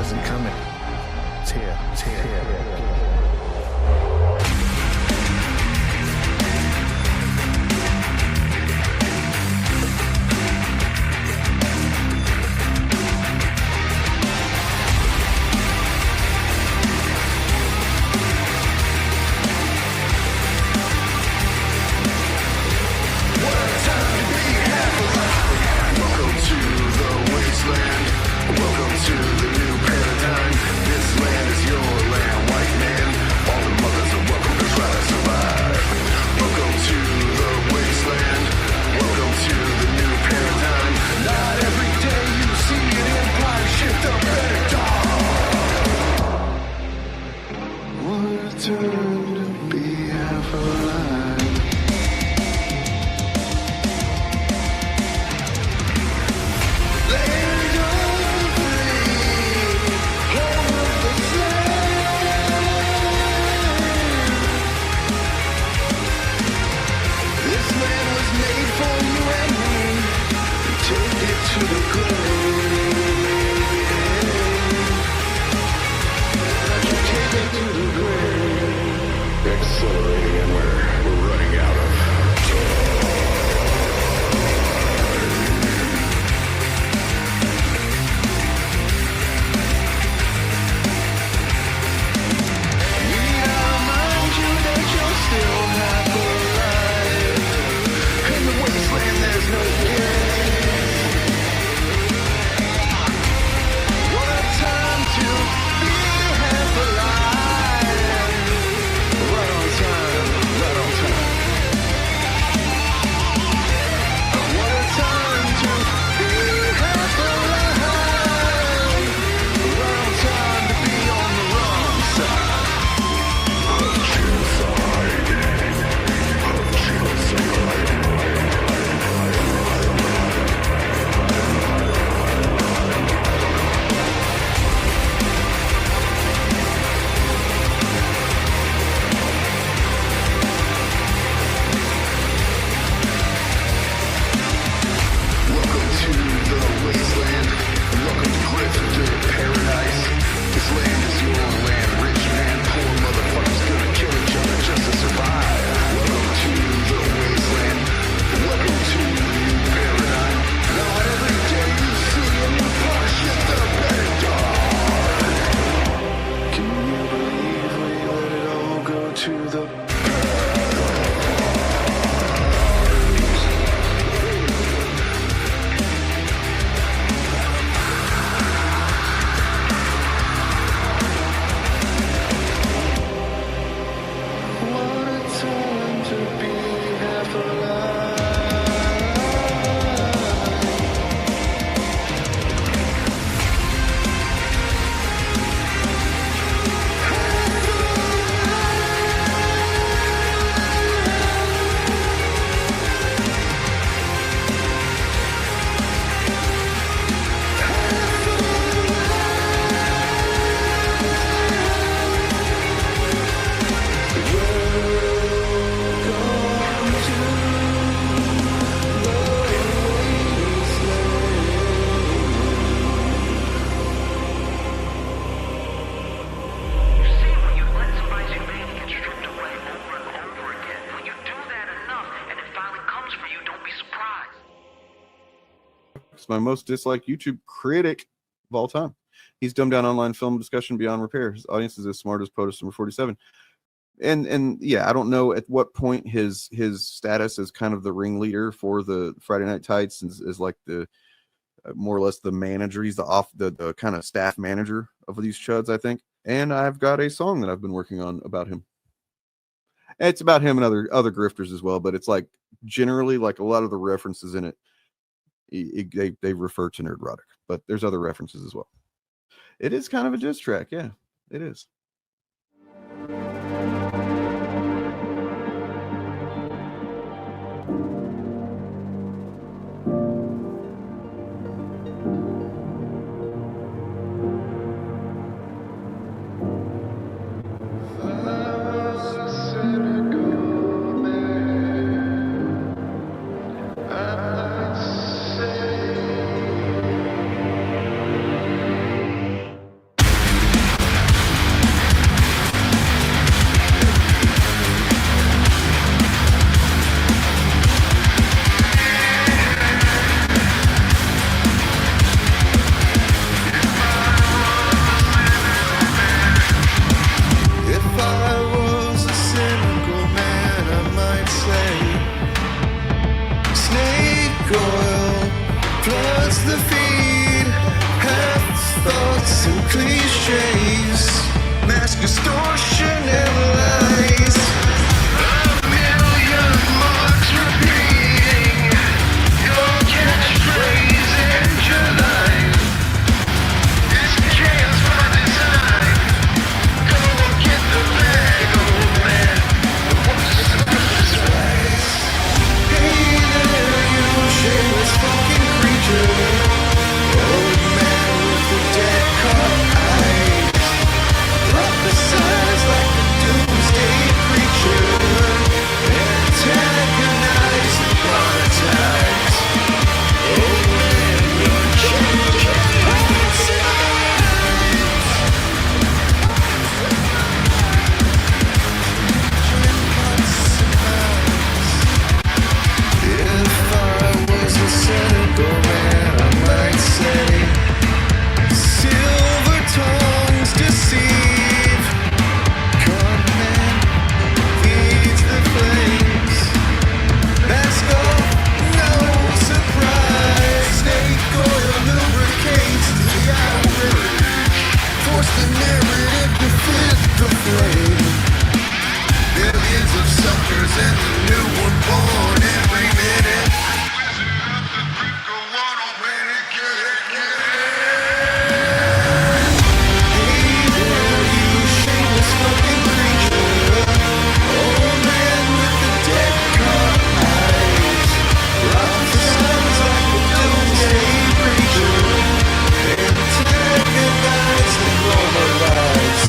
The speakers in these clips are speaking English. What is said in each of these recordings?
isn't coming. It's here. It's here. Welcome to the new paradigm. This land is your land, white man. All the mothers are welcome to try to survive. Welcome to the wasteland. Welcome to the new paradigm. Not every day you see an empire shift up at a dawn. What a turn to be half alive. To the grave, take it to the grave. Accelerating and we're running out of time. Need I remind you that you're still half alive? In the wasteland there's no guarantee. To be half alive, right on time, right on time. What a time to be half alive, right on time to be on the wrong side. Of genocide, of genocide. Wasteland. Welcome to Grifter Paradise. This land is your land, rich man. Poor motherfuckers gonna kill each other just to survive. Welcome to the wasteland. Welcome to the new paradigm. Not every day you see a new part shift up at dawn. Can you believe we let it all go to the my most disliked YouTube critic of all time. He's dumbed down online film discussion beyond repair. His audience is as smart as POTUS number 47. And yeah, I don't know at what point his status as kind of the ringleader for the Friday Night Tights is like the more or less the manager. He's the kind of staff manager of these chuds, I think. And I've got a song that I've been working on about him. It's about him and other grifters as well, but it's like generally like a lot of the references in it. They refer to Nerdrotic, but there's other references as well. It is kind of a diss track, yeah, it is. chase, mass distortion and lies. A million marks repeating your catchphrase and your line. This chaos by design. Go get the bag, old man. Hey there, you shameless fucking creature. Old man with the dead caught eyes. Prophesize like a doomsday preacher. Antagonize and monetize. Old man, you're changing If I was a cynical man, I might say silver tongues deceive. Con man feeds the flames. Mask off, no surprise. Snake oil lubricates the outrage. Force the narrative to fit the flame. Billions of suckers and the new one born every minute. Go on, oh man, get it. Hey there, you shameless fucking creature. Old man with the dead caught eyes. Prophesize like a doomsday preacher. Antagonize and normalize.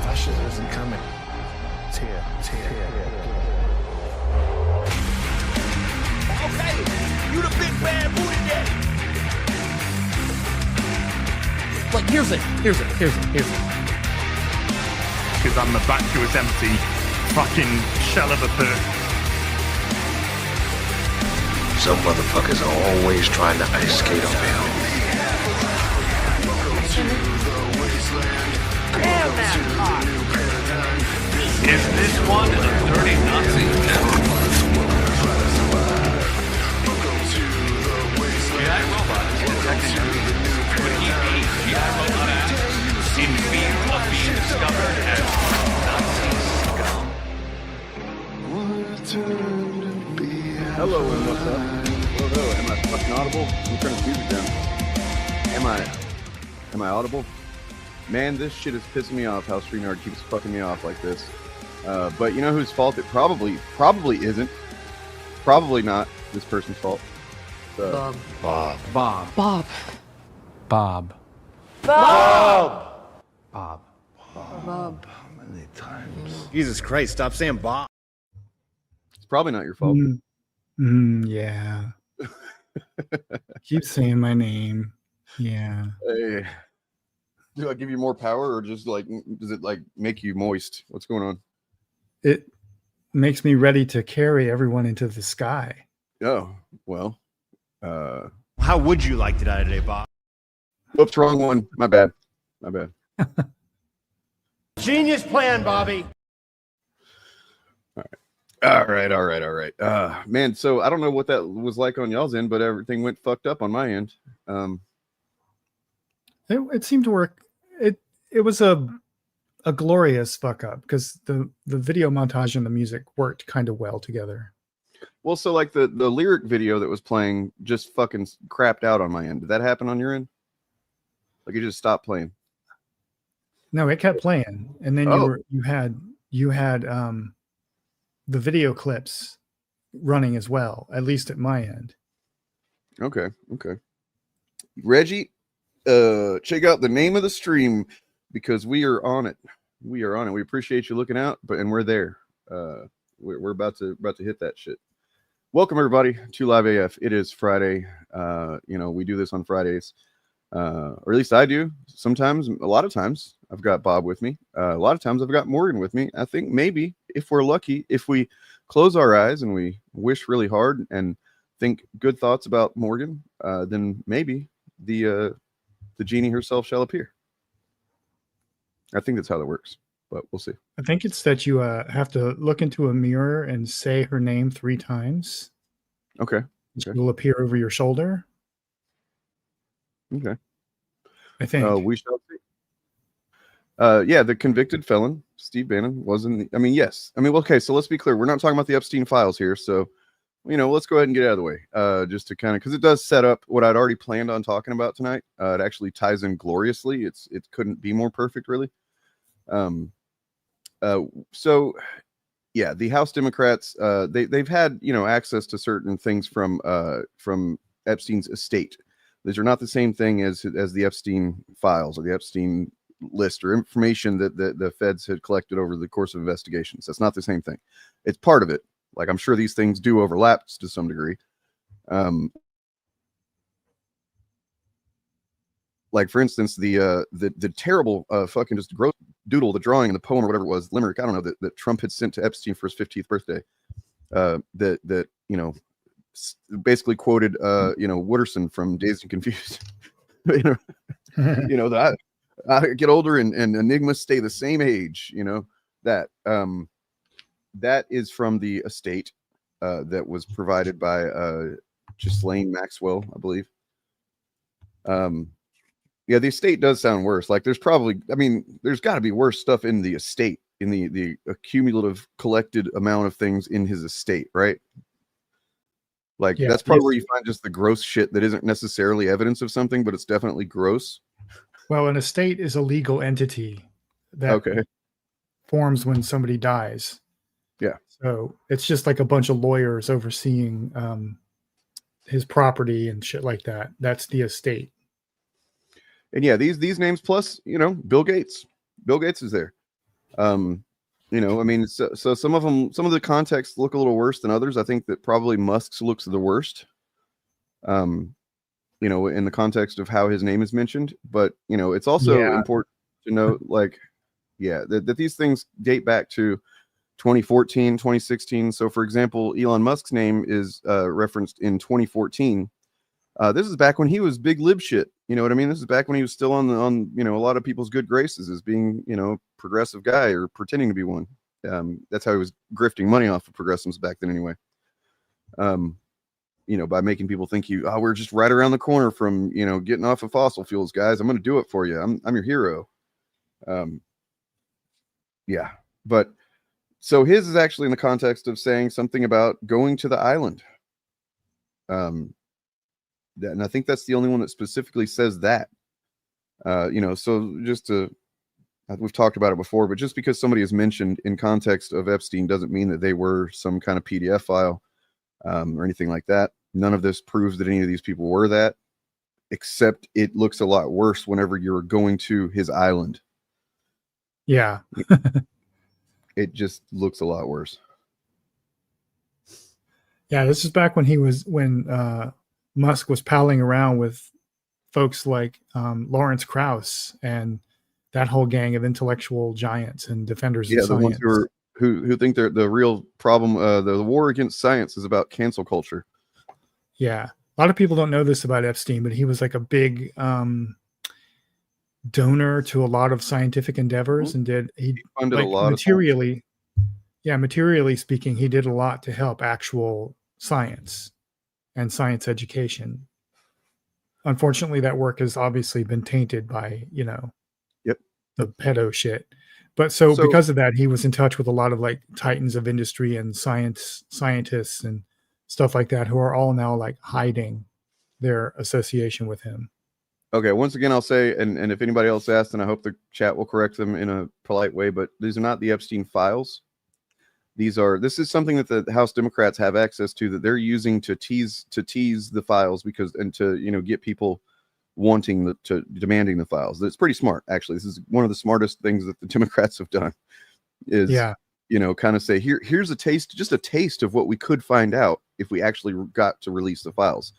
Fascism isn't coming. It's here. It's here. Okay, you the big bad booty daddy. Like, here's it. Because I'm a vacuous, empty, fucking shell of a person. Some motherfuckers are always trying to ice skate uphill. Damn that hot. Is this one a dirty Nazi? G.I. Robot is detecting me. Could he be G.I. Robot Act in fear of being discovered as Nazi scum? Hello and what's up? Hello, am I fucking audible? I'm turning the music down. Am I audible? Man, this shit is pissing me off how StreamYard keeps fucking me off like this. But you know whose fault it probably isn't. Probably not this person's fault. Bob. many times? Jesus Christ, stop saying Bob. It's probably not your fault. Yeah. Keep saying my name. Yeah. Hey, do I give you more power, or just like, does it like make you moist? What's going on? It makes me ready to carry everyone into the sky. Oh, well. How would you like to die today, Bob? Whoops, wrong one. My bad. My bad. Genius plan, Bobby. All right. Man, so I don't know what that was like on y'all's end, but everything went fucked up on my end. It seemed to work. It was a glorious fuck up because the video montage and the music worked kind of well together. Well, so like the lyric video that was playing just fucking crapped out on my end. Did that happen on your end? Like it just stopped playing? No, it kept playing, and then you had the video clips running as well, at least at my end. Okay. Reggie, check out the name of the stream because we are on it. We appreciate you looking out, and we're there. We're about to hit that shit. Welcome everybody to LiveAF. It is Friday. We do this on Fridays, or at least I do. Sometimes, a lot of times, I've got Bob with me. A lot of times, I've got Morgan with me. I think maybe if we're lucky, if we close our eyes and we wish really hard and think good thoughts about Morgan, then maybe the genie herself shall appear. I think that's how that works, but we'll see. I think it's that you have to look into a mirror and say her name 3 times. Okay. It will appear over your shoulder. Okay. I think. We shall see. Yeah, the convicted felon, Steve Bannon, wasn't. Yes. Okay, so let's be clear. We're not talking about the Epstein files here. So, let's go ahead and get it out of the way. Just to kind of, because it does set up what I'd already planned on talking about tonight. It actually ties in gloriously. It couldn't be more perfect, really. So, yeah, the House Democrats, they've had, access to certain things from Epstein's estate. These are not the same thing as the Epstein files or the Epstein list or information that the feds had collected over the course of investigations. That's not the same thing. It's part of it. Like, I'm sure these things do overlap to some degree. Like, for instance, the terrible fucking just gross doodle, the drawing and the poem or whatever it was, limerick, I don't know, that Trump had sent to Epstein for his 50th birthday. That basically quoted Wooderson from Dazed and Confused. That I get older and enigmas stay the same age. That is from the estate that was provided by Ghislaine Maxwell, I believe. Yeah, the estate does sound worse. Like there's got to be worse stuff in the estate, in the accumulative collected amount of things in his estate, right? Like, yeah, that's probably where you find just the gross shit that isn't necessarily evidence of something, but it's definitely gross. Well, an estate is a legal entity that forms when somebody dies. Yeah. So it's just like a bunch of lawyers overseeing his property and shit like that. That's the estate. And yeah, these names plus, Bill Gates. Bill Gates is there. So some of the contexts look a little worse than others. I think that probably Musk's looks the worst. In the context of how his name is mentioned, but it's also important to note, that these things date back to 2014, 2016. So, for example, Elon Musk's name is referenced in 2014. This is back when he was big lib shit. You know what I mean? This is back when he was still on a lot of people's good graces as being, progressive guy or pretending to be one. That's how he was grifting money off of progressives back then anyway. By making people think we're just right around the corner from, getting off of fossil fuels, guys. I'm going to do it for you. I'm your hero. Yeah. But so his is actually in the context of saying something about going to the island. And I think that's the only one that specifically says that. So just we've talked about it before, but just because somebody is mentioned in context of Epstein doesn't mean that they were some kind of PDF file or anything like that. None of this proves that any of these people were that, except it looks a lot worse whenever you're going to his island. Yeah. it just looks a lot worse. Yeah, this is back when Musk was palling around with folks like Lawrence Krauss and that whole gang of intellectual giants and defenders of The ones science. who think they're the real problem. The war against science is about cancel culture. Yeah, a lot of people don't know this about Epstein, but he was like a big donor to a lot of scientific endeavors, and he funded like a lot materially. Yeah, materially speaking, he did a lot to help actual science and science education. Unfortunately, that work has obviously been tainted by, the pedo shit. But so because of that, he was in touch with a lot of like titans of industry and scientists and stuff like that, who are all now like hiding their association with him. Okay, once again, I'll say, and if anybody else asked, and I hope the chat will correct them in a polite way, but these are not the Epstein files. This is something that the House Democrats have access to, that they're using to tease the files to get people demanding the files. It's pretty smart, actually. This is one of the smartest things that the Democrats have done is, kind of say, here's just a taste of what we could find out if we actually got to release the files.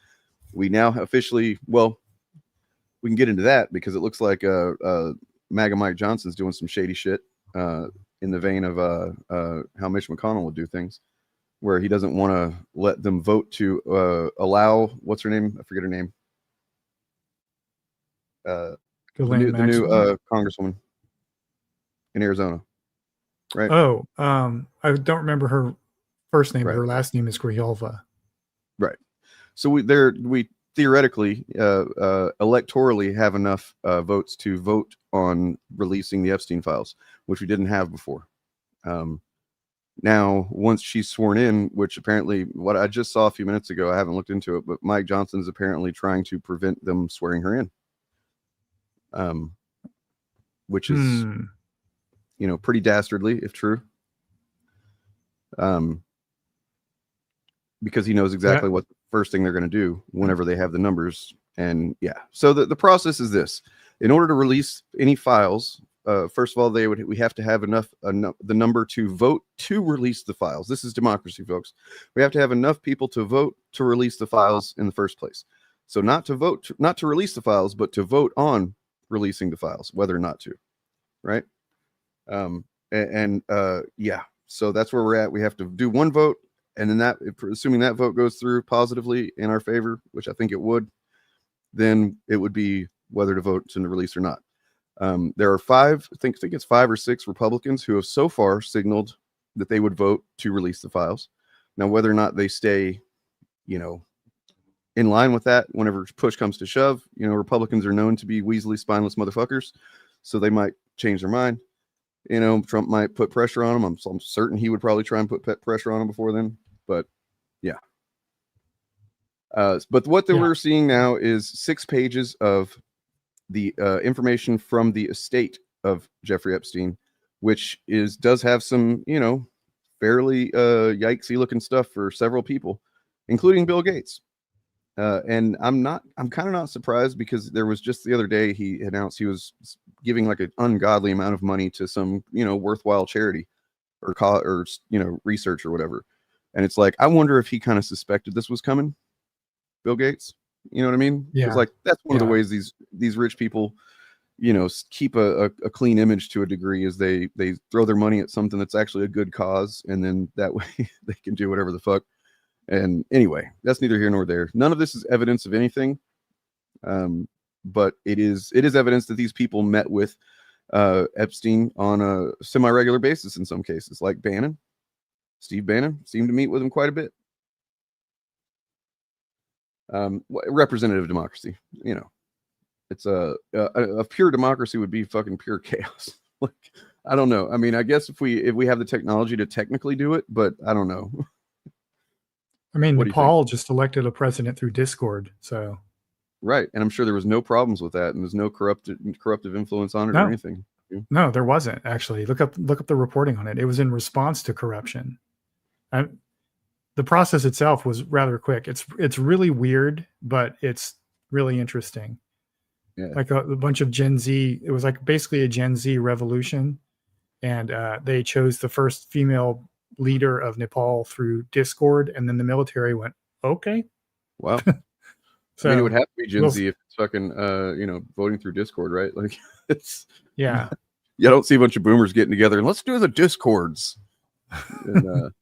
We now officially, we can get into that because it looks like MAGA Mike Johnson's doing some shady shit in the vein of how Mitch McConnell would do things, where he doesn't want to let them vote to allow, what's her name? I forget her name. The new congresswoman in Arizona, right? Oh, I don't remember her first name, but her last name is Grijalva. Right. So we theoretically, electorally have enough votes to vote on releasing the Epstein files, which we didn't have before. Now, once she's sworn in, which apparently what I just saw a few minutes ago, I haven't looked into it, but Mike Johnson is apparently trying to prevent them swearing her in. Which is, pretty dastardly if true. Because he knows exactly what the first thing they're going to do whenever they have the numbers. And so the process is this: in order to release any files, first of all, we have to have enough the number to vote to release the files. This is democracy, folks. We have to have enough people to vote to release the files in the first place. So not to release the files, but to vote on releasing the files, whether or not to, right? So that's where we're at. We have to do one vote, and then assuming that vote goes through positively in our favor, which I think it would, then it would be whether to vote to release or not. There are I think it's 5 or 6 Republicans who have so far signaled that they would vote to release the files. Now, whether or not they stay, in line with that, whenever push comes to shove, Republicans are known to be weaselly, spineless motherfuckers, so they might change their mind. Trump might put pressure on them. I'm certain he would probably try and put pressure on them before then. But we're seeing now is 6 pages of the information from the estate of Jeffrey Epstein, which does have some, fairly yikesy looking stuff for several people, including Bill Gates. And I'm kind of not surprised, because there was just the other day he announced he was giving like an ungodly amount of money to some, worthwhile charity or research or whatever. And it's like, I wonder if he kind of suspected this was coming, Bill Gates. You know what I mean? Yeah. It's like, that's one of the ways these rich people, keep a clean image to a degree, is they throw their money at something that's actually a good cause. And then that way they can do whatever the fuck. And anyway, that's neither here nor there. None of this is evidence of anything. But it is evidence that these people met with Epstein on a semi-regular basis in some cases, like Steve Bannon seemed to meet with him quite a bit. Representative democracy, it's a pure democracy would be fucking pure chaos. Like, I don't know. I mean, I guess if we have the technology to technically do it, but I don't know. I mean, Nepal just elected a president through Discord, so. Right, and I'm sure there was no problems with that, and there's no corruptive influence on it or anything. No, there wasn't, actually. Look up the reporting on it. It was in response to corruption. The process itself was rather quick. It's really weird, but it's really interesting. Yeah. Like a bunch of Gen Z. It was like basically a Gen Z revolution, and they chose the first female leader of Nepal through Discord, and then the military went, okay. Wow. So I mean, it would have to be Gen we'll- Z if it's fucking, voting through Discord, right? Like, it's yeah. I don't see a bunch of boomers getting together and let's do the Discords. And,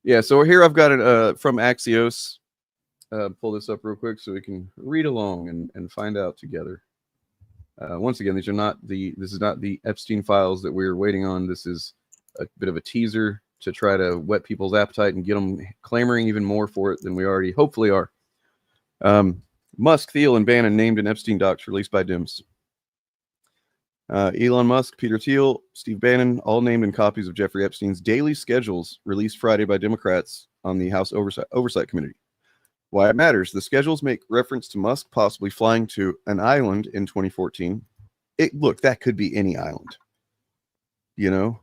yeah, so here I've got it from Axios. Pull this up real quick so we can read along and find out together. Once again, this is not the Epstein files that we're waiting on. This is a bit of a teaser to try to whet people's appetite and get them clamoring even more for it than we already hopefully are. Musk, Thiel, and Bannon named in Epstein docs released by Dems. Elon Musk, Peter Thiel, Steve Bannon, all named in copies of Jeffrey Epstein's daily schedules released Friday by Democrats on the House Oversight Committee. Why it matters. The schedules make reference to Musk possibly flying to an island in 2014. Look, that could be any island. You know,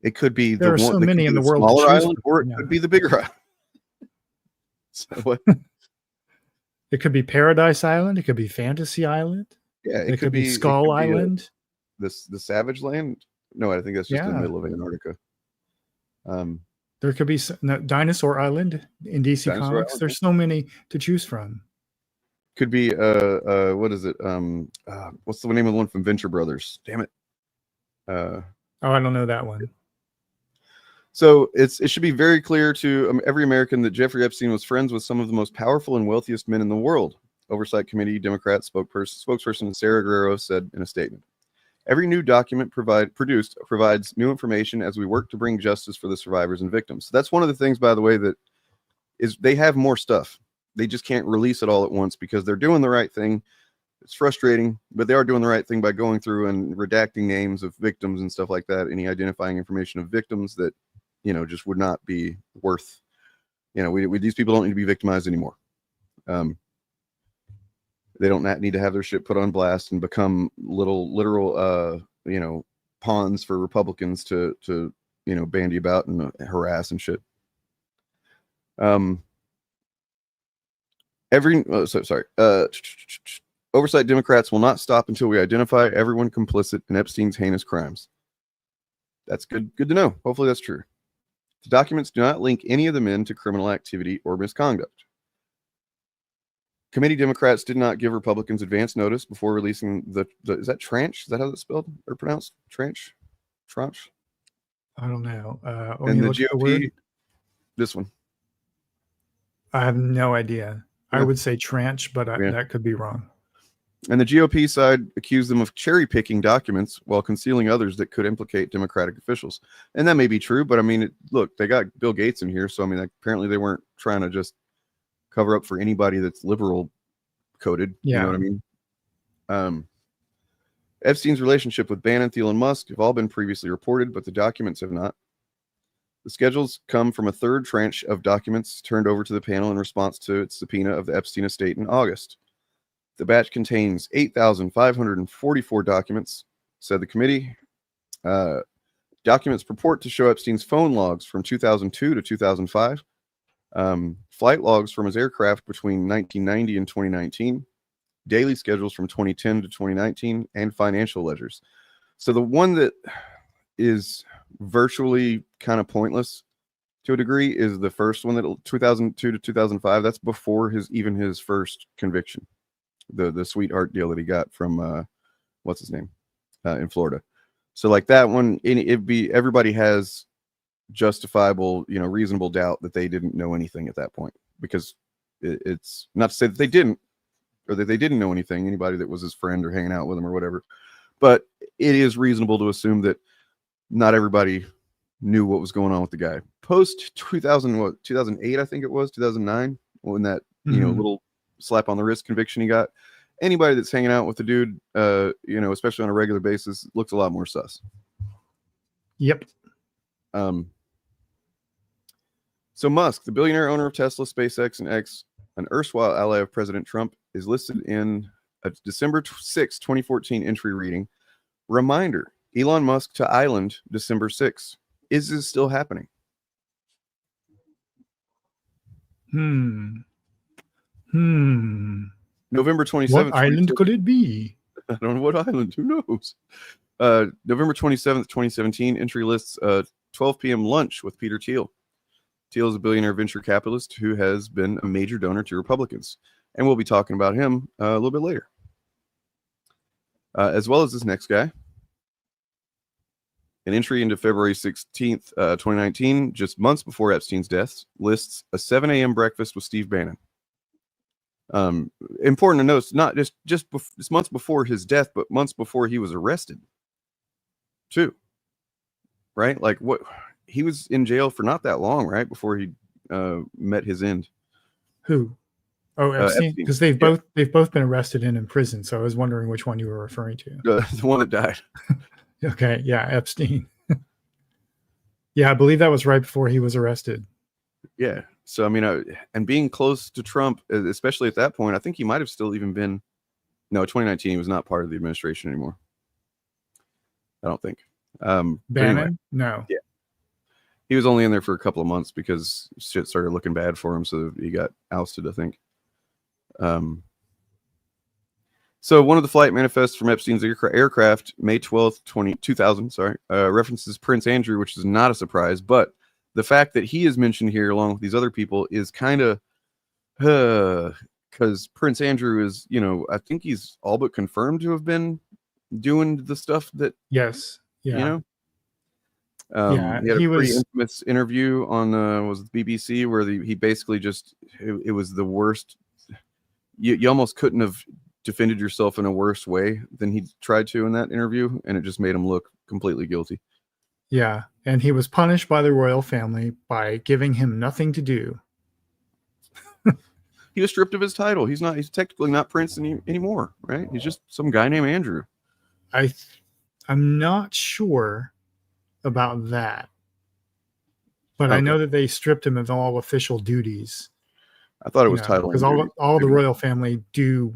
it could be There are so many in the world to smaller choose island, from. or it Yeah. could be the bigger island. So what? It could be Paradise Island. It could be Fantasy Island. Yeah, It could be Skull Island. The Savage Land. No, I think that's just in the Yeah. middle of Antarctica. There could be Dinosaur Island in DC Dinosaur Comics. Island, There's so many to choose from. Could be what is it? What's the name of the one from Venture Brothers? Damn it. Oh, I don't know that one. So it should be very clear to every American that Jeffrey Epstein was friends with some of the most powerful and wealthiest men in the world. Oversight Committee Democrat spokesperson Sarah Guerrero said in a statement. Every new document produced provides new information as we work to bring justice for the survivors and victims. So that's one of the things, by the way, that is they have more stuff. They just can't release it all at once because they're doing the right thing. It's frustrating, but they are doing the right thing by going through and redacting names of victims and stuff like that. Any identifying information of victims that, just would not be worth, these people don't need to be victimized anymore. They don't need to have their shit put on blast and become literal, pawns for Republicans to bandy about and harass and shit. Oversight Democrats will not stop until we identify everyone complicit in Epstein's heinous crimes. That's good to know. Hopefully that's true. The documents do not link any of the men to criminal activity or misconduct. Committee Democrats did not give Republicans advance notice before releasing is that tranche? Is that how it's spelled or pronounced? Tranche? I don't know. And the GOP, this one. I have no idea. I would say tranche, but that could be wrong. And the GOP side accused them of cherry picking documents while concealing others that could implicate Democratic officials. And that may be true, but I mean, look, they got Bill Gates in here. So, I mean, apparently they weren't trying to just cover up for anybody that's liberal coded. Yeah. You know what I mean? Epstein's relationship with Bannon, Thiel, and Musk have all been previously reported, but the documents have not. The schedules come from a third tranche of documents turned over to the panel in response to its subpoena of the Epstein estate in August. The batch contains 8,544 documents, said the committee. Documents purport to show Epstein's phone logs from 2002 to 2005, flight logs from his aircraft between 1990 and 2019, daily schedules from 2010 to 2019, and financial ledgers. So the one that is virtually kind of pointless to a degree is the first one, that 2002 to 2005. That's before his first conviction. The sweetheart deal that he got from what's his name in Florida. So like that one, everybody has justifiable, reasonable doubt that they didn't know anything at that point, because it's not to say that they didn't, or that they didn't know anything, anybody that was his friend or hanging out with him or whatever, but it is reasonable to assume that not everybody knew what was going on with the guy. Post 2008, I think it was 2009, when that little slap on the wrist conviction he got. Anybody that's hanging out with the dude, especially on a regular basis, looks a lot more sus. Yep. So Musk, the billionaire owner of Tesla, SpaceX, and X, an erstwhile ally of President Trump, is listed in a December 6, 2014 entry reading. Reminder, Elon Musk to island, December 6. Is this still happening? November 27th. What island could it be? I don't know what island. Who knows? November 27th, 2017, entry lists 12 p.m. lunch with Peter Thiel. Thiel is a billionaire venture capitalist who has been a major donor to Republicans. And we'll be talking about him a little bit later. As well as this next guy. An entry into February 16th, 2019, just months before Epstein's death, lists a 7 a.m. breakfast with Steve Bannon. Important to note, it's not it's months before his death, but months before he was arrested, too. Right? Like, what? He was in jail for not that long, right? Before he met his end. Who? Oh, Epstein? Because they've both been arrested and in prison. So I was wondering which one you were referring to. The one that died. Okay, yeah, Epstein. Yeah, I believe that was right before he was arrested. Yeah. So, I mean, and being close to Trump, especially at that point, I think he might have still even been. No, 2019, he was not part of the administration anymore. I don't think. Bannon? Anyway, No. Yeah. He was only in there for a couple of months because shit started looking bad for him. So he got ousted, I think. So one of the flight manifests from Epstein's aircraft, May 12th, 2000, references Prince Andrew, which is not a surprise, but the fact that he is mentioned here along with these other people is kind of, because Prince Andrew is, I think he's all but confirmed to have been doing the stuff that, yes, yeah, yeah, he had a pretty infamous interview on was it BBC where he basically just it was the worst. You almost couldn't have defended yourself in a worse way than he tried to in that interview, and it just made him look completely guilty. Yeah, and he was punished by the royal family by giving him nothing to do. He was stripped of his title. He's technically not Prince anymore, right? He's just some guy named Andrew. I'm not sure about that, but okay. I know that they stripped him of all official duties. I thought it was title because all the royal family do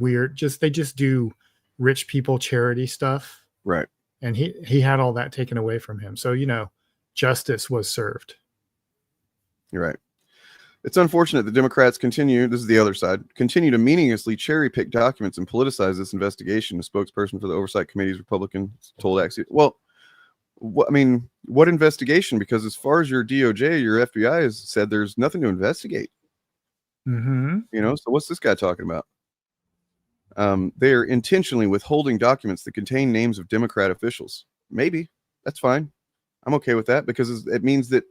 they just do rich people charity stuff, right? And he had all that taken away from him, so justice was served. You're right. It's unfortunate that Democrats continue. This is the other side. Continue to meaninglessly cherry pick documents and politicize this investigation. A spokesperson for the Oversight Committee's Republicans told Axios. Well, what investigation? Because as far as your DOJ, your FBI has said there's nothing to investigate. Mm-hmm. So what's this guy talking about? They are intentionally withholding documents that contain names of Democrat officials. Maybe that's fine. I'm okay with that because it means that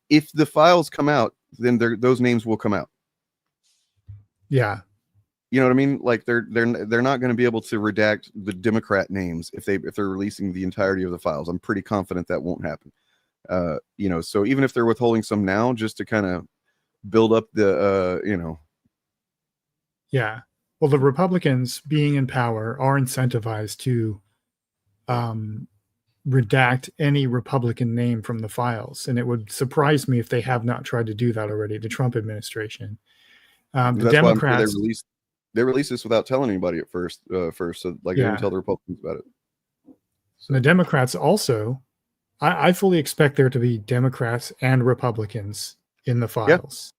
if the files come out, then those names will come out. Yeah. You know what I mean? Like they're not going to be able to redact the Democrat names if they're releasing the entirety of the files. I'm pretty confident that won't happen. So even if they're withholding some now, just to kind of build up the, Yeah. Well, the Republicans being in power are incentivized to redact any Republican name from the files. And it would surprise me if they have not tried to do that already, the Trump administration. The Democrats... They released this without telling anybody at first. So they didn't tell the Republicans about it. So. The Democrats also, I fully expect there to be Democrats and Republicans in the files.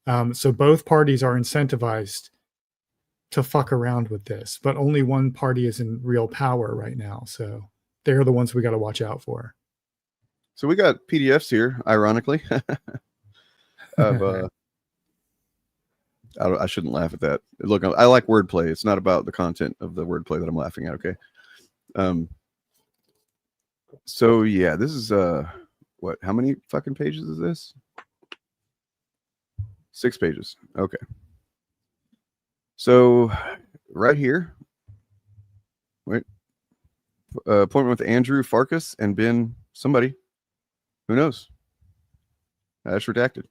Yeah. So both parties are incentivized to fuck around with this, but only one party is in real power right now. So they're the ones we got to watch out for. So we got PDFs here, ironically. I shouldn't laugh at that. Look, I like wordplay. It's not about the content of the wordplay that I'm laughing at. Okay. So yeah, this is how many fucking pages is this? 6 pages. Okay. So right here, wait, appointment with Andrew Farkas and Ben somebody. Who knows? That's redacted.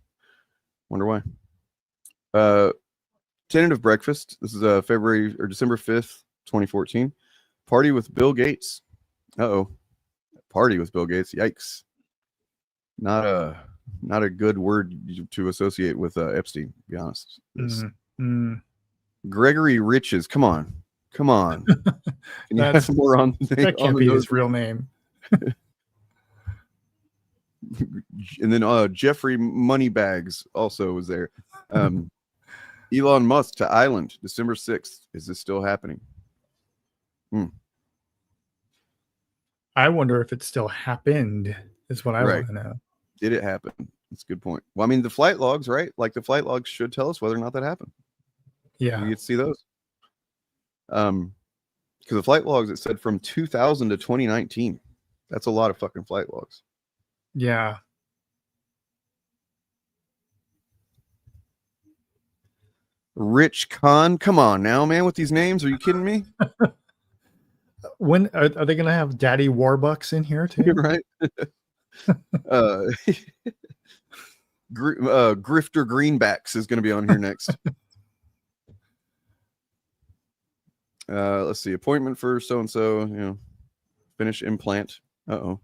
Wonder why. Tentative breakfast. This is February or December 5th, 2014. Party with Bill Gates. Party with Bill Gates. Yikes. Not a good word to associate with Epstein, to be honest. Gregory Riches. Come on. Can you have more on that can't be his real name. And then Jeffrey Moneybags also was there. Elon Musk to Island, December 6th. Is this still happening? I wonder if it still happened, is what I Right. want to know. Did it happen? That's a good point. Well, I mean, the flight logs, right? Like the flight logs should tell us whether or not that happened. Yeah. We get to see those. Because the flight logs, it said from 2000 to 2019. That's a lot of fucking flight logs. Yeah. Rich Khan, come on now, man, with these names. Are you kidding me? When are they going to have Daddy Warbucks in here too? Right? Grifter Greenbacks is going to be on here next. Let's see. Appointment for so-and-so, you know, finish implant. Uh-oh.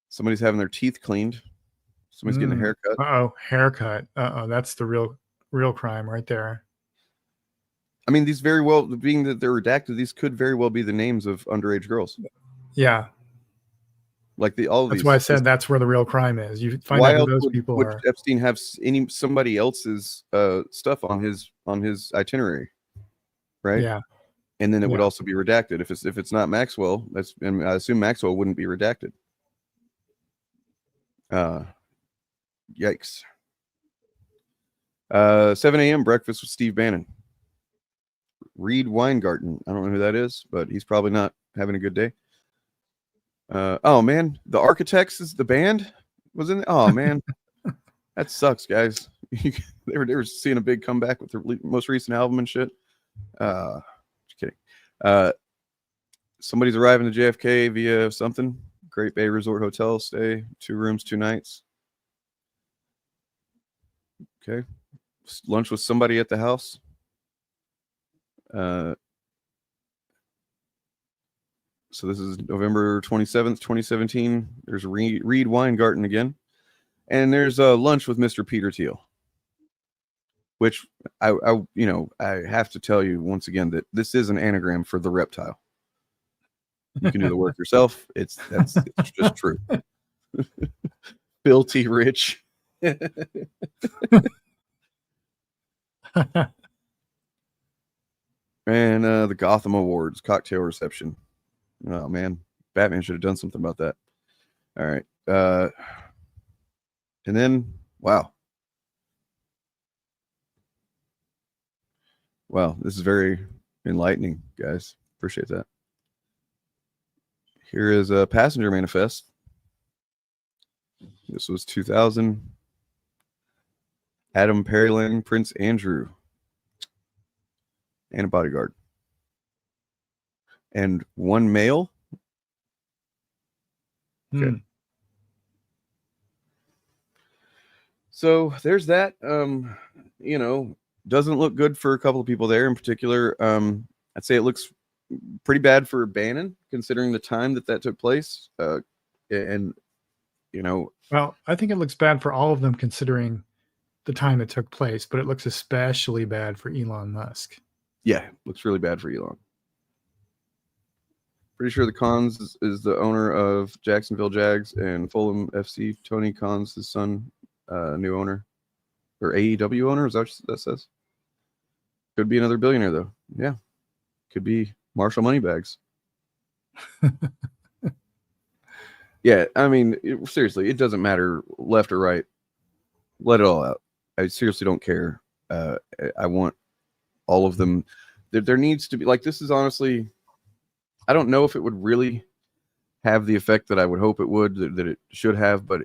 Somebody's having their teeth cleaned. Somebody's getting a haircut. Uh-oh, haircut. Uh-oh, that's the real crime right there. I mean, these very well, being that they're redacted, these could very well be the names of underage girls. Yeah. Like all of That's these. why I said that's where the real crime is. You find Why out who else those people would are. Epstein have somebody else's stuff on his itinerary, right? Yeah. And then it would also be redacted if it's not Maxwell. And I assume Maxwell wouldn't be redacted. Yikes. 7 a.m. breakfast with Steve Bannon. Reed Weingarten. I don't know who that is, but he's probably not having a good day. Oh man, the Architects is the band was in. Oh man, that sucks, guys. they were seeing a big comeback with their most recent album and shit. Just kidding. Somebody's arriving to JFK via something. Great Bay Resort Hotel stay, 2 rooms, 2 nights. Okay, lunch with somebody at the house. So this is November 27th, 2017. There's Reed Weingarten again. And there's lunch with Mr. Peter Thiel. Which I have to tell you once again that this is an anagram for the reptile. You can do the work yourself. It's just true. Filthy rich. And the Gotham Awards cocktail reception. Oh man, Batman should have done something about that. All right. And then wow, this is very enlightening, guys. Appreciate that. Here is a passenger manifest. This was 2000. Adam Perylang, Prince Andrew, and a bodyguard. And 1 male. Okay. So there's that. Doesn't look good for a couple of people there in particular. I'd say it looks pretty bad for Bannon, considering the time that took place. Well, I think it looks bad for all of them, considering the time it took place, but it looks especially bad for Elon Musk. Yeah, looks really bad for Elon. Pretty sure the Khans is the owner of Jacksonville Jags and Fulham FC. Tony Khan's his son, new owner, or AEW owner. Is that what that says? Could be another billionaire though. Yeah, could be Marshall Moneybags. Yeah, I mean, seriously, it doesn't matter left or right. Let it all out. I seriously don't care. I want all of them. There needs to be, like, this is honestly, I don't know if it would really have the effect that I would hope it would, that it should have, but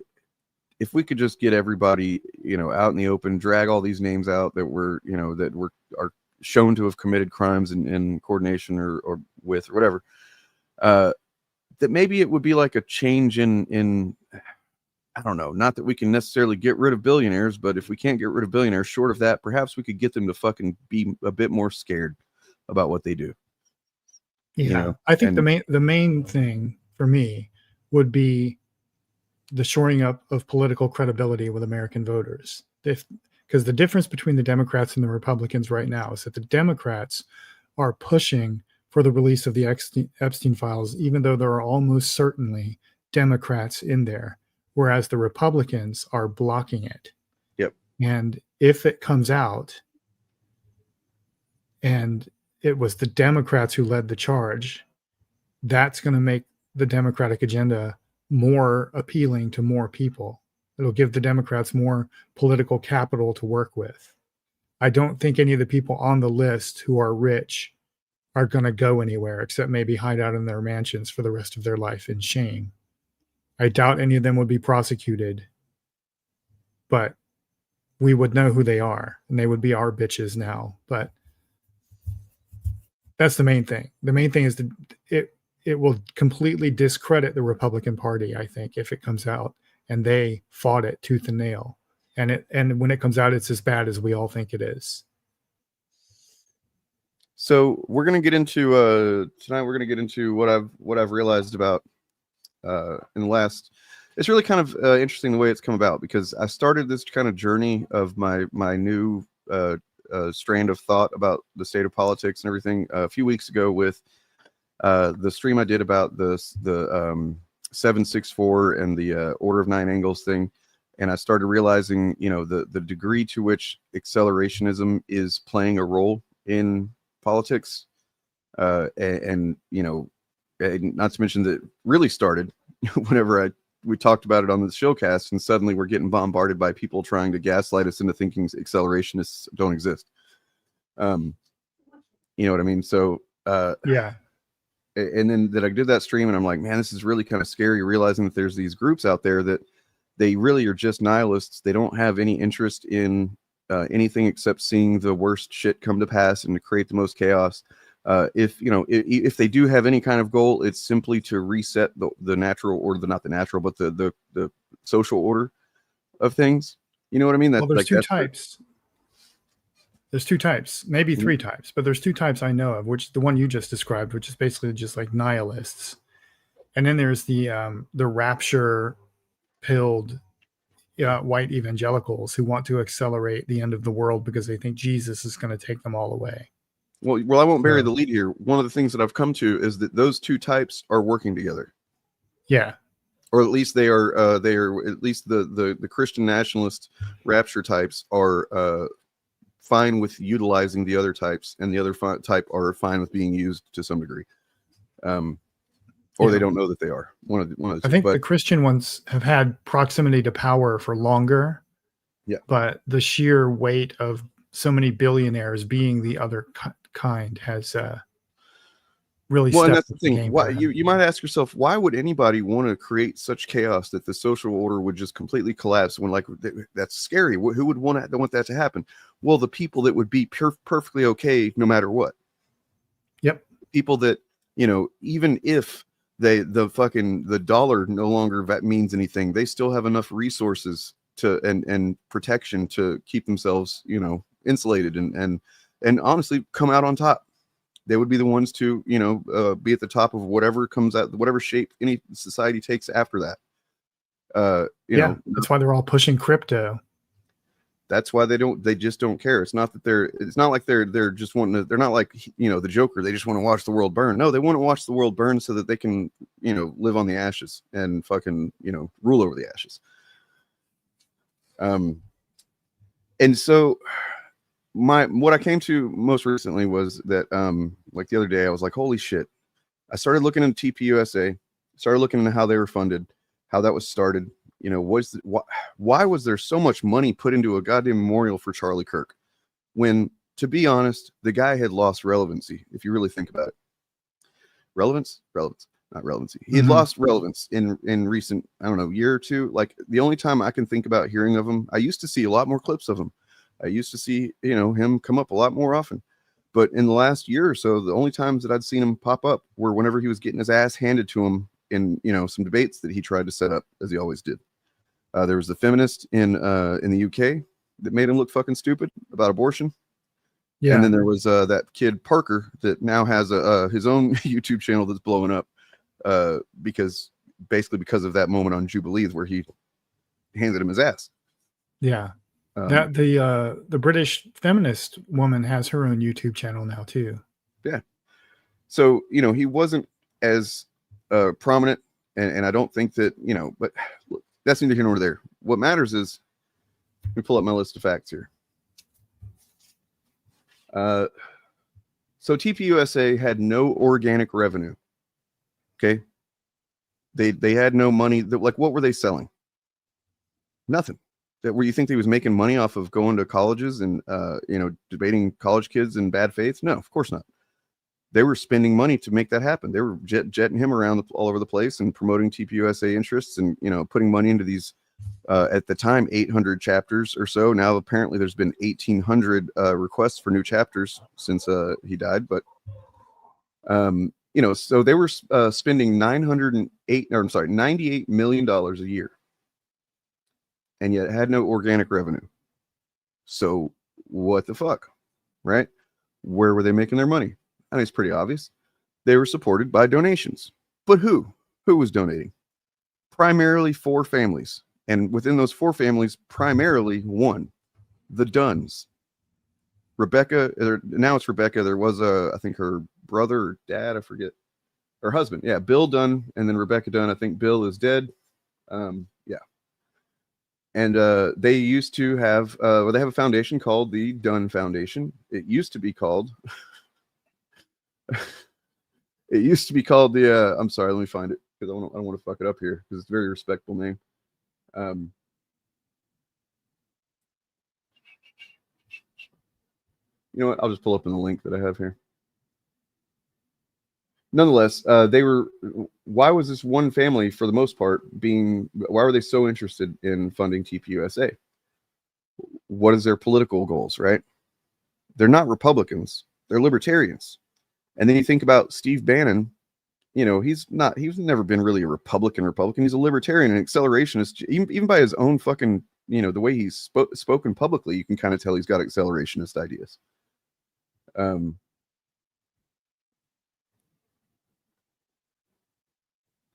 if we could just get everybody, out in the open, drag all these names out that are shown to have committed crimes in coordination or with or whatever, that maybe it would be like a change in I don't know, not that we can necessarily get rid of billionaires, but if we can't get rid of billionaires, short of that, perhaps we could get them to fucking be a bit more scared about what they do. Yeah, I think the main thing for me would be the shoring up of political credibility with American voters. Because the difference between the Democrats and the Republicans right now is that the Democrats are pushing for the release of the Epstein files, even though there are almost certainly Democrats in there, whereas the Republicans are blocking it. Yep. And if it comes out and it was the Democrats who led the charge, that's going to make the Democratic agenda more appealing to more people. It'll give the Democrats more political capital to work with. I don't think any of the people on the list who are rich are going to go anywhere except maybe hide out in their mansions for the rest of their life in shame. I doubt any of them would be prosecuted, but we would know who they are and they would be our bitches now. But that's the main thing. The main thing is that it will completely discredit the Republican Party, I think, if it comes out, and they fought it tooth and nail. And when it comes out, it's as bad as we all think it is. So we're gonna get into tonight. We're gonna get into what I've realized about in the last. It's really kind of interesting the way it's come about, because I started this kind of journey of my new strand of thought about the state of politics and everything a few weeks ago with the stream I did about the 764 and the order of 9 angles thing. And I started realizing, the degree to which accelerationism is playing a role in politics. And not to mention that really started whenever we talked about it on the Shillcast, and suddenly we're getting bombarded by people trying to gaslight us into thinking accelerationists don't exist. You know what I mean? So, yeah. And then that I did that stream, and I'm like, man, this is really kind of scary, realizing that there's these groups out there that they really are just nihilists. They don't have any interest in anything except seeing the worst shit come to pass and to create the most chaos. If they do have any kind of goal, it's simply to reset the natural order, not the natural, but the social order of things. You know what I mean? Well, there's two types. There's two types, maybe three types, but there's two types I know of, which the one you just described, which is basically just like nihilists. And then there's the rapture pilled white evangelicals who want to accelerate the end of the world because they think Jesus is going to take them all away. Well, I won't bury the lead here. One of the things that I've come to is that those two types are working together. Yeah. Or at least they are at least the Christian nationalist rapture types are fine with utilizing the other types, and the other type are fine with being used to some degree. Or they don't know that they are. One of the I think the Christian ones have had proximity to power for longer. Yeah. But the sheer weight of so many billionaires being the other kind has really stepped and that's the up thing. game Why for them. you might ask yourself, why would anybody want to create such chaos that the social order would just completely collapse? When that's scary. Who would want that to happen? Well, the people that would be perfectly okay no matter what. Yep. People that, even if the dollar no longer means anything, they still have enough resources to and protection to keep themselves, insulated and honestly come out on top. They would be the ones to, be at the top of whatever comes out, whatever shape any society takes after that. That's why they're all pushing crypto. That's why they just don't care. It's not like they're just wanting to, they're not like, the Joker. They just want to watch the world burn. No, they want to watch the world burn so that they can, live on the ashes and fucking, rule over the ashes. And so what I came to most recently was that, like the other day, I was like, holy shit. I started looking into TPUSA, started looking into how they were funded, how that was started. Why was there so much money put into a goddamn memorial for Charlie Kirk when, to be honest, the guy had lost relevancy, if you really think about it. Relevance, not relevancy. He had lost relevance in recent, I don't know, year or two. Like the only time I can think about hearing of him, I used to see a lot more clips of him. I used to see, him come up a lot more often. But in the last year or so, the only times that I'd seen him pop up were whenever he was getting his ass handed to him in, some debates that he tried to set up, as he always did. There was the feminist in the UK that made him look fucking stupid about abortion. Yeah. And then there was that kid Parker that now has his own YouTube channel that's blowing up because of that moment on Jubilees where he handed him his ass. Yeah. That the British feminist woman has her own YouTube channel now too. Yeah. So, he wasn't as prominent, and I don't think that, but look, that's neither here nor there. What matters is, let me pull up my list of facts here. So TPUSA had no organic revenue. Okay. They had no money. Like, what were they selling? Nothing. Where you think they was making money off of going to colleges and debating college kids in bad faith? No, of course not. They were spending money to make that happen. They were jetting him around all over the place and promoting TPUSA interests and putting money into these at the time 800 chapters or so. Now apparently there's been 1,800 requests for new chapters since he died. But so they were spending $98 million a year, and yet had no organic revenue. So what the fuck, right? Where were they making their money? I mean, it's pretty obvious. They were supported by donations. But who? Who was donating? Primarily 4 families. And within those 4 families, primarily one, the Dunns. Rebecca, now it's Rebecca. There was I think her brother or dad, I forget. Her husband. Yeah, Bill Dunn and then Rebecca Dunn. I think Bill is dead. Yeah. And they used to have, they have a foundation called the Dunn Foundation. It used to be called... It used to be called the I'm sorry, let me find it because I don't want to fuck it up here because it's a very respectable name. You know what? I'll just pull up in the link that I have here. Nonetheless, why was this one family, for the most part, why were they so interested in funding TPUSA? What is their political goals, right? They're not Republicans, they're libertarians. And then you think about Steve Bannon, he's never been really a Republican. He's a libertarian and accelerationist, even by his own fucking, the way he's spoken publicly, you can kind of tell he's got accelerationist ideas.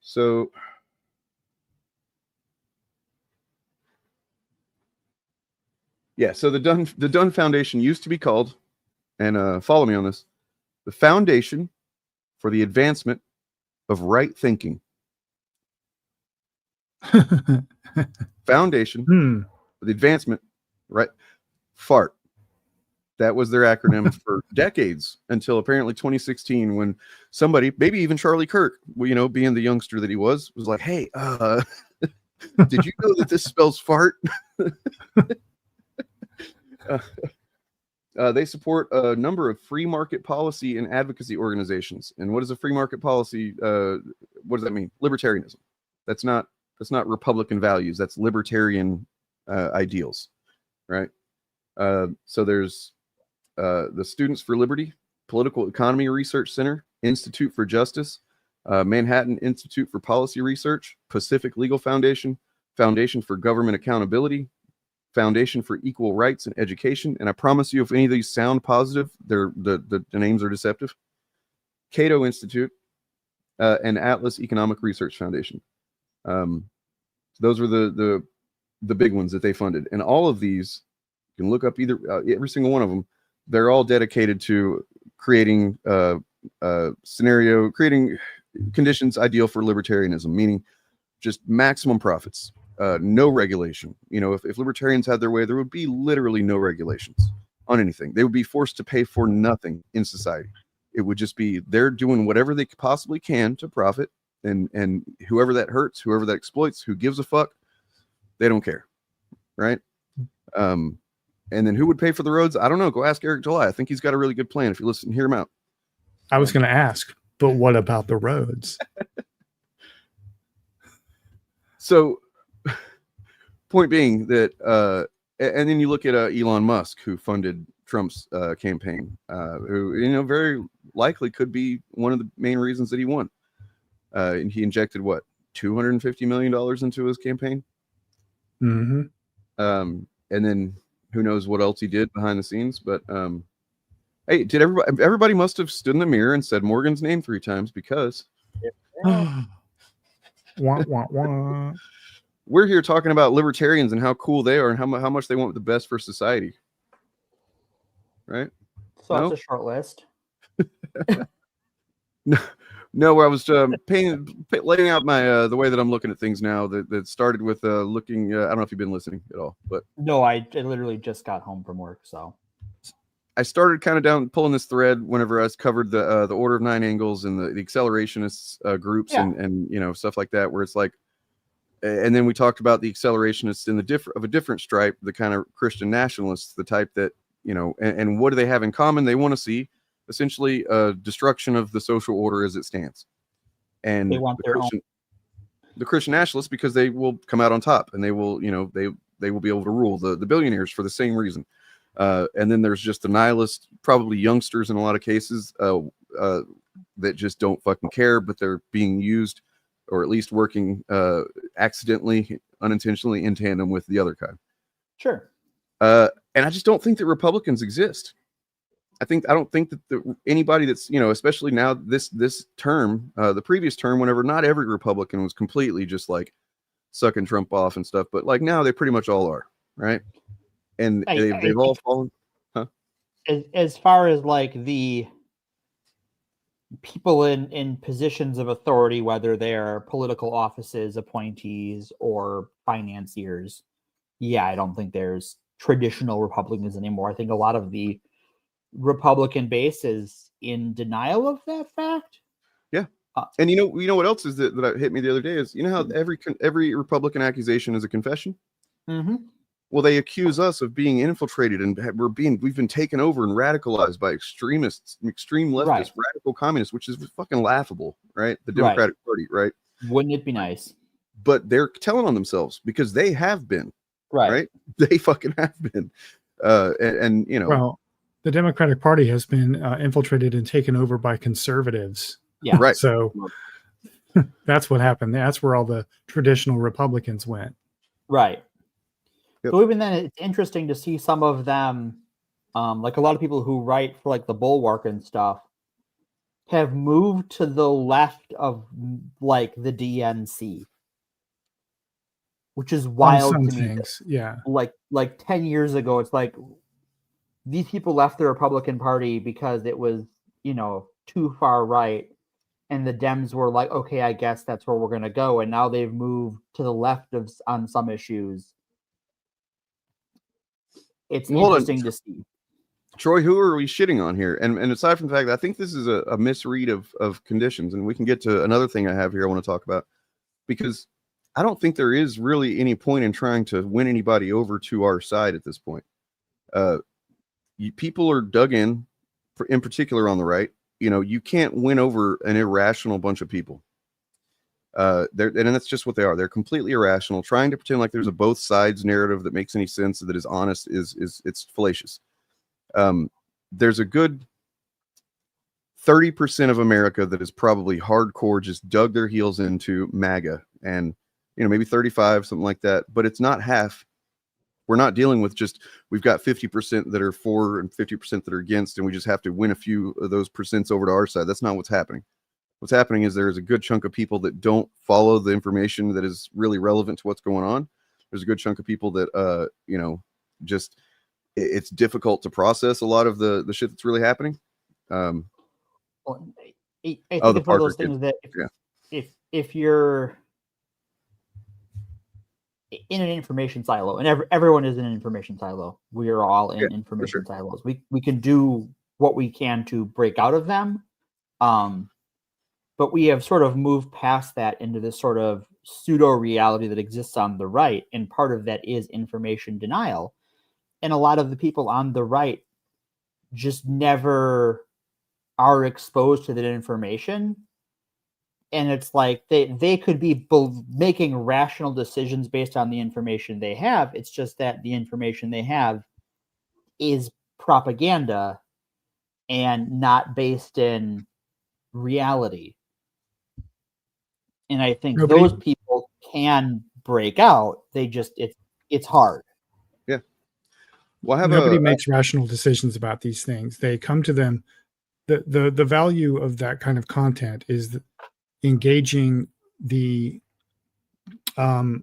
So yeah, so the Dunn Foundation used to be called, and follow me on this, the Foundation for the Advancement of Right Thinking. Foundation for the Advancement, right? FART. That was their acronym for decades until apparently 2016, when somebody, maybe even Charlie Kirk, being the youngster that he was like, hey, did you know that this spells fart? They support a number of free market policy and advocacy organizations. And what is a free market policy? What does that mean? Libertarianism. That's not Republican values. That's libertarian ideals, right? So there's the Students for Liberty, Political Economy Research Center, Institute for Justice, Manhattan Institute for Policy Research, Pacific Legal Foundation, Foundation for Government Accountability, Foundation for Equal Rights and Education. And I promise you, if any of these sound positive, the names are deceptive. Cato Institute, and Atlas Economic Research Foundation. Those were the big ones that they funded. And all of these, you can look up every single one of them. They're all dedicated to creating creating conditions ideal for libertarianism, meaning just maximum profits. No regulation. If libertarians had their way, there would be literally no regulations on anything. They would be forced to pay for nothing in society. It would just be they're doing whatever they possibly can to profit, and whoever that hurts, whoever that exploits, who gives a fuck, they don't care, right? And then who would pay for the roads? I don't know. Go ask Eric July. I think he's got a really good plan. If you listen, hear him out. I was going to ask, but what about the roads? So, point being that, and then you look at Elon Musk, who funded Trump's campaign, who very likely could be one of the main reasons that he won. And he injected what, $250 million into his campaign. Mm-hmm. And then who knows what else he did behind the scenes. But hey, did everybody must have stood in the mirror and said Morgan's name 3 times, because Wah, wah, wah. we're here talking about libertarians and how cool they are and how much they want the best for society. Right? So that's a short list. No, where I was laying out my the way that I'm looking at things now. That started with looking. I don't know if you've been listening at all, but No, I literally just got home from work, so I started kind of down pulling this thread whenever I covered the Order of Nine Angles and the Accelerationists groups and you know, stuff like that, where it's like, and then we talked about the Accelerationists in a different stripe, the kind of Christian nationalists, the type that, you know, and what do they have in common? They want to see essentially destruction of the social order as it stands. And they want the Christian nationalists, because they will come out on top and they will, you know, they will be able to rule the billionaires for the same reason. And then there's just the nihilists, probably youngsters in a lot of cases, that just don't fucking care, but they're being used, or at least working accidentally, unintentionally in tandem with the other kind. Sure. And I just don't think that Republicans exist. I don't think that anybody that's, you know, especially now this term, the previous term, whenever not every Republican was completely just like sucking Trump off and stuff, but like now they pretty much all are, right? And they've all fallen. Huh? As far as like the people in positions of authority, whether they're political offices, appointees, or financiers, yeah, I don't think there's traditional Republicans anymore. I think a lot of the Republican base is in denial of that fact. Yeah. And you know what else is that hit me the other day is, you know how every Republican accusation is a confession? Mm-hmm. Well, they accuse us of being infiltrated and we've been taken over and radicalized by extremists, extreme leftists, radical communists, which is fucking laughable, right? The Democratic Party, right? Wouldn't it be nice? But they're telling on themselves because they have been, right? They fucking have been. And you know, well, the Democratic Party has been infiltrated and taken over by conservatives. Yeah. Right. So that's what happened. That's where all the traditional Republicans went. Right. Yep. So even then, it's interesting to see some of them, like a lot of people who write for like the Bulwark and stuff, have moved to the left of like the DNC, which is wild to me. Yeah. Like 10 years ago, it's like these people left the Republican Party because it was, you know, too far right. And the Dems were like, okay, I guess that's where we're going to go. And now they've moved to the left on some issues. It's interesting to see. Troy, who are we shitting on here? And aside from the fact that I think this is a misread of conditions, and we can get to another thing I have here I want to talk about, because I don't think there is really any point in trying to win anybody over to our side at this point. People are dug in particular on the right. You know, you can't win over an irrational bunch of people. And that's just what they are. They're completely irrational, trying to pretend like there's a both sides narrative that makes any sense, that is honest, it's fallacious. There's a good 30% of America that is probably hardcore, just dug their heels into MAGA, and you know, maybe 35, something like that, but it's not half. We're not dealing with just, we've got 50% that are for and 50% that are against, and we just have to win a few of those percents over to our side. That's not what's happening. What's happening is there's a good chunk of people that don't follow the information that is really relevant to what's going on. There's a good chunk of people that, you know, just, it's difficult to process a lot of the shit that's really happening. Well, I think it's one of those things that if you're in an information silo, and everyone is in an information silo, we are all in information silos. We can do what we can to break out of them. But we have sort of moved past that into this sort of pseudo reality that exists on the right. And part of that is information denial. And a lot of the people on the right just never are exposed to that information. And it's like they could be making rational decisions based on the information they have. It's just that the information they have is propaganda and not based in reality. And I think those people can break out. They just, it's hard. Yeah. Well, nobody makes rational decisions about these things. They come to them. The value of that kind of content is engaging the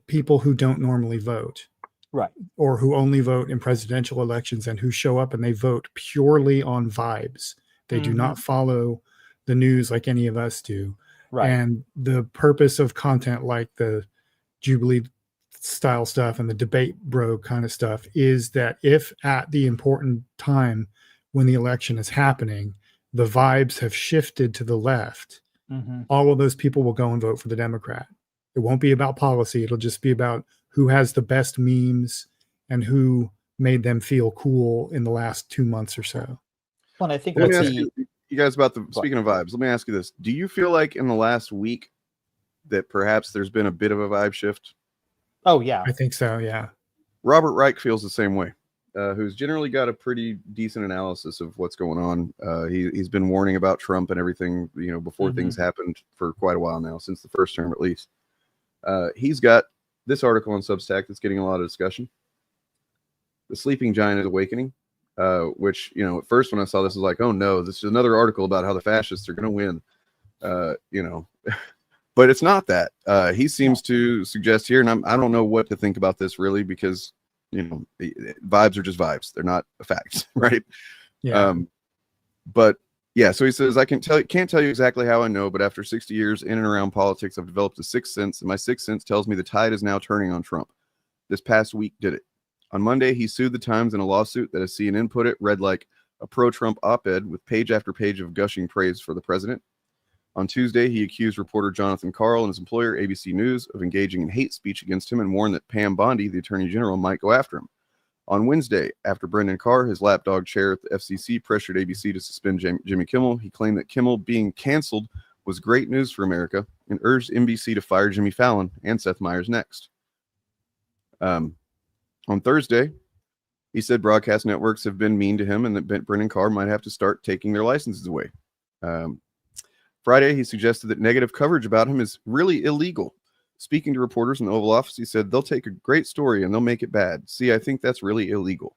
people who don't normally vote, right, or who only vote in presidential elections, and who show up and they vote purely on vibes. They do not follow the news like any of us do. Right. And the purpose of content like the Jubilee style stuff and the debate bro kind of stuff is that if at the important time when the election is happening, the vibes have shifted to the left. Mm-hmm. All of those people will go and vote for the Democrat. It won't be about policy. It'll just be about who has the best memes and who made them feel cool in the last 2 months or so. Well, and I think Let me what's ask you guys about speaking of vibes, let me ask you this. Do you feel like in the last week that perhaps there's been a bit of a vibe shift? Oh, yeah. I think so, yeah. Robert Reich feels the same way, who's generally got a pretty decent analysis of what's going on. He's been warning about Trump and everything, before things happened for quite a while now, since the first term at least. He's got this article on Substack that's getting a lot of discussion. The Sleeping Giant is Awakening, which, at first when I saw this, I was like, oh no, this is another article about how the fascists are going to win, but it's not that. He seems to suggest here, and I don't know what to think about this really, because, vibes are just vibes. They're not facts, right? Yeah. But yeah, so he says, can't tell you exactly how I know, but after 60 years in and around politics, I've developed a sixth sense, and my sixth sense tells me the tide is now turning on Trump. This past week did it. On Monday, he sued the Times in a lawsuit that, as CNN put it, read like a pro-Trump op-ed with page after page of gushing praise for the president. On Tuesday, he accused reporter Jonathan Karl and his employer, ABC News, of engaging in hate speech against him and warned that Pam Bondi, the attorney general, might go after him. On Wednesday, after Brendan Carr, his lapdog chair at the FCC, pressured ABC to suspend Jimmy Kimmel, he claimed that Kimmel being canceled was great news for America and urged NBC to fire Jimmy Fallon and Seth Meyers next. On Thursday, he said broadcast networks have been mean to him and that Brendan Carr might have to start taking their licenses away. Friday, he suggested that negative coverage about him is really illegal. Speaking to reporters in the Oval Office, he said, they'll take a great story and they'll make it bad. See, I think that's really illegal.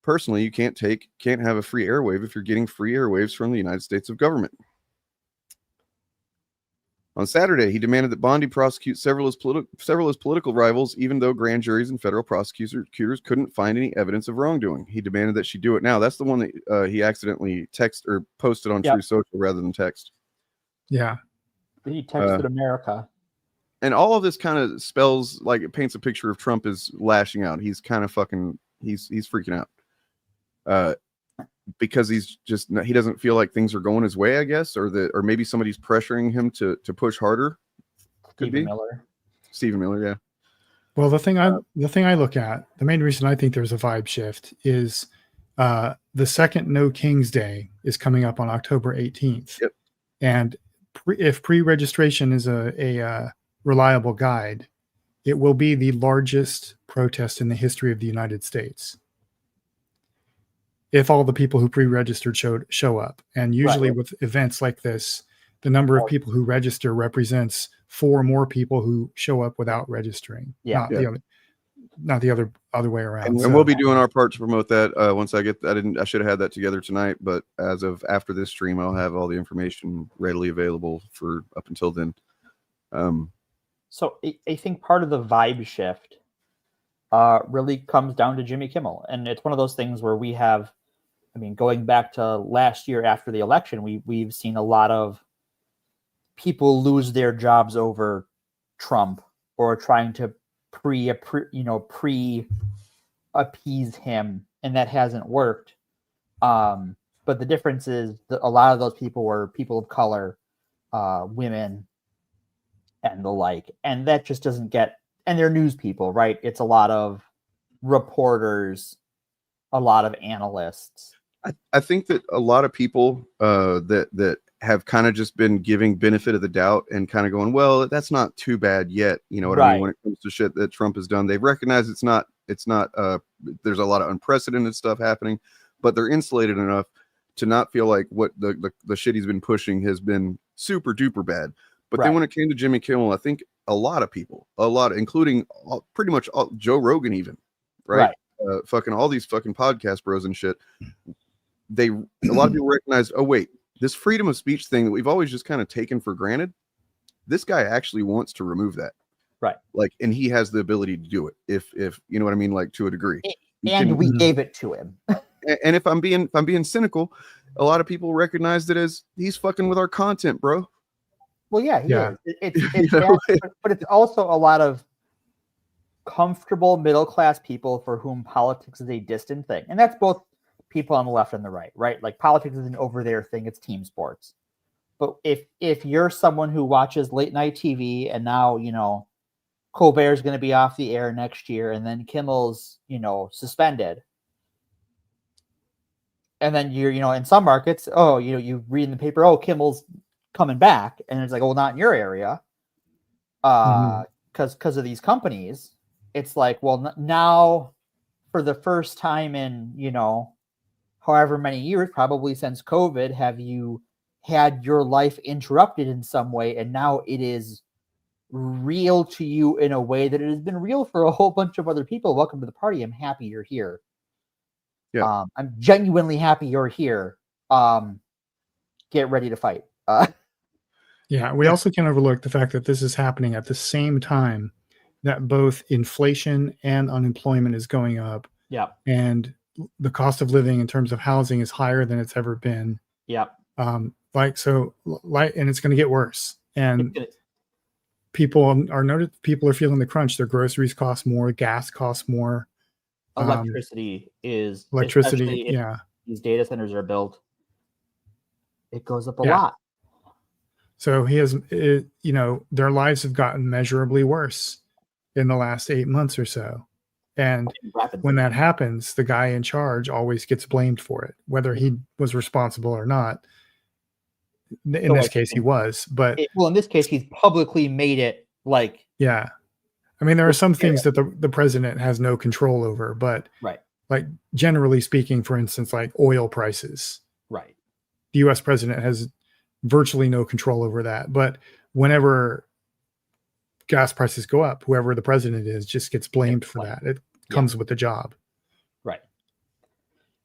Personally, you can't have a free airwave if you're getting free airwaves from the United States of government. On Saturday, he demanded that Bondi prosecute several of his political rivals, even though grand juries and federal prosecutors couldn't find any evidence of wrongdoing. He demanded that she do it now. That's the one that he accidentally posted on True Social rather than text. Yeah. He texted America. And all of this kind of spells like it paints a picture of Trump as lashing out. He's kind of he's freaking out. Because he doesn't feel like things are going his way, I guess, or maybe somebody's pressuring him to push harder. Stephen Miller, yeah. Well, the thing I look at, the main reason I think there's a vibe shift is the second No King's Day is coming up on October 18th. Yep. And if pre-registration is a reliable guide, it will be the largest protest in the history of the United States. If all the people who pre-registered show up. And usually with events like this, the number of people who register represents 4 more people who show up without registering. Not the other way around. And we'll be doing our part to promote that. Once I should have had that together tonight, but as of after this stream, I'll have all the information readily available for up until then. So I think part of the vibe shift really comes down to Jimmy Kimmel. And it's one of those things where we have, going back to last year after the election, we've seen a lot of people lose their jobs over Trump or trying to pre-appease him, and that hasn't worked. But the difference is that a lot of those people were people of color, women, and the like, and that just doesn't get. And they're news people, right? It's a lot of reporters, a lot of analysts. I think that a lot of people that have kind of just been giving benefit of the doubt and kind of going, well, that's not too bad yet. You know what I mean? When it comes to shit that Trump has done, they've recognized it's not, there's a lot of unprecedented stuff happening, but they're insulated enough to not feel like what the shit he's been pushing has been super duper bad. But then when it came to Jimmy Kimmel, I think a lot of people, including pretty much Joe Rogan even, right? Fucking all these fucking podcast bros and shit. A lot of people recognize, oh wait, this freedom of speech thing that we've always just kind of taken for granted, this guy actually wants to remove that. Right. Like, and he has the ability to do it if you know what I mean, like to a degree. And we gave it to him. And if I'm being cynical, a lot of people recognize that as he's fucking with our content, bro. Well, yeah, he is. It's that, but it's also a lot of comfortable middle class people for whom politics is a distant thing, and that's both people on the left and the right, right? Like politics is an over there thing. It's team sports. But if you're someone who watches late night TV and now, you know, Colbert's going to be off the air next year and then Kimmel's, you know, suspended. And then you're, you know, in some markets, oh, you know, you read in the paper, oh, Kimmel's coming back. And it's like, well, not in your area. Because of these companies. It's like, well, now for the first time in, you know, however many years, probably since COVID, have you had your life interrupted in some way, and now it is real to you in a way that it has been real for a whole bunch of other people. Welcome to the party. I'm happy you're here. Yeah. I'm genuinely happy you're here. Get ready to fight. Yeah, we also can't overlook the fact that this is happening at the same time that both inflation and unemployment is going up. Yeah. And the cost of living in terms of housing is higher than it's ever been. Yeah. And it's going to get worse. And people are feeling the crunch. Their groceries cost more, gas costs more. Electricity is yeah. These data centers are built. It goes up a lot. So their lives have gotten measurably worse in the last 8 months or so. And when that happens, the guy in charge always gets blamed for it, whether he was responsible or not. In this case, he was, but in this case, he's publicly made it like, yeah. I mean, there are some things that the president has no control over, but right. Like generally speaking, for instance, like oil prices, right. The U.S. president has virtually no control over that. But whenever gas prices go up, whoever the president is just gets blamed for that. It comes with the job. Right.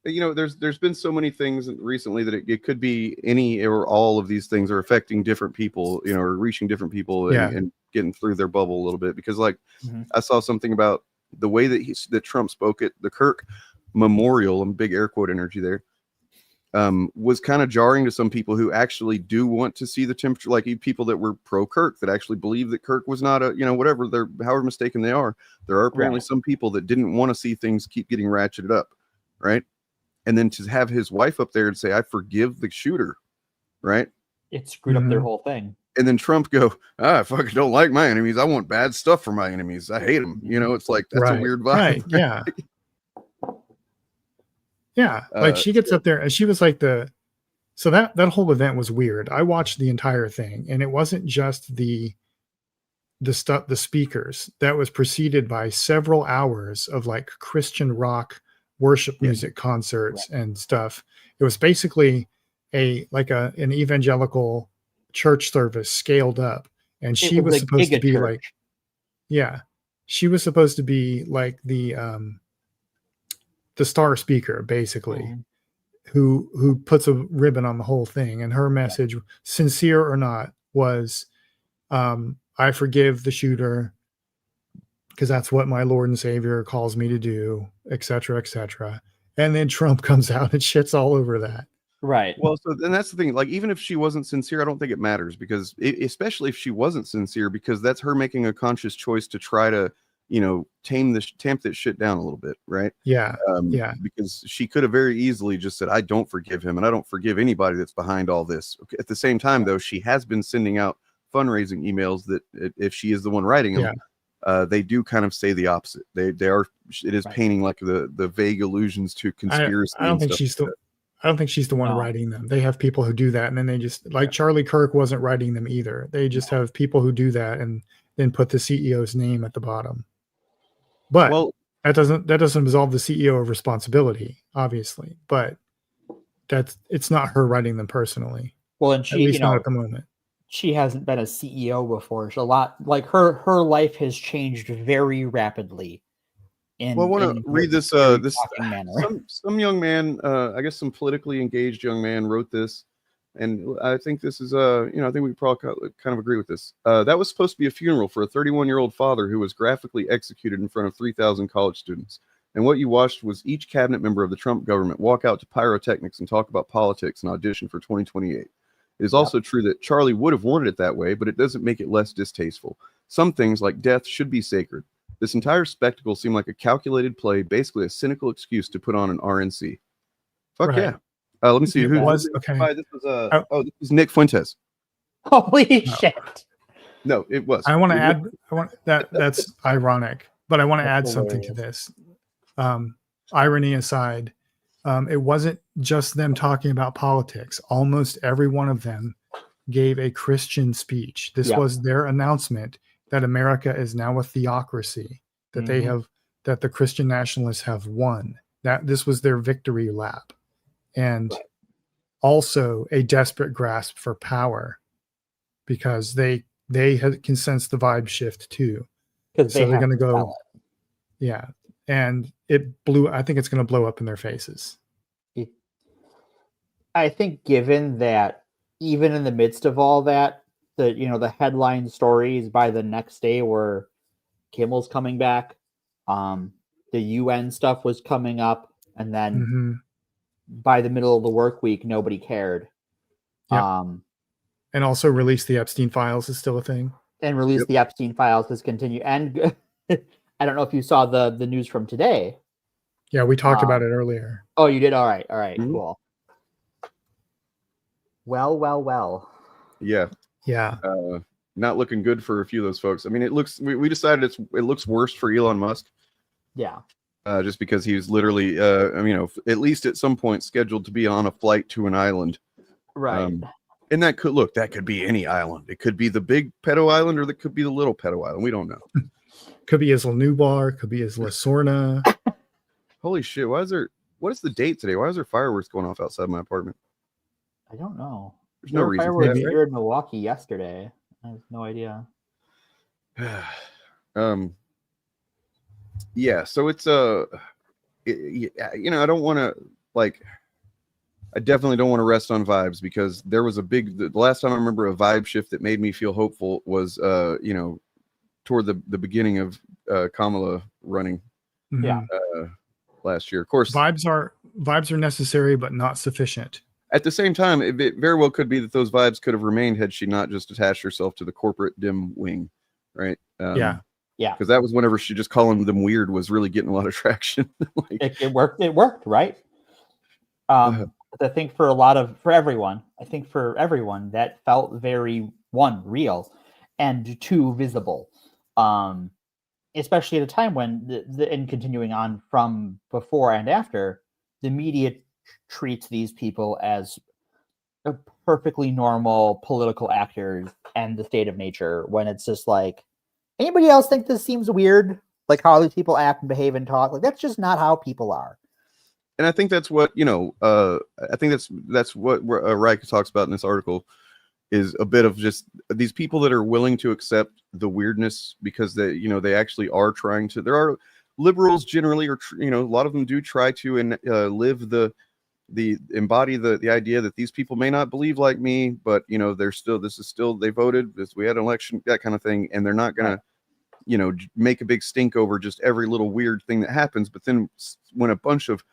You know, there's been so many things recently that it could be any or all of these things are affecting different people, you know, or reaching different people and getting through their bubble a little bit. Because like I saw something about the way that Trump spoke at the Kirk Memorial, and big air quote energy there, was kind of jarring to some people who actually do want to see the temperature, like people that were pro Kirk, that actually believe that Kirk was not whatever they're, however mistaken they are. There are apparently some people that didn't want to see things keep getting ratcheted up. Right. And then to have his wife up there and say, I forgive the shooter. Right. It screwed up their whole thing. And then Trump go, I fucking don't like my enemies. I want bad stuff for my enemies. I hate them. You know, it's like, that's a weird vibe. Right. Yeah. Yeah, like she gets up there and she was like so that whole event was weird. I watched the entire thing, and it wasn't just the speakers. That was preceded by several hours of like Christian rock worship music concerts and stuff. It was basically an evangelical church service scaled up, and she was supposed to be like, she was supposed to be like the star speaker, basically, who puts a ribbon on the whole thing. And her message, sincere or not, was, I forgive the shooter because that's what my Lord and Savior calls me to do, etc., etc. And then Trump comes out and shits all over that. Right. Well, so then that's the thing. Like, even if she wasn't sincere, I don't think it matters, because especially if she wasn't sincere, because that's her making a conscious choice to try to, tamp that shit down a little bit, right? Yeah. Because she could have very easily just said, I don't forgive him, and I don't forgive anybody that's behind all this. At the same time, though, she has been sending out fundraising emails that, if she is the one writing them, they do kind of say the opposite. They are. It is painting like the vague allusions to conspiracy. I don't think she's the one writing them. They have people who do that, and then they just, like, Charlie Kirk wasn't writing them either. They just have people who do that and then put the CEO's name at the bottom. But that doesn't absolve the CEO of responsibility, obviously. But it's not her writing them personally. Well, and she, at least not at the moment. She hasn't been a CEO before. So a lot, like, her life has changed very rapidly. I want to read this. Some young man, I guess some politically engaged young man, wrote this, and I think this is I think we probably kind of agree with this. That was supposed to be a funeral for a 31-year-old father who was graphically executed in front of 3,000 college students. And what you watched was each cabinet member of the Trump government walk out to pyrotechnics and talk about politics and audition for 2028. It is also true that Charlie would have wanted it that way, but it doesn't make it less distasteful. Some things, like death, should be sacred. This entire spectacle seemed like a calculated play, basically a cynical excuse to put on an RNC. Fuck Right. yeah. Let me see. It Who was okay. This was this was Nick Fuentes. Holy shit! No, it was. I want to It add. I want that's ironic, but I want to add That's something to hilarious. this. Irony aside, it wasn't just them talking about politics. Almost every one of them gave a Christian speech. This Yep. was their announcement that America is now a theocracy, that they have, that the Christian nationalists have won, that this was their victory lap, and also a desperate grasp for power, because they can sense the vibe shift too. Because So they're going to go, yeah. And I think it's going to blow up in their faces. I think given that even in the midst of all that, the headline stories by the next day were Kimmel's coming back, the UN stuff was coming up, and then by the middle of the work week, nobody cared. Yep. And also release the Epstein files is still a thing. And release the Epstein files has continued. And I don't know if you saw the news from today. Yeah, we talked about it earlier. Oh, you did? All right. Cool. Well. Yeah. Yeah. Not looking good for a few of those folks. I mean, it looks. We decided it looks worse for Elon Musk. Yeah. Just because he was literally, at least at some point scheduled to be on a flight to an island. Right. And that could be any island. It could be the big pedo island, or that could be the little pedo island. We don't know. Could be Isla Nublar, could be Isla Sorna. Holy shit! What is the date today? Why is there fireworks going off outside my apartment? I don't know. There's no reason. Fireworks here in Milwaukee yesterday. I have no idea. Yeah. So it's I don't want to I definitely don't want to rest on vibes, because there was the last time I remember a vibe shift that made me feel hopeful was toward the beginning of Kamala running. Yeah. Last year. Of course, vibes are necessary but not sufficient. At the same time, it very well could be that those vibes could have remained had she not just attached herself to the corporate dim wing, right? Yeah. Because that was whenever she just calling them weird was really getting a lot of traction. It worked, right? I think for everyone, that felt very, one, real, and two, visible. Especially at a time when and continuing on from before and after, the media treats these people as perfectly normal political actors and the state of nature, when it's just like, anybody else think this seems weird? Like how these people act and behave and talk? Like, that's just not how people are. And I think that's what, I think that's what Reich talks about in this article, is a bit of just these people that are willing to accept the weirdness because they actually are trying to. There are liberals generally, or a lot of them do try to live embody the idea that these people may not believe like me, but they voted, we had an election, that kind of thing, and they're not gonna make a big stink over just every little weird thing that happens. But then when a bunch of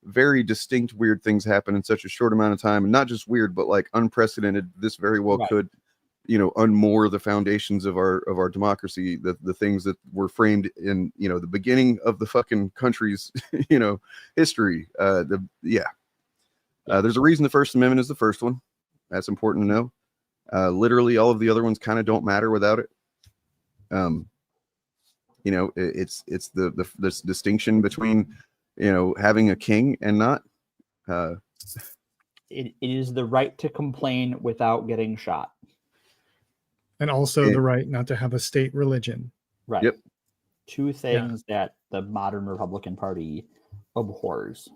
very distinct weird things happen in such a short amount of time, and not just weird but like unprecedented, this very well could unmoor the foundations of our democracy, the things that were framed in the beginning of the fucking country's history. There's a reason the First Amendment is the first one. That's important to know. Literally all of the other ones kind of don't matter without it. It's this distinction between having a king and not. It is the right to complain without getting shot, and also the right not to have a state religion. Right. Yep. Two things that the modern Republican Party abhors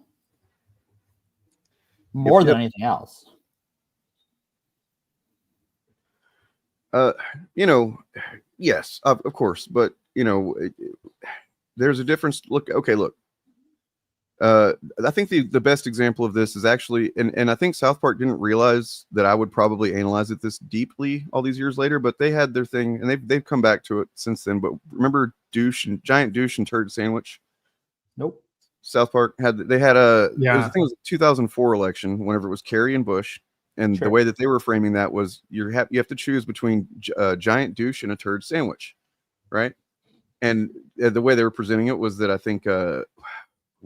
more than anything else. Yes, of course, but there's a difference. Look. I think the best example of this is actually, and I think South Park didn't realize that I would probably analyze it this deeply all these years later, but they had their thing, and they've come back to it since then. But remember giant douche and turd sandwich? Nope. South Park had I think it was a 2004 election, whenever it was Kerry and Bush, and the way that they were framing that was you have to choose between a giant douche and a turd sandwich, right? And the way they were presenting it was that I think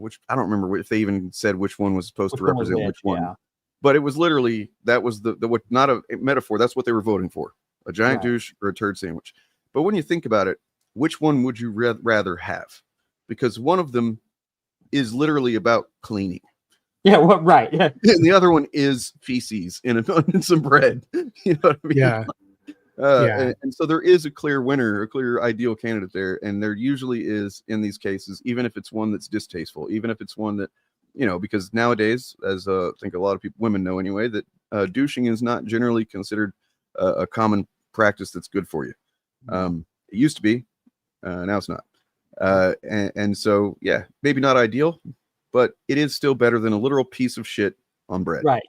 which I don't remember if they even said which one was supposed to Which one was represent which one. yeah. But it was literally, that was the what, not a metaphor. That's what they were voting for: a giant Right. douche or a turd sandwich. But when you think about it, which one would you rather have? Because one of them is literally about cleaning. Yeah, what? Right. Yeah. And the other one is feces in some bread. You know what I mean? Yeah. And so there is a clear winner, a clear ideal candidate there. And there usually is in these cases, even if it's one that's distasteful, even if it's one that, you know, because nowadays, as I think a lot of people, women know anyway, that douching is not generally considered a common practice that's good for you. It used to be, now it's not. And so, yeah, maybe not ideal, but it is still better than a literal piece of shit on bread. Right.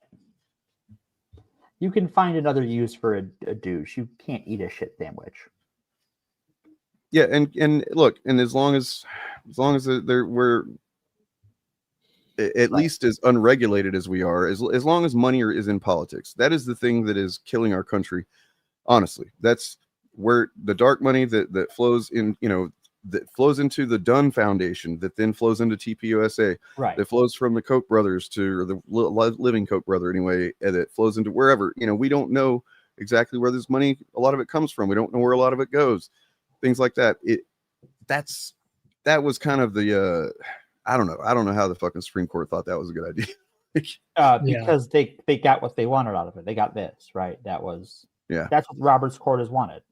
You can find another use for a douche. You can't eat a shit sandwich. Yeah, and look, and as long as we're at least as unregulated as we are, as long as money is in politics, that is the thing that is killing our country. Honestly, that's where the dark money that flows in, you know, that flows into the Dunn Foundation, that then flows into TPUSA, right? That flows from the Koch brothers or the living Koch brother anyway, that flows into wherever. You know, we don't know exactly where this money, a lot of it comes from. We don't know where a lot of it goes. Things like that. That was kind of the I don't know how the fucking Supreme Court thought that was a good idea. Because they got what they wanted out of it. They got this, right? That's what Roberts Court has wanted.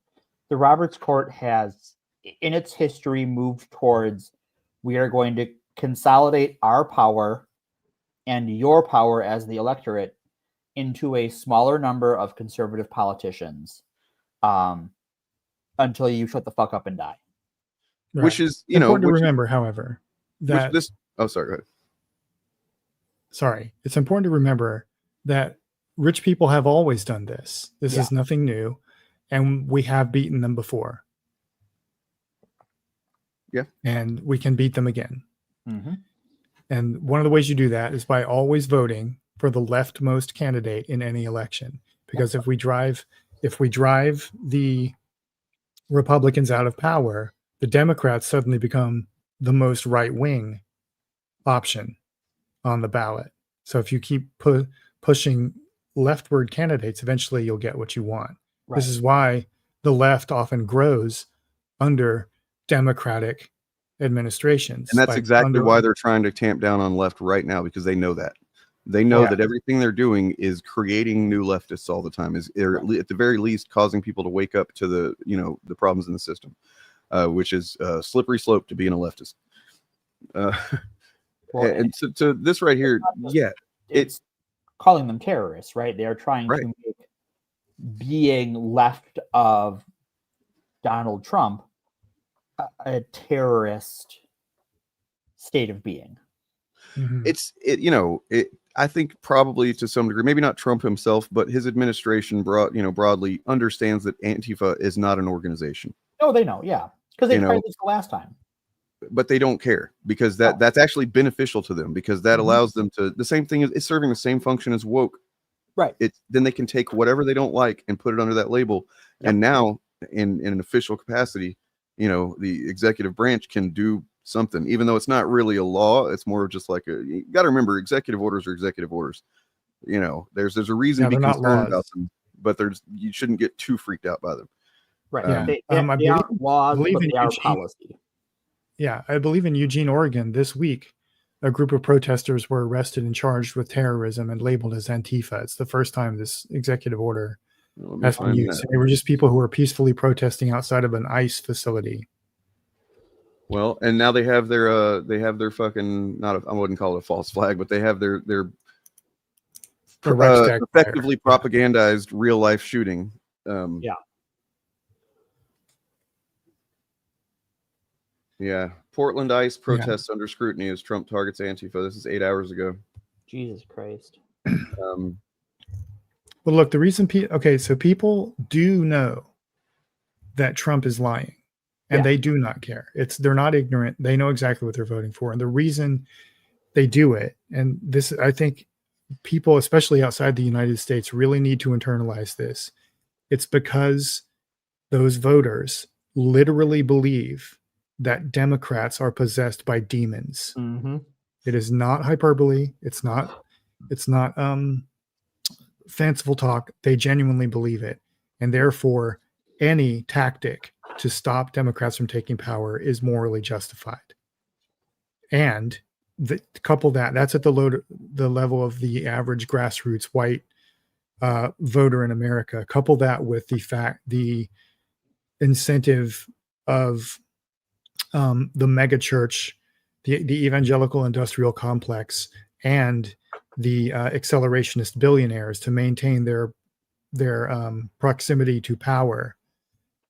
The Roberts Court has, in its history, moved towards, we are going to consolidate our power and your power as the electorate into a smaller number of conservative politicians, until you shut the fuck up and die. Right. Which is, important to remember, however, that sorry, go ahead. Sorry, it's important to remember that rich people have always done this. This is nothing new, and we have beaten them before. Yeah, and we can beat them again. Mm-hmm. And one of the ways you do that is by always voting for the leftmost candidate in any election. Because if we drive the Republicans out of power, the Democrats suddenly become the most right-wing option on the ballot. So if you keep pushing leftward candidates, eventually you'll get what you want. Right. This is why the left often grows under Democratic administrations. And that's exactly why they're trying to tamp down on left right now, because they know that. They know that everything they're doing is creating new leftists all the time, is at the very least causing people to wake up to the problems in the system, which is a slippery slope to being a leftist. And so this right here, it's calling them terrorists, right? They are trying to make being left of Donald Trump a terrorist state of being. Mm-hmm. I think probably to some degree, maybe not Trump himself, but his administration broadly understands that Antifa is not an organization. Oh, they know, yeah, because they tried this the last time. But they don't care, because that's actually beneficial to them, because that allows them to, the same thing, is serving the same function as woke. Right. Then they can take whatever they don't like and put it under that label. Yep. And now in an official capacity, the executive branch can do something, even though it's not really a law. It's more just like you got to remember, executive orders are executive orders. There's a reason to be concerned about them, but you shouldn't get too freaked out by them. Right. They aren't laws, but they are policy. Yeah, I believe in Eugene, Oregon this week, a group of protesters were arrested and charged with terrorism and labeled as Antifa. It's the first time this executive order has been used. They were just people who were peacefully protesting outside of an ICE facility. Well, and now they have their fucking, I wouldn't call it a false flag, but they have their effectively propagandized real life shooting. Yeah. Portland ICE protests under scrutiny as Trump targets Antifa. This is 8 hours ago. Jesus Christ. Well, look, the reason so people do know that Trump is lying, and they do not care. They're not ignorant. They know exactly what they're voting for. And the reason they do it, and this, I think people, especially outside the United States, really need to internalize this. It's because those voters literally believe that Democrats are possessed by demons. Mm-hmm. It is not hyperbole. It's not fanciful talk. They genuinely believe it. And therefore, any tactic to stop Democrats from taking power is morally justified. And couple that's at the level of the average grassroots white voter in America. Couple that with the incentive of the mega church, the evangelical industrial complex, and the accelerationist billionaires to maintain their proximity to power.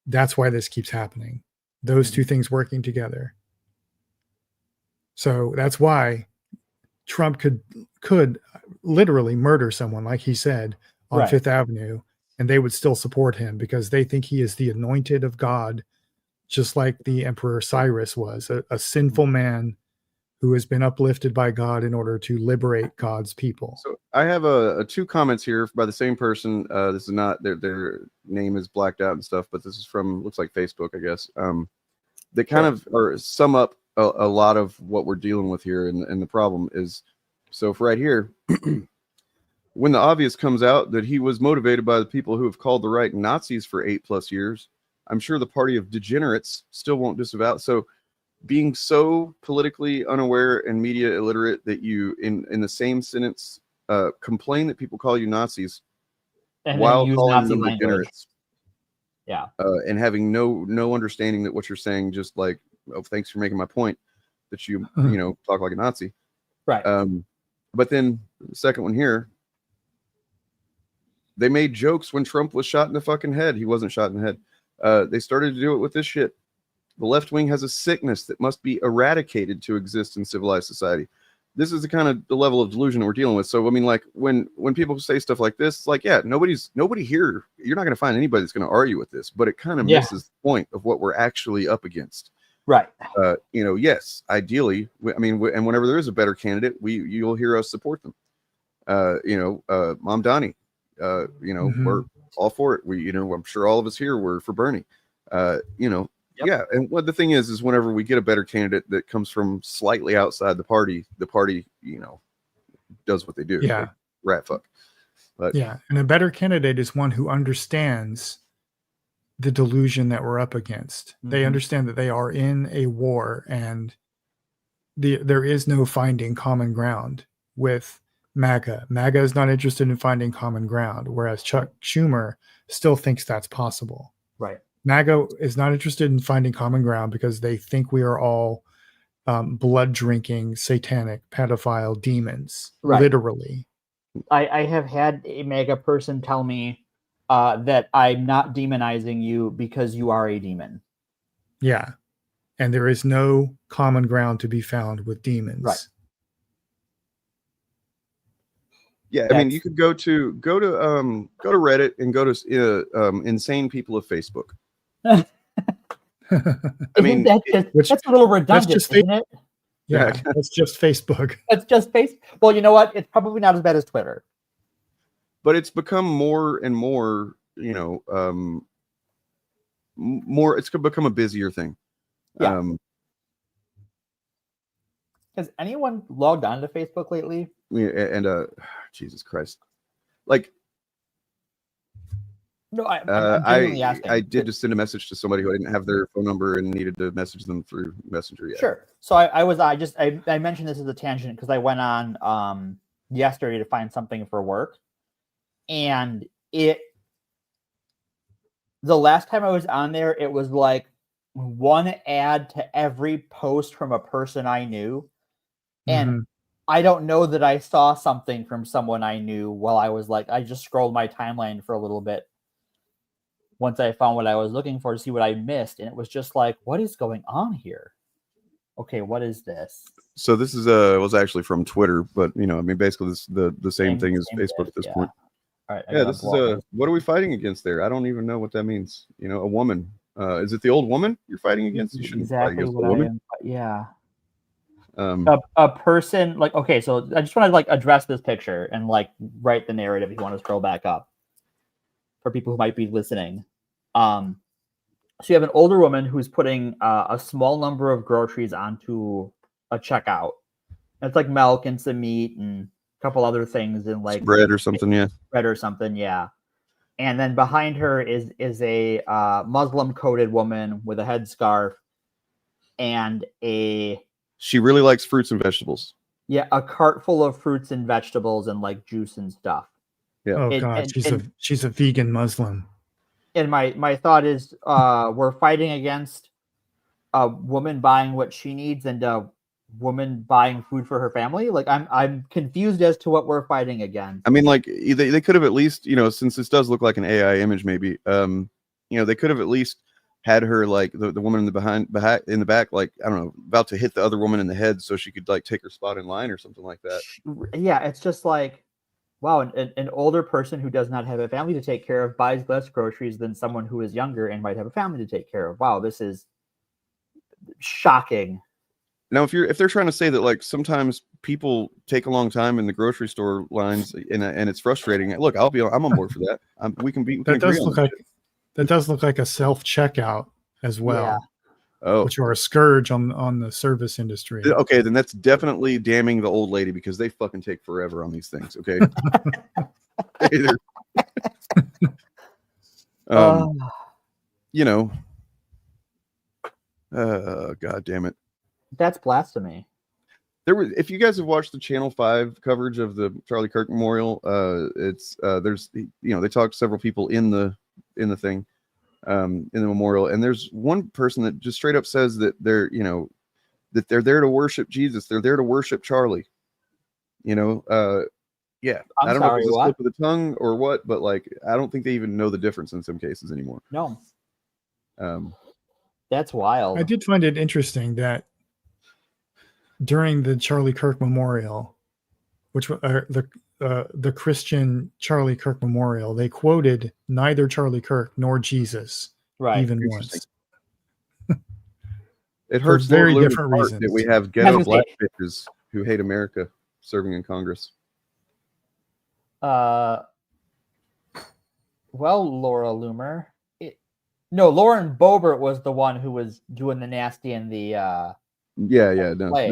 That's why this keeps happening. Those two things working together. So that's why Trump could literally murder someone, like he said, on Fifth Avenue, and they would still support him because they think he is the anointed of God, just like the Emperor Cyrus was, a sinful man who has been uplifted by God in order to liberate God's people. So I have two comments here by the same person. This is not their name is blacked out and stuff, but this is from, looks like Facebook, I guess. That kind of or sum up a lot of what we're dealing with here, and the problem is, so for right here, when the obvious comes out that he was motivated by the people who have called the right Nazis for 8+ years, I'm sure the party of degenerates still won't disavow. So being so politically unaware and media illiterate that you in the same sentence complain that people call you Nazis And while then use calling Nazi them language. degenerates. Yeah. And having no understanding that what you're saying, just like, oh, thanks for making my point, that you talk like a Nazi. Right. But then the second one here, they made jokes when Trump was shot in the fucking head. He wasn't shot in the head. They started to do it with this shit. The left wing has a sickness that must be eradicated to exist in civilized society. This is the level of delusion we're dealing with. So, I mean, like when people say stuff like this, it's like, yeah, nobody here, you're not going to find anybody that's going to argue with this, but it kind of misses the point of what we're actually up against. Right. Yes, ideally, and whenever there is a better candidate, you'll hear us support them. Mom Donnie, we're all for it. I'm sure all of us here were for Bernie. Yeah, and what the thing is whenever we get a better candidate that comes from slightly outside the party, does what they do. Yeah. Like, rat fuck. But yeah, and a better candidate is one who understands the delusion that we're up against. They understand that they are in a war, and there is no finding common ground with MAGA. MAGA is not interested in finding common ground, whereas Chuck Schumer still thinks that's possible. Right. MAGA is not interested in finding common ground because they think we are all blood drinking, satanic, pedophile demons. Right. Literally. I have had a MAGA person tell me that I'm not demonizing you because you are a demon. Yeah. And there is no common ground to be found with demons. Right. Yeah, I mean, you could go to Reddit and go to insane people of Facebook. I mean, that's a little redundant, isn't it? Yeah, that's just Facebook. That's just Facebook. Well, you know what? It's probably not as bad as Twitter. But it's become more and more, more. It's become a busier thing. Yeah. Has anyone logged on to Facebook lately? And Jesus Christ, like. No, I'm genuinely asking. I did just send a message to somebody who I didn't have their phone number and needed to message them through Messenger. Yeah. Sure. So I mentioned this as a tangent because I went on yesterday to find something for work, and the last time I was on there, it was like one ad to every post from a person I knew, and I don't know that I saw something from someone I knew while I was like, I just scrolled my timeline for a little bit. Once I found what I was looking for to see what I missed, and it was just like, what is going on here? Okay, what is this? So this is was actually from Twitter, but basically this the same thing as Facebook at this point. All right. Yeah, this is what are we fighting against there? I don't even know what that means. A woman. Is it the old woman you're fighting against? You shouldn't fight against the woman. Yeah. A person like, okay, so I just want to address this picture and write the narrative if you want to scroll back up for people who might be listening. So you have an older woman who's putting a small number of groceries onto a checkout, It's like milk and some meat and a couple other things and like bread or something. Yeah. bread or something. Yeah. And then behind her is a Muslim coated woman with a headscarf and She really likes fruits and vegetables. a cart full of fruits and vegetables and like juice and stuff. Yeah. Oh God, she's a vegan Muslim. And my thought is we're fighting against a woman buying what she needs and a woman buying food for her family. Like I'm confused as to what we're fighting against. I mean, like they could have at least, since this does look like an AI image, maybe, they could have at least had her like the woman in the in the back, like, I don't know, about to hit the other woman in the head so she could like take her spot in line or something like that. Yeah, it's just like, wow, an older person who does not have a family to take care of buys less groceries than someone who is younger and might have a family to take care of. Wow, this is shocking. Now, if they're trying to say that like sometimes people take a long time in the grocery store lines and it's frustrating, look, I'm on board for that. That does look like a self checkout as well. Yeah. Oh, which are a scourge on the service industry. Okay, then that's definitely damning the old lady because they fucking take forever on these things. Okay. God damn it. That's blasphemy. If you guys have watched the Channel 5 coverage of the Charlie Kirk Memorial, there's they talked to several people in the thing, in the memorial, and there's one person that just straight up says that they're there to worship Jesus, they're there to worship Charlie. I don't know if it's a slip of the tongue or what, but like I don't think they even know the difference in some cases anymore. No. That's wild. I did find it interesting that during the Charlie Kirk Memorial, which the Christian Charlie Kirk Memorial, they quoted neither Charlie Kirk nor Jesus, even once. It hurts very Lord different Luna's reasons that we have ghetto black bitches who hate America serving in Congress. Well, Laura Loomer. Lauren Boebert was the one who was doing the nasty in the No.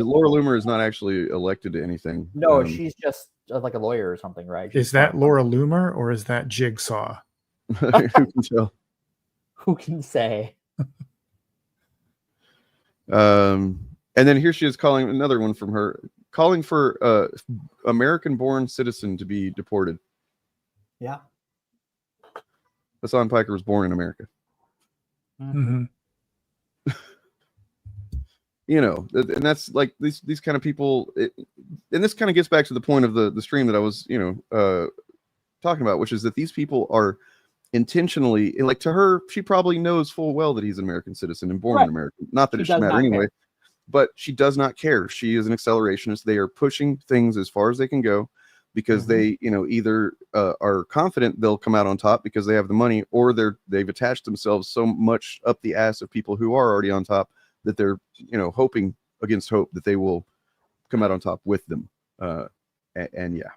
Laura Loomer is not actually elected to anything. No, she's just like a lawyer or something, right? Is that Laura Loomer or is that Jigsaw? Who can tell? Who can say? And then here she is calling another one from her, calling for American-born citizen to be deported. Yeah. Hassan Piker was born in America. Mm-hmm. And that's like these kind of people, and this kind of gets back to the point of the stream that I was talking about, which is that these people are intentionally, like, to her, she probably knows full well that he's an American citizen and born in America. Not that it should matter anyway, but she does not care. She is an accelerationist. They are pushing things as far as they can go because they either are confident they'll come out on top because they have the money, or they've attached themselves so much up the ass of people who are already on top that they're hoping against hope that they will come out on top with them. And yeah.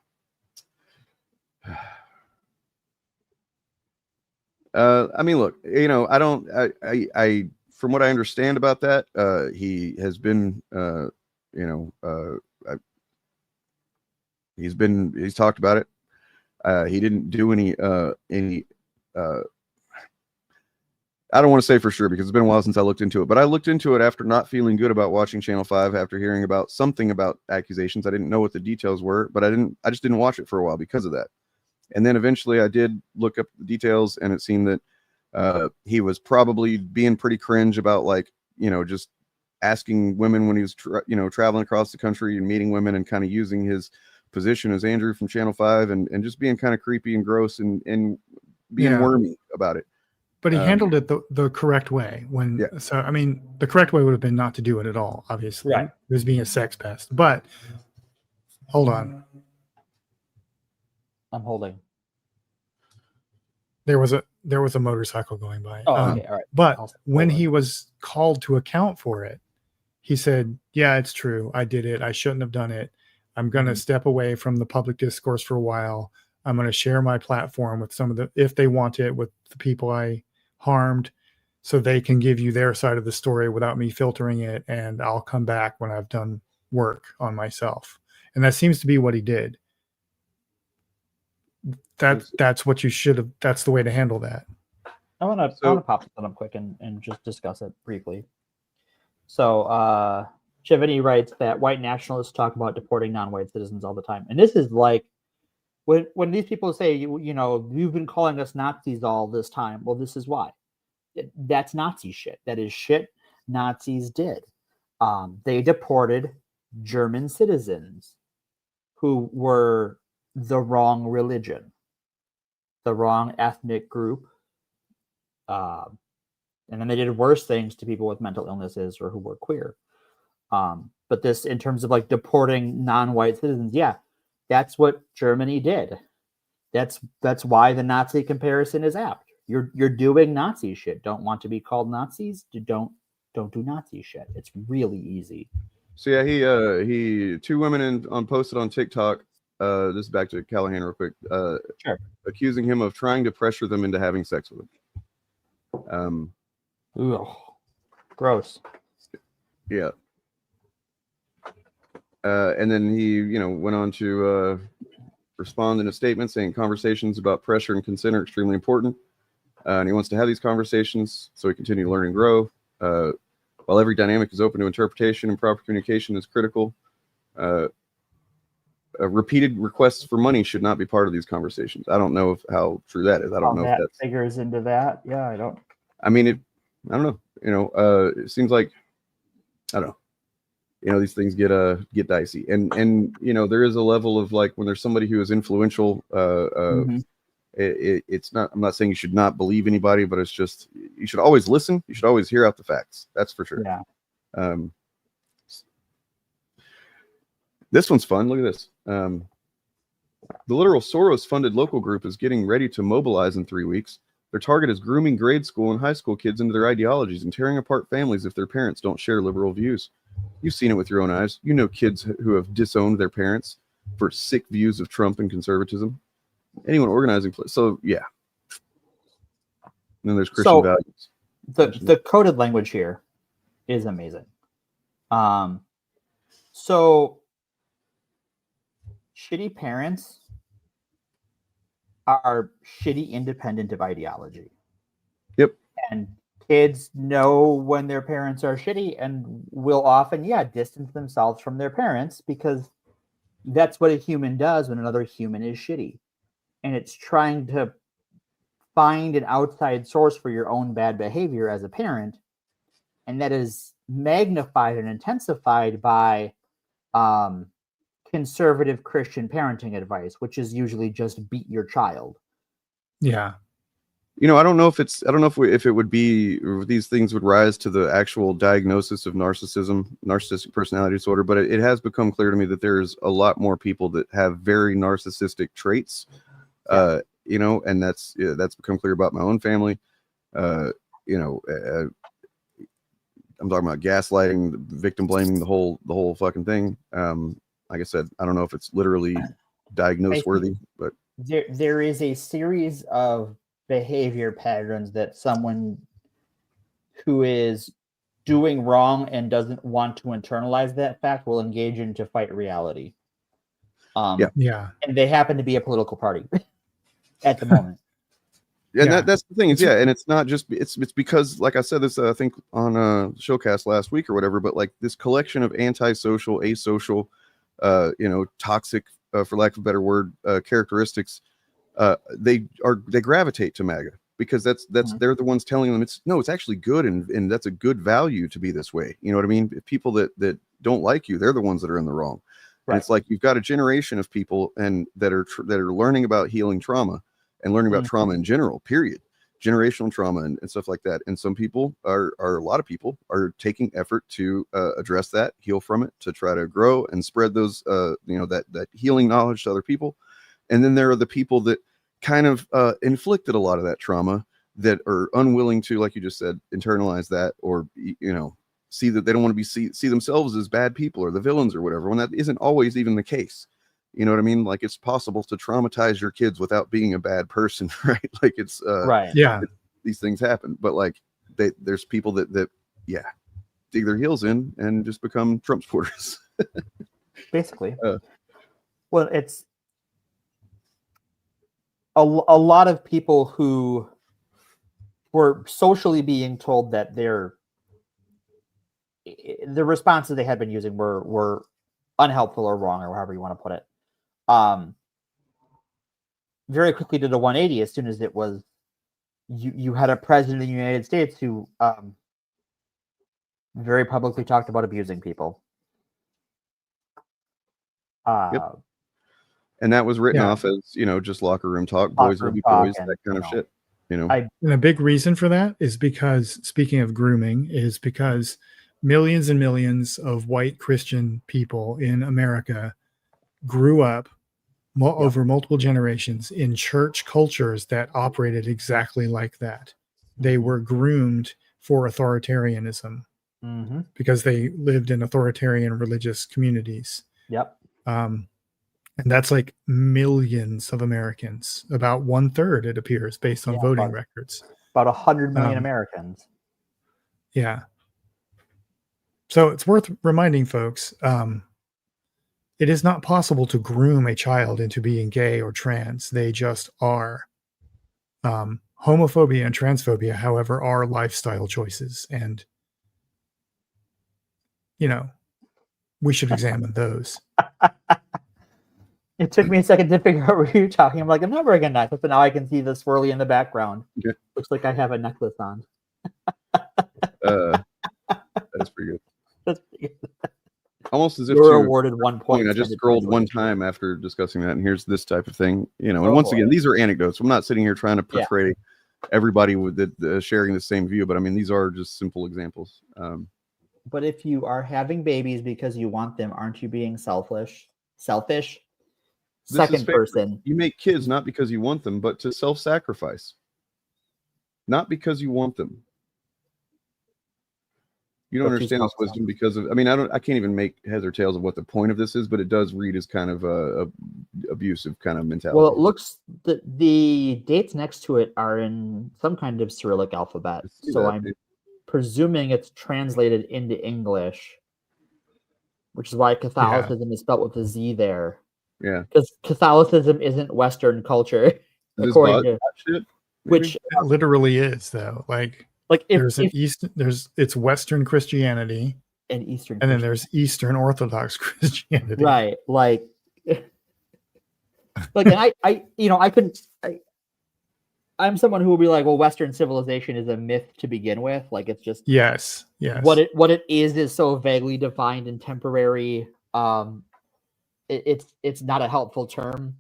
I mean, look, I from what I understand about that, he has been he's talked about it. He didn't do any I don't want to say for sure because it's been a while since I looked into it, but I looked into it after not feeling good about watching Channel 5, after hearing about something about accusations. I didn't know what the details were, but I just didn't watch it for a while because of that. And then eventually I did look up the details, and it seemed that he was probably being pretty cringe about, like, just asking women when he was traveling across the country and meeting women, and kind of using his position as Andrew from Channel 5 and just being kind of creepy and gross and being wormy about it. But he handled it the correct way. So I mean, the correct way would have been not to do it at all, obviously. Right. He was being a sex pest. But hold on. I'm holding. There was a motorcycle going by. Oh, okay, all right. But when he was called to account for it, he said, "Yeah, it's true. I did it. I shouldn't have done it. I'm going to step away from the public discourse for a while. I'm going to share my platform with if they want it, with the people I harmed, so they can give you their side of the story without me filtering it. And I'll come back when I've done work on myself. And that seems to be what he did. That's what you should have. That's the way to handle that. I want to pop something up quick and just discuss it briefly. So Chivini writes that white nationalists talk about deporting non-white citizens all the time. And this is like, when these people say, you know, you've been calling us Nazis all this time. Well, this is why. That's Nazi shit. That is shit Nazis did. They deported German citizens who were the wrong religion, the wrong ethnic group. And then they did worse things to people with mental illnesses or who were queer. But this, in terms of like deporting non-white citizens, yeah, that's what Germany did. That's why the Nazi comparison is apt. You're doing Nazi shit. Don't want to be called Nazis? Don't do Nazi shit. It's really easy. So yeah, he two women posted on TikTok. This is back to Callahan real quick. Sure. Accusing him of trying to pressure them into having sex with him. Ugh. Gross. Yeah. And then he, went on to respond in a statement saying conversations about pressure and consent are extremely important. And he wants to have these conversations so he continue to learn and grow. While every dynamic is open to interpretation and proper communication is critical, repeated requests for money should not be part of these conversations. I don't know how true that is. I don't know if that figures into that. Yeah, I don't. I mean, I don't know. It seems like, I don't know. These things get dicey, and there is a level of like when there's somebody who is influential. It's not. I'm not saying you should not believe anybody, but it's just you should always listen. You should always hear out the facts. That's for sure. Yeah. This one's fun. Look at this. The literal Soros-funded local group is getting ready to mobilize in 3 weeks. Their target is grooming grade school and high school kids into their ideologies and tearing apart families if their parents don't share liberal views. You've seen it with your own eyes. You know kids who have disowned their parents for sick views of Trump and conservatism. Anyone organizing, so yeah. And then there's Christian values. The coded language here is amazing. So shitty parents are shitty independent of ideology. Yep. And kids know when their parents are shitty and will often, distance themselves from their parents because that's what a human does when another human is shitty. And it's trying to find an outside source for your own bad behavior as a parent. And that is magnified and intensified by conservative Christian parenting advice, which is usually just beat your child. Yeah. I don't know if it would be, these things would rise to the actual diagnosis of narcissistic personality disorder, but it has become clear to me that there's a lot more people that have very narcissistic traits, and that's become clear about my own family. I'm talking about gaslighting, victim blaming, the whole fucking thing. Like I said, I don't know if it's literally diagnosed worthy, but there is a series of behavior patterns that someone who is doing wrong and doesn't want to internalize that fact will engage in to fight reality. And they happen to be a political party at the moment. And that's the thing is, and it's not just it's because, like I said this I think on Shillcast last week or whatever, but like this collection of antisocial, asocial, toxic, for lack of a better word, characteristics, they gravitate to MAGA because that's they're the ones telling them it's actually good and that's a good value to be this way. You know what I mean? If people that don't like you, they're the ones that are in the wrong. Right. And it's like you've got a generation of people and that are learning about healing trauma and learning about trauma in general, period. Generational trauma and stuff like that. And some people a lot of people are taking effort to address that, heal from it, to try to grow and spread those, that healing knowledge to other people. And then there are the people that kind of inflicted a lot of that trauma that are unwilling to, like you just said, internalize that or, see that they don't want to see themselves as bad people or the villains or whatever, when that isn't always even the case. You know what I mean? Like it's possible to traumatize your kids without being a bad person, right? Like it's right. Yeah. These things happen, but like there's people that dig their heels in and just become Trump supporters. Basically. Well, it's a lot of people who were socially being told that the responses they had been using were unhelpful or wrong, or however you want to put it. Very quickly did a 180 as soon as it was you had a president of the United States who very publicly talked about abusing people. Yep. And that was written off as, just locker room talk, boys will be boys, that kind of shit. And a big reason for that is because, speaking of grooming, is because millions and millions of white Christian people in America grew up over multiple generations in church cultures that operated exactly like that. They were groomed for authoritarianism because they lived in authoritarian religious communities. Yep. And that's like millions of Americans, about 1/3, it appears, based on voting records. About 100 million Americans. Yeah. So it's worth reminding folks, it is not possible to groom a child into being gay or trans. They just are. Homophobia and transphobia, however, are lifestyle choices. And, we should examine those. It took me a second to figure out what you're talking. I'm like, I'm not wearing a necklace, but now I can see the swirly in the background. Okay. Looks like I have a necklace on. That's pretty good. That's pretty good. Almost as if you were awarded 1 point. I just scrolled one time after discussing that, and here's this type of thing. And once again, these are anecdotes. I'm not sitting here trying to portray everybody with sharing the same view, but I mean, these are just simple examples. But if you are having babies because you want them, aren't you being selfish? Second person. You make kids not because you want them, but to self-sacrifice. Not because you want them. You don't understand this wisdom because of, I can't even make heads or tails of what the point of this is, but it does read as kind of a abusive kind of mentality. Well, it looks the dates next to it are in some kind of Cyrillic alphabet. So I'm presuming it's translated into English, which is why Catholicism is spelled with a Z there. Yeah. Because Catholicism isn't Western culture, according to shit, which it literally is, though. Like it's Western Christianity and Eastern, and then there's Eastern Orthodox Christianity, right? Like, and I'm someone who will be like, well, Western civilization is a myth to begin with. Like, it's just yes. What it is so vaguely defined and temporary. It's not a helpful term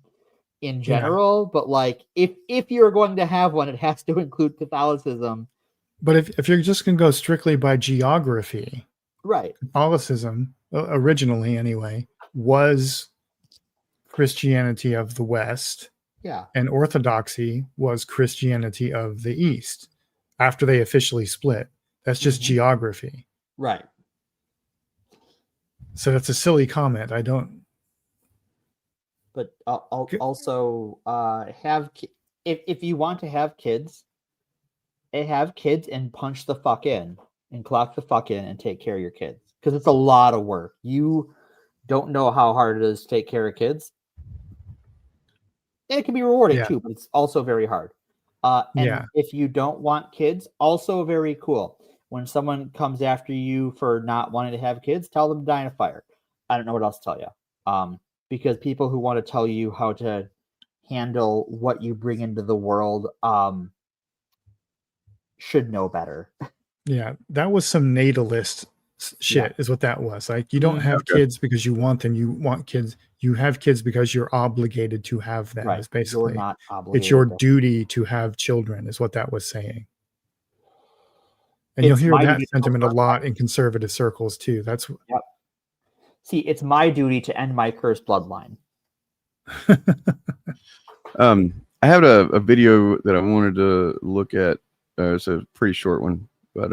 in general, but like if you're going to have one, it has to include Catholicism. But if you're just going to go strictly by geography, right? Catholicism, originally anyway, was Christianity of the West. Yeah. And Orthodoxy was Christianity of the East after they officially split. That's just geography. Right. So that's a silly comment. I don't. But also if you want to have kids and punch the fuck in and clock the fuck in and take care of your kids, because it's a lot of work. You don't know how hard it is to take care of kids. And it can be rewarding too, but it's also very hard. If you don't want kids, also very cool. When someone comes after you for not wanting to have kids, tell them to die in a fire. I don't know what else to tell you. Because people who want to tell you how to handle what you bring into the world should know better. Yeah, that was some natalist shit is what that was. Like, you don't have kids because you want them. You want kids. You have kids because you're obligated to have them. Right. Basically, you're not obligated. It's your duty to have children is what that was saying. And you'll hear that sentiment a lot in conservative circles too. That's See, it's my duty to end my cursed bloodline. I had a video that I wanted to look at. It's a pretty short one, but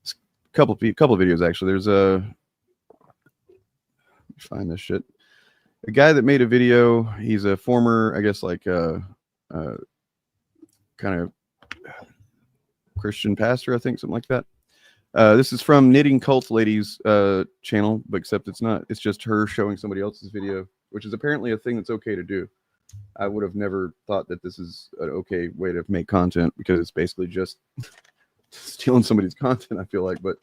it's a couple of videos actually. There's find this shit. A guy that made a video. He's a former, I guess, like kind of Christian pastor, I think, something like that. This is from Knitting Cult Lady's channel, but except it's not. It's just her showing somebody else's video, which is apparently a thing that's okay to do. I would have never thought that this is an okay way to make content because it's basically just stealing somebody's content, I feel like. But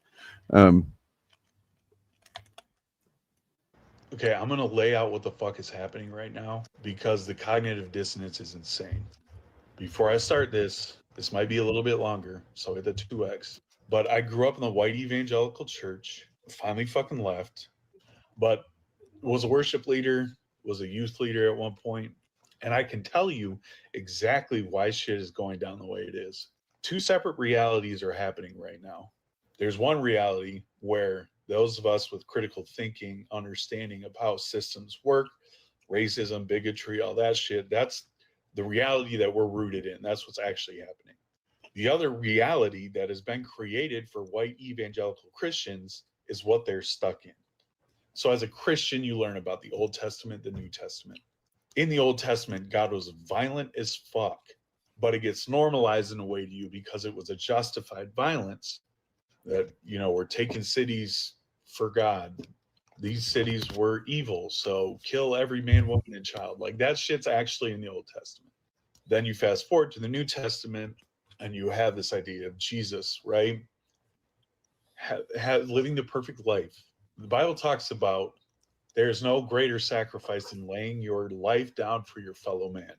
okay, I'm going to lay out what the fuck is happening right now because the cognitive dissonance is insane. Before I start this might be a little bit longer, so hit the 2x. But I grew up in the white evangelical church, finally fucking left, but was a worship leader, was a youth leader at one point, and I can tell you exactly why shit is going down the way it is. Two separate realities are happening right now. There's one reality where those of us with critical thinking, understanding of how systems work, racism, bigotry, all that shit, that's the reality that we're rooted in. That's what's actually happening. The other reality that has been created for white evangelical Christians is what they're stuck in. So as a Christian, you learn about the Old Testament, the New Testament. In the Old Testament, God was violent as fuck, but it gets normalized in a way to you because it was a justified violence that, you know, we're taking cities for God. These cities were evil, so kill every man, woman, and child. Like that shit's actually in the Old Testament. Then you fast forward to the New Testament, and you have this idea of Jesus, right? Living the perfect life. The Bible talks about there's no greater sacrifice than laying your life down for your fellow man.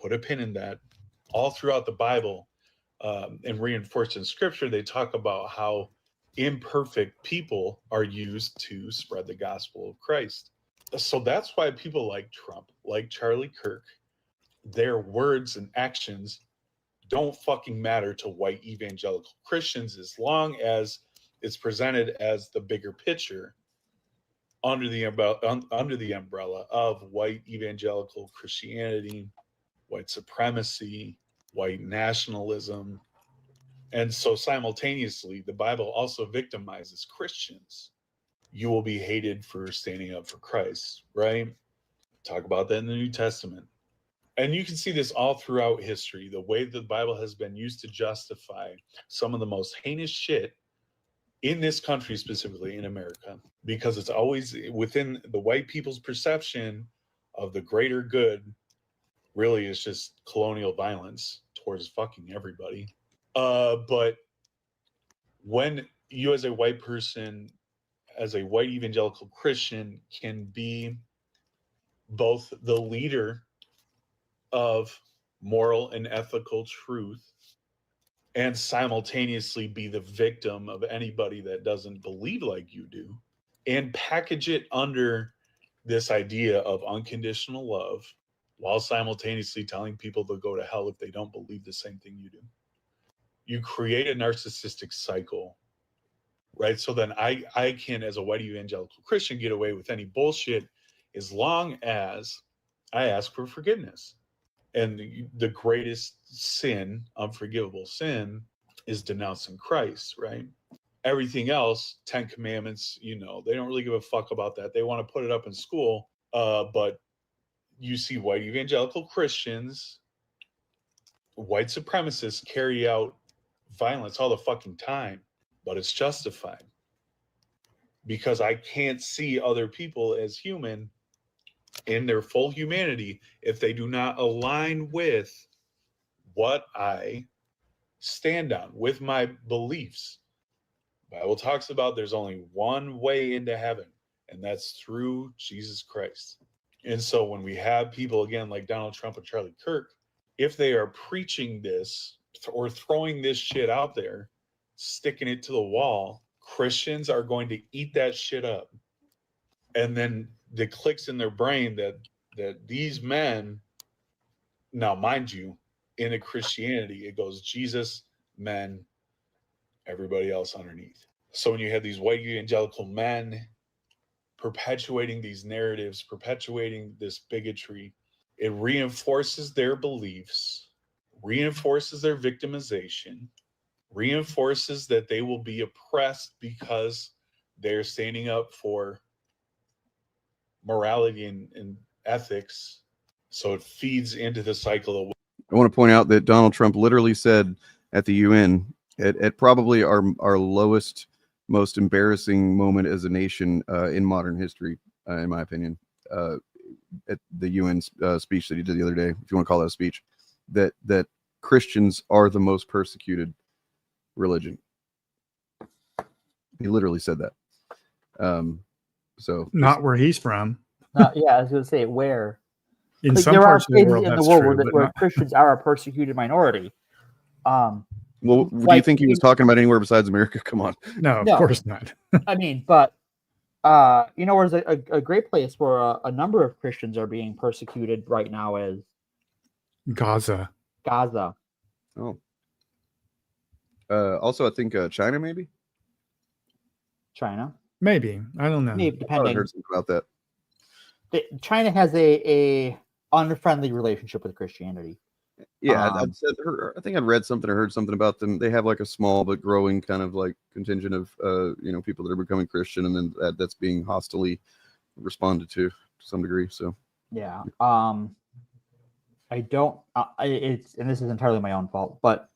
Put a pin in that. All throughout the Bible and reinforced in Scripture, they talk about how imperfect people are used to spread the gospel of Christ. So that's why people like Trump, like Charlie Kirk, their words and actions don't fucking matter to white evangelical Christians as long as it's presented as the bigger picture under the umbrella of white evangelical Christianity, white supremacy, white nationalism. And so simultaneously, the Bible also victimizes Christians. You will be hated for standing up for Christ, right? Talk about that in the New Testament. And you can see this all throughout history, the way the Bible has been used to justify some of the most heinous shit in this country, specifically in America, because it's always within the white people's perception of the greater good. Really is just colonial violence towards fucking everybody. But when you as a white person, as a white evangelical Christian, can be both the leader of moral and ethical truth and simultaneously be the victim of anybody that doesn't believe like you do, and package it under this idea of unconditional love while simultaneously telling people to go to hell if they don't believe the same thing you do. You create a narcissistic cycle, right? So then I can, as a white evangelical Christian, get away with any bullshit as long as I ask for forgiveness. And the greatest sin, unforgivable sin, is denouncing Christ, right? Everything else, 10 Commandments, you know, they don't really give a fuck about that. They want to put it up in school, but you see white evangelical Christians, white supremacists carry out violence all the fucking time, but it's justified because I can't see other people as human in their full humanity if they do not align with what I stand on, with my beliefs. The Bible talks about there's only one way into heaven, and that's through Jesus Christ. And so when we have people, again, like Donald Trump and Charlie Kirk, if they are preaching this or throwing this shit out there, sticking it to the wall, Christians are going to eat that shit up. And then it clicks in their brain that these men, now mind you, in a Christianity, it goes Jesus, men, everybody else underneath. So when you have these white evangelical men perpetuating these narratives, perpetuating this bigotry, it reinforces their beliefs, reinforces their victimization, reinforces that they will be oppressed because they're standing up for morality and ethics. So it feeds into the cycle of. I want to point out that Donald Trump literally said at the UN At probably our lowest, most embarrassing moment as a nation in modern history, in my opinion, at the UN speech that he did the other day, if you want to call that a speech, that Christians are the most persecuted religion. He literally said that. So Not where he's from. Yeah, I was going to say where. In Like, some there are parts of the places world, in the that's world true, where, but where not- Christians are a persecuted minority. well, do you like, think he was talking about anywhere besides America? Come on. No, of No. course not. I mean, but where's a great place where a number of Christians are being persecuted right now is Gaza. Gaza. Oh. Also, I think China, maybe. China, Maybe. I don't know. maybe I depending. heard something about that. China has a unfriendly relationship with Christianity. Yeah, I think I'd read something or heard something about them. They have like a small but growing kind of like contingent of people that are becoming Christian, and then that's being hostilely responded to some degree. So Yeah. I don't. And this is entirely my own fault, but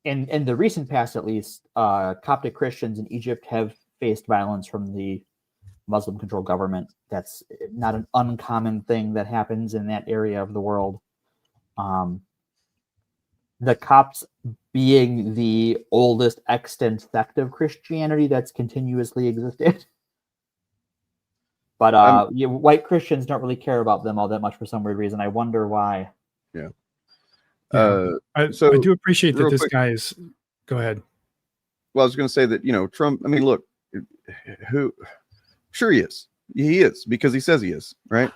in the recent past, at least, Coptic Christians in Egypt have faced violence from the Muslim-controlled government. That's not an uncommon thing that happens in that area of the world. The Copts being the oldest extant sect of Christianity that's continuously existed. But white Christians don't really care about them all that much for some weird reason. I wonder why. yeah. I do appreciate that this guy is. Go ahead. Well, I was going to say that Trump. I mean, look, sure he is. He is because he says he is, right?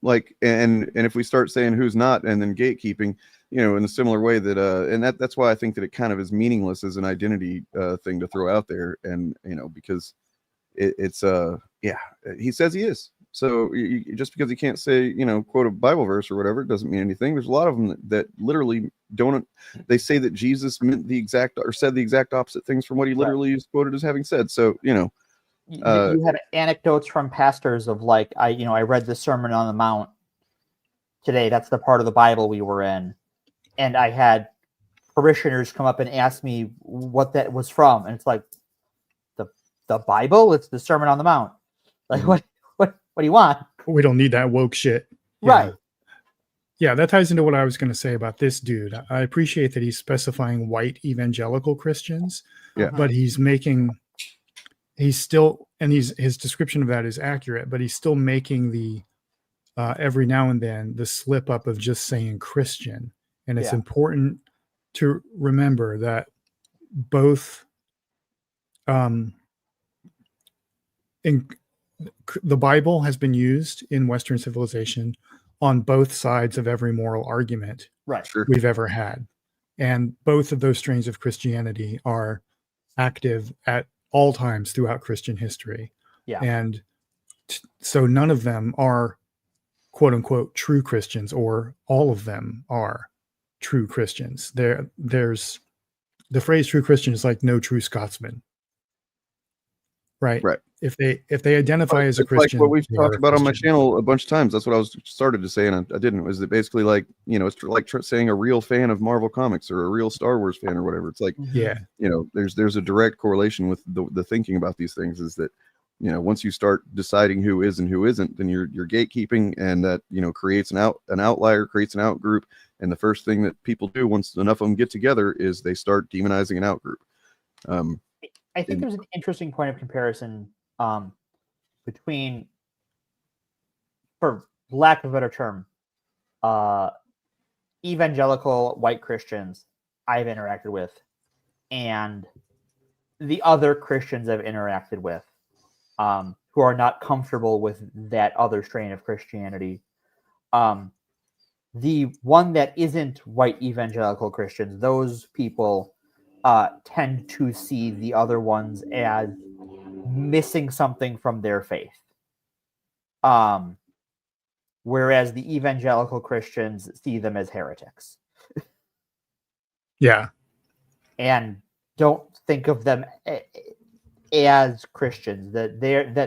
Like, and if we start saying who's not, and then gatekeeping, in a similar way that and that's why I think that it kind of is meaningless as an identity thing to throw out there, and because it's he says he is. So just because he can't say quote a Bible verse or whatever, it doesn't mean anything. There's a lot of them that literally don't. They say that Jesus meant the exact or said the exact opposite things from what he literally is quoted as having said. So you have anecdotes from pastors of like, I read the Sermon on the Mount today. That's the part of the Bible we were in. And I had parishioners come up and ask me what that was from. And it's like, the Bible? It's the Sermon on the Mount. Like, what do you want? We don't need that woke shit. Right. Yeah, that ties into what I was going to say about this dude. I appreciate that he's specifying white evangelical Christians. Yeah. But his description of that is accurate, but he's still making the every now and then the slip up of just saying Christian. And it's important to remember that both the Bible has been used in Western civilization on both sides of every moral argument we've ever had. And both of those strains of Christianity are active at all times throughout Christian history. Yeah. And so none of them are quote unquote true Christians, or all of them are true Christians. There's the phrase true Christian is like no true Scotsman. Right. If they identify as a Christian, like what we've talked about on my channel a bunch of times. That's what I was started to say, and I didn't. Was that basically like it's like saying a real fan of Marvel Comics or a real Star Wars fan or whatever. It's like there's a direct correlation with the thinking about these things. Is that once you start deciding who is and who isn't, then you're gatekeeping, and that creates an outlier, creates an out group, and the first thing that people do once enough of them get together is they start demonizing an out group. I think there's an interesting point of comparison between, for lack of a better term, evangelical white Christians I've interacted with and the other Christians I've interacted with who are not comfortable with that other strain of Christianity. The one that isn't white evangelical Christians, those people tend to see the other ones as missing something from their faith. Whereas the evangelical Christians see them as heretics. Yeah. And don't think of them as Christians. That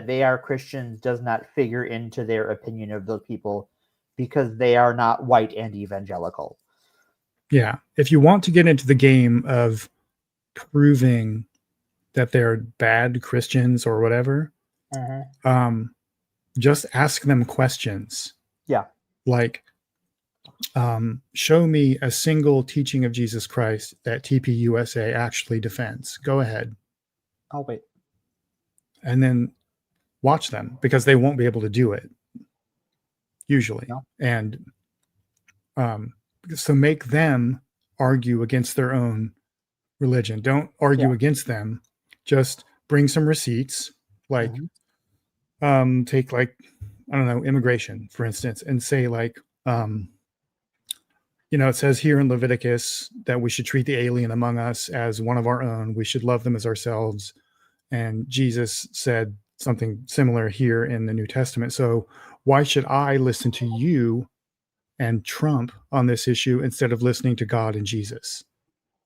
they are Christians does not figure into their opinion of those people because they are not white and evangelical. Yeah. If you want to get into the game of proving that they're bad Christians or whatever, just ask them questions. Yeah. Like, show me a single teaching of Jesus Christ that TPUSA actually defends. Go ahead. I'll wait. And then watch them, because they won't be able to do it usually. No. And so make them argue against their own religion. Don't argue against them. Just bring some receipts, like take, like, I don't know, immigration, for instance, and say, like, it says here in Leviticus that we should treat the alien among us as one of our own. We should love them as ourselves. And Jesus said something similar here in the New Testament. So why should I listen to you and Trump on this issue instead of listening to God and Jesus?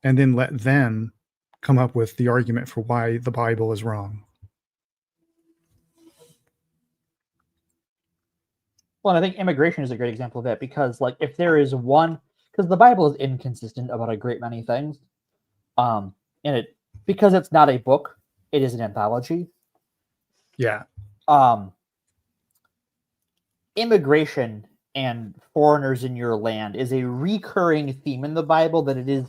And then let them come up with the argument for why the Bible is wrong. Well, and I think immigration is a great example of that, because, like, if there is one, because the Bible is inconsistent about a great many things, and it, because it's not a book, it is an anthology. Yeah. Immigration and foreigners in your land is a recurring theme in the Bible, that it is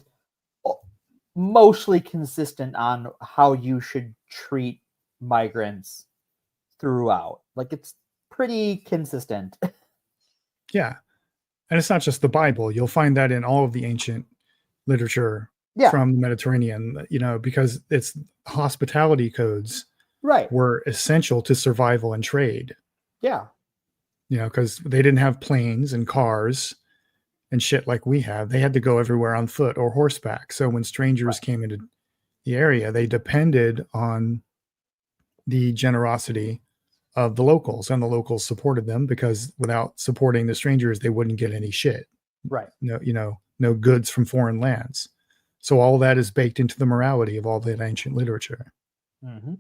mostly consistent on how you should treat migrants throughout. Like, it's pretty consistent. Yeah. And it's not just the Bible. You'll find that in all of the ancient literature from the Mediterranean, because it's hospitality codes were essential to survival and trade. Yeah. Because they didn't have planes and cars and shit like we have. They had to go everywhere on foot or horseback. So when strangers came into the area, they depended on the generosity of the locals, and the locals supported them, because without supporting the strangers, they wouldn't get any shit. Right. No goods from foreign lands. So all that is baked into the morality of all that ancient literature. Mm-hmm.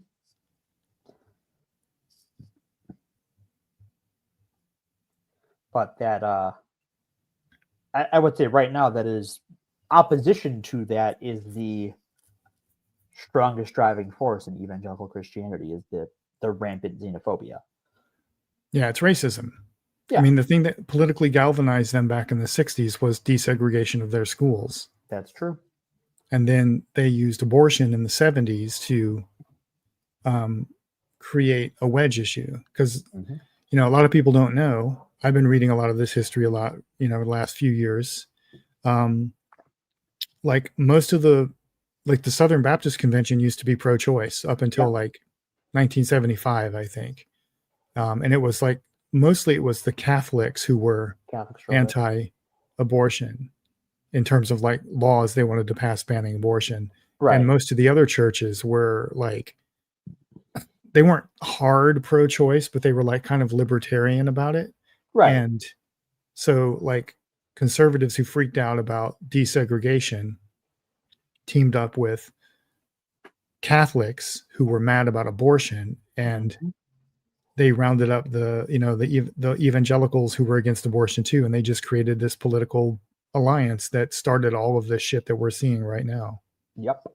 But that, I would say right now, that is opposition to that is the strongest driving force in evangelical Christianity, is the rampant xenophobia. Yeah, it's racism. Yeah. I mean, the thing that politically galvanized them back in the 60s was desegregation of their schools. That's true. And then they used abortion in the 70s to create a wedge issue. Because, a lot of people don't know. I've been reading a lot of this history the last few years. Like, most of the Southern Baptist Convention used to be pro-choice up until 1975, I think. And it was mostly it was the Catholics who were anti-abortion in terms of laws they wanted to pass banning abortion. Right. And most of the other churches were they weren't hard pro-choice, but they were kind of libertarian about it. Right. And so conservatives who freaked out about desegregation teamed up with Catholics who were mad about abortion, and they rounded up the evangelicals who were against abortion too, and they just created this political alliance that started all of this shit that we're seeing right now. Yep.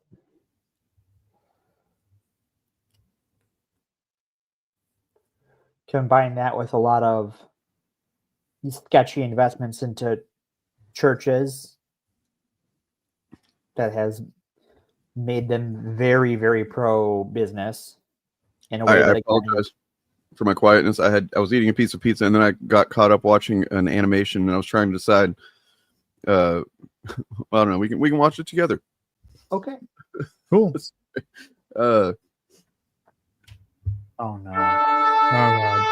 Combine that with a lot of sketchy investments into churches that has made them very, very pro-business in a way that I apologize for my quietness. I was eating a piece of pizza, and then I got caught up watching an animation, and I was trying to decide. I don't know. We can watch it together. Okay. Cool. Oh no. Oh God.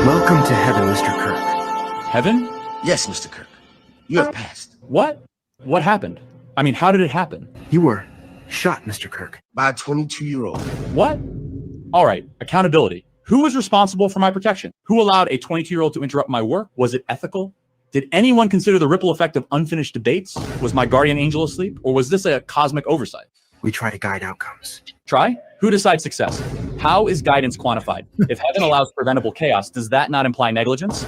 Welcome to heaven, Mr. Kirk. Heaven? Yes, Mr. Kirk. You have passed. What? What happened? I mean, how did it happen? You were shot, Mr. Kirk, by a 22-year-old. What? All right, accountability. Who was responsible for my protection? Who allowed a 22-year-old to interrupt my work? Was it ethical? Did anyone consider the ripple effect of unfinished debates? Was my guardian angel asleep? Or was this a cosmic oversight? We try to guide outcomes. Try? Who decides success? How is guidance quantified? If heaven allows preventable chaos, does that not imply negligence?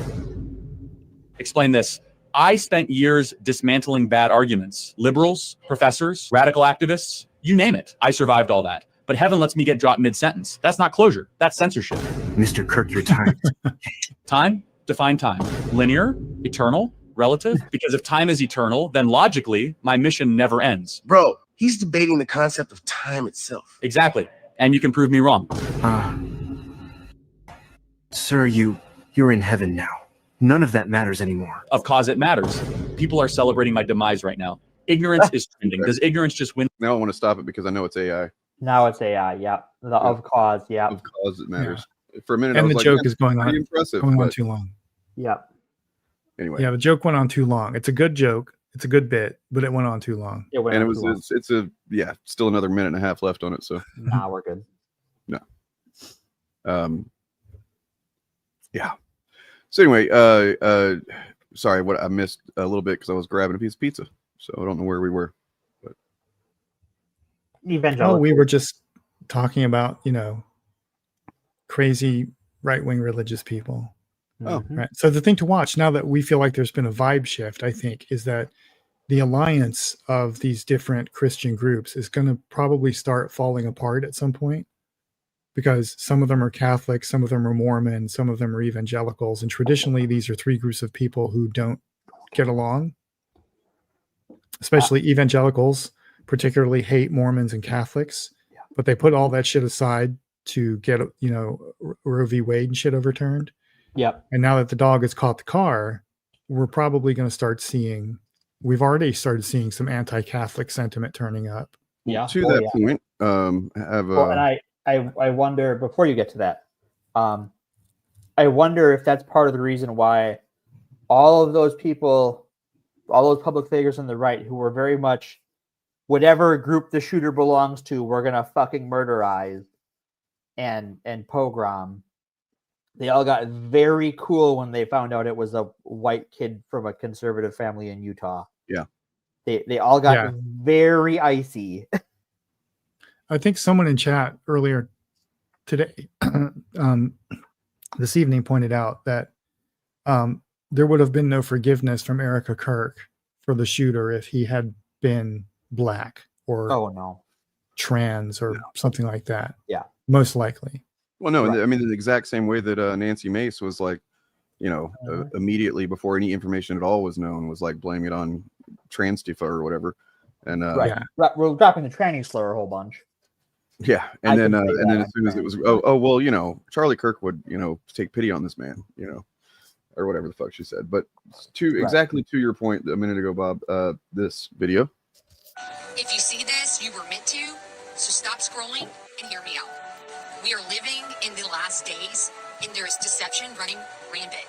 Explain this. I spent years dismantling bad arguments. Liberals, professors, radical activists, you name it. I survived all that. But heaven lets me get dropped mid-sentence. That's not closure. That's censorship. Mr. Kirk, your time. Time? Define time. Linear? Eternal? Relative? Because if time is eternal, then logically, my mission never ends. Bro, he's debating the concept of time itself. Exactly. And you can prove me wrong. Sir, you're in heaven now. None of that matters anymore. Of cause it matters. People are celebrating my demise right now. Ignorance is trending. Does ignorance just win? Now I want to stop it because I know it's AI. Now it's AI. Yep. The of cause. Yep. Of cause it matters. For a minute, I And was the like, joke "That's is going pretty on, impressive, going on but too long. Yep. Anyway, Yeah, the joke went on too long. It's a good joke. It's a good bit, but it went on too long. and it was it's a still another minute and a half left on it. So Nah, we're good. no. Yeah. So anyway, sorry, what I missed a little bit because I was grabbing a piece of pizza, so I don't know where we were. But Evangelical. Oh, we were just talking about, crazy right-wing religious people. Oh, Right. So the thing to watch now that we feel like there's been a vibe shift, I think, is that the alliance of these different Christian groups is going to probably start falling apart at some point, because some of them are Catholic, some of them are Mormon, some of them are evangelicals. And traditionally, these are three groups of people who don't get along, especially evangelicals, particularly hate Mormons and Catholics, but they put all that shit aside to get, Roe v. Wade and shit overturned. Yep. And now that the dog has caught the car, we're probably going to start seeing, we've already started seeing some anti-Catholic sentiment turning up. Yeah. To that point, and I wonder, before you get to that, I wonder if that's part of the reason why all of those people, all those public figures on the right who were very much whatever group the shooter belongs to, we're gonna fucking murderize and pogrom. They all got very cool when they found out it was a white kid from a conservative family in Utah. Yeah. They all got very icy. I think someone in chat earlier today, this evening, pointed out that there would have been no forgiveness from Erica Kirk for the shooter if he had been black or trans or something like that. Yeah. Most likely. Well, no, I mean, the exact same way that Nancy Mace was like, immediately before any information at all was known, was like blaming it on Transtifa or whatever. And we're dropping the tranny slur a whole bunch. Yeah, and then as soon as it was, Charlie Kirk would, take pity on this man, or whatever the fuck she said. But exactly to your point a minute ago, Bob, this video. If you see this, you were meant to. So stop scrolling and hear me out. We are living in the last days, and there is deception running rampant.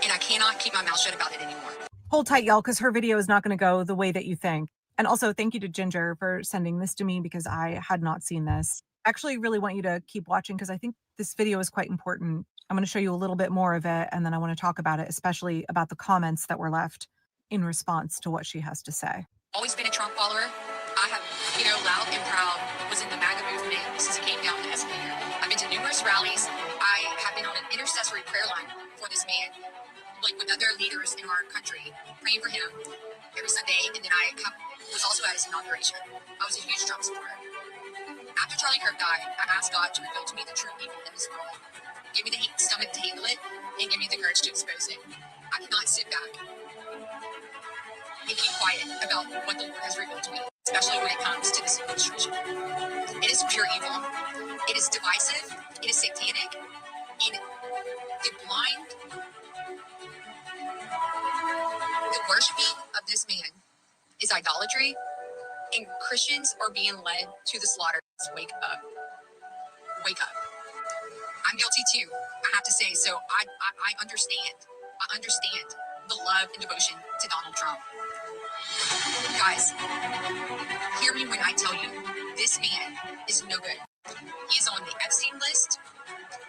And I cannot keep my mouth shut about it anymore. Hold tight, y'all, because her video is not going to go the way that you think. And also, thank you to Ginger for sending this to me because I had not seen this. I actually really want you to keep watching because I think this video is quite important. I'm going to show you a little bit more of it, and then I want to talk about it, especially about the comments that were left in response to what she has to say. Always been a Trump follower. I have, loud and proud, was in the MAGA movement since it came down the escalator. I've been to numerous rallies. I have been on an intercessory prayer line for this man, like with other leaders in our country, praying for him every Sunday. And then I was also at his inauguration. I was a huge Trump supporter. After Charlie Kirk died, I asked God to reveal to me the true evil in this world. Give me the stomach to handle it, and give me the courage to expose it. I cannot sit back and keep quiet about what the Lord has revealed to me, especially when it comes to this administration. It is pure evil. It is divisive. It is satanic. And the worshiping of this man is idolatry, and Christians are being led to the slaughter. Wake up. Wake up. I'm guilty too, I have to say. So I understand. I understand the love and devotion to Donald Trump. Guys, hear me when I tell you, this man is no good. He is on the Epstein list.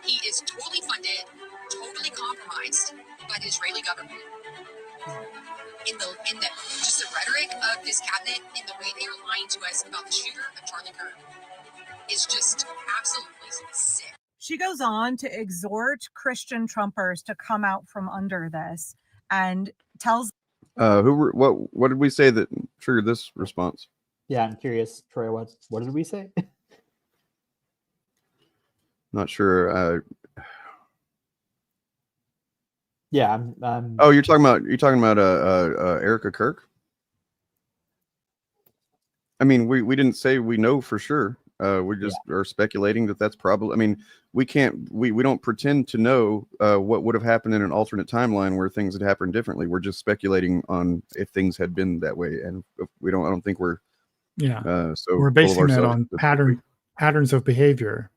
He is totally funded, totally compromised by the Israeli government. In the just the rhetoric of this cabinet and the way they are lying to us about the shooter of Charlie Kirk is just absolutely sick. She goes on to exhort Christian Trumpers to come out from under this. and tells. What did we say that triggered this response? Yeah, I'm curious, Troy. What did we say? Not sure. Yeah, I'm. Oh, you're talking about Erica Kirk. I mean, we didn't say we know for sure. We just are speculating that that's probably. I mean, we don't pretend to know what would have happened in an alternate timeline where things had happened differently. We're just speculating on if things had been that way, and I don't think we're. So we're basing that on patterns of behavior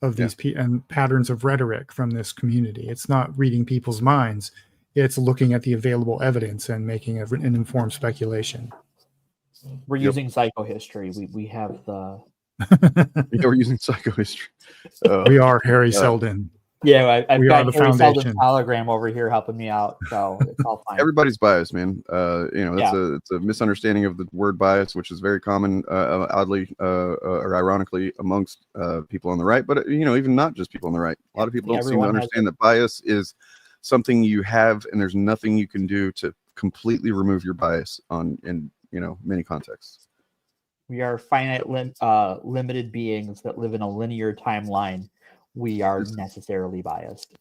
of these and patterns of rhetoric from this community. It's not reading people's minds. It's looking at the available evidence and making an informed speculation. We're using psychohistory. We have the. We're using psychohistory. We are Harry Seldon. Yeah, I've we got are the Harry foundation. Seldon's hologram over here helping me out, so it's all fine. Everybody's biased, man. It's a misunderstanding of the word bias, which is very common, oddly or ironically, amongst people on the right. But even not just people on the right. A lot of people don't seem to understand that bias is something you have, and there's nothing you can do to completely remove your bias in many contexts. We are finite, limited beings that live in a linear timeline. We are necessarily biased.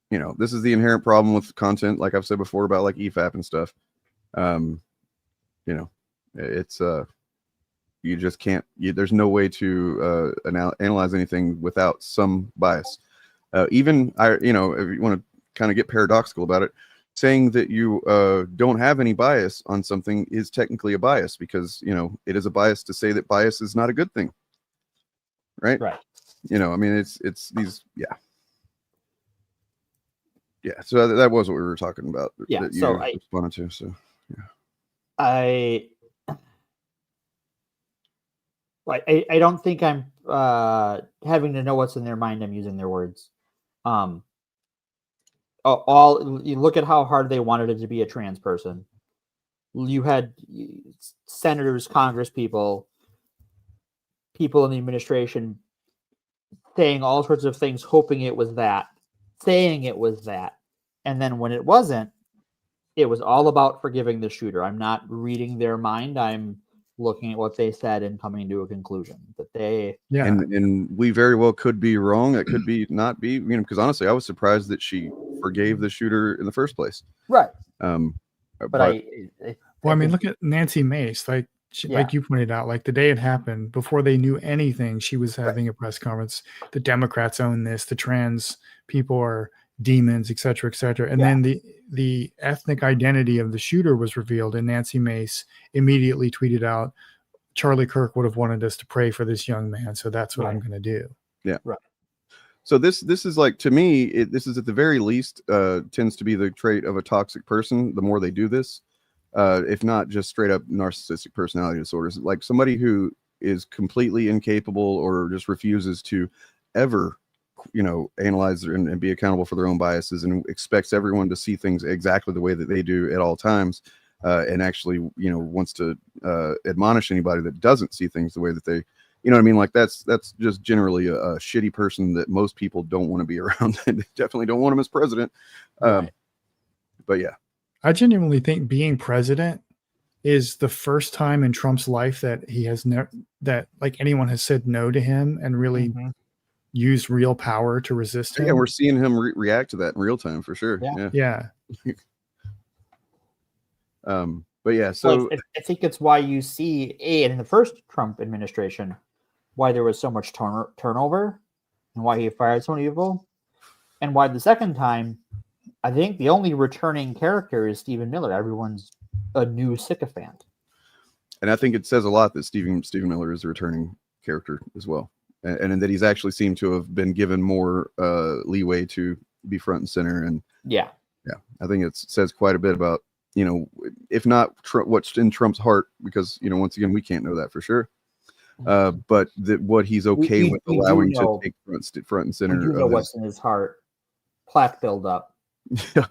This is the inherent problem with content, like I've said before about like EFAP and stuff. It's you just can't. There's no way to analyze anything without some bias. If you want to kind of get paradoxical about it, saying that you don't have any bias on something is technically a bias because it is a bias to say that bias is not a good thing, right? I mean, it's these, so that was what we were talking about. That you responded to. So I don't think I'm having to know what's in their mind. I'm using their words. You look at how hard they wanted it to be a trans person. You had senators, Congress people in the administration saying all sorts of things, hoping it was that, saying it was that. And then when it wasn't, it was all about forgiving the shooter. I'm not reading their mind. I'm looking at what they said and coming to a conclusion that they. Yeah. And we very well could be wrong. It could be not be, because honestly, I was surprised that she forgave the shooter in the first place. Right. But I mean, look at Nancy Mace. Like you pointed out, like the day it happened, before they knew anything, she was having a press conference. The Democrats own this. The trans people are demons, et cetera, et cetera. And then the ethnic identity of the shooter was revealed, and Nancy Mace immediately tweeted out, Charlie Kirk would have wanted us to pray for this young man, so that's what I'm going to do. Yeah. Right. So this is like, to me, this is at the very least tends to be the trait of a toxic person. The more they do this, if not just straight up narcissistic personality disorders, like somebody who is completely incapable or just refuses to ever, analyze and be accountable for their own biases and expects everyone to see things exactly the way that they do at all times, and actually, wants to admonish anybody that doesn't see things the way that they, what I mean? Like that's just generally a shitty person that most people don't want to be around. They definitely don't want him as president. But yeah. I genuinely think being president is the first time in Trump's life that he has that like anyone has said no to him and really used real power to resist him. Yeah, we're seeing him react to that in real time for sure. Yeah. But yeah, so I think it's why you see in the first Trump administration why there was so much turnover and why he fired so many people, and why the second time. I think the only returning character is Stephen Miller. Everyone's a new sycophant. And I think it says a lot that Stephen Miller is a returning character as well. And that he's actually seemed to have been given more leeway to be front and center. And yeah, I think it says quite a bit about, if not what's in Trump's heart, because, once again, we can't know that for sure. But what he's okay with allowing to take front and center. We do know what's in his heart. Plaque buildup. Anyway,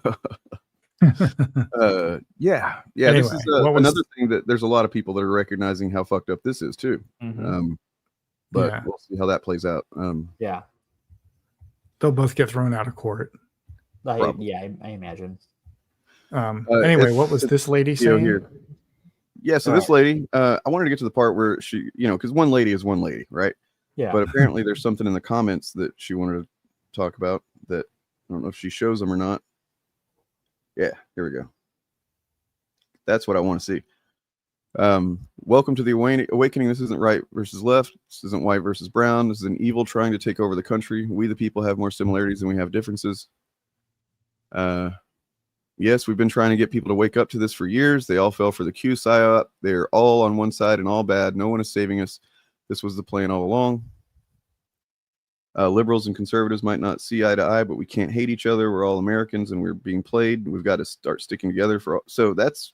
this is another thing that there's a lot of people that are recognizing how fucked up this is too. But we'll see how that plays out. They'll both get thrown out of court. I imagine. Anyway, what was this lady saying? Here. Yeah, so this lady, I wanted to get to the part where she, because one lady is one lady, right? Yeah. But apparently there's something in the comments that she wanted to talk about that I don't know if she shows them or not. Yeah, here we go. That's what I want to see. Welcome to the awakening. This isn't right versus left. This isn't white versus brown. This is an evil trying to take over the country. We, the people, have more similarities than we have differences. Yes, we've been trying to get people to wake up to this for years. They all fell for the Q psyop. They're all on one side and all bad. No one is saving us. This was the plan all along. Liberals and conservatives might not see eye to eye, but we can't hate each other. We're all Americans and we're being played. We've got to start sticking together so that's,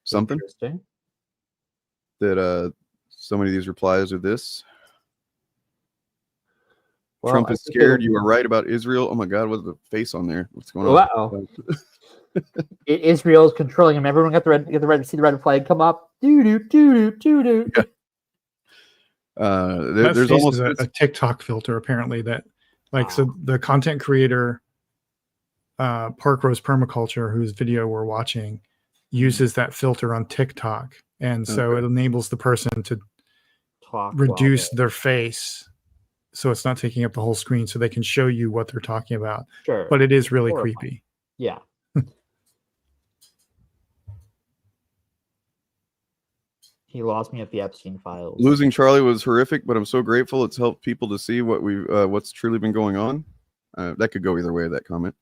something that so many of these replies are this. Well, Trump is scared. You are right about Israel. Oh my God, what's the face on there? What's going on? Uh-oh. Israel is controlling him. Everyone see the red flag come up. Doo-doo. Yeah. There's almost a TikTok filter apparently that so the content creator Park Rose Permaculture, whose video we're watching, uses that filter on TikTok, and so it enables the person to reduce their face so it's not taking up the whole screen, so they can show you what they're talking about. Sure. But it is really creepy. Yeah. He lost me at the Epstein files. Losing Charlie was horrific, but I'm so grateful it's helped people to see what what's truly been going on. That could go either way, that comment.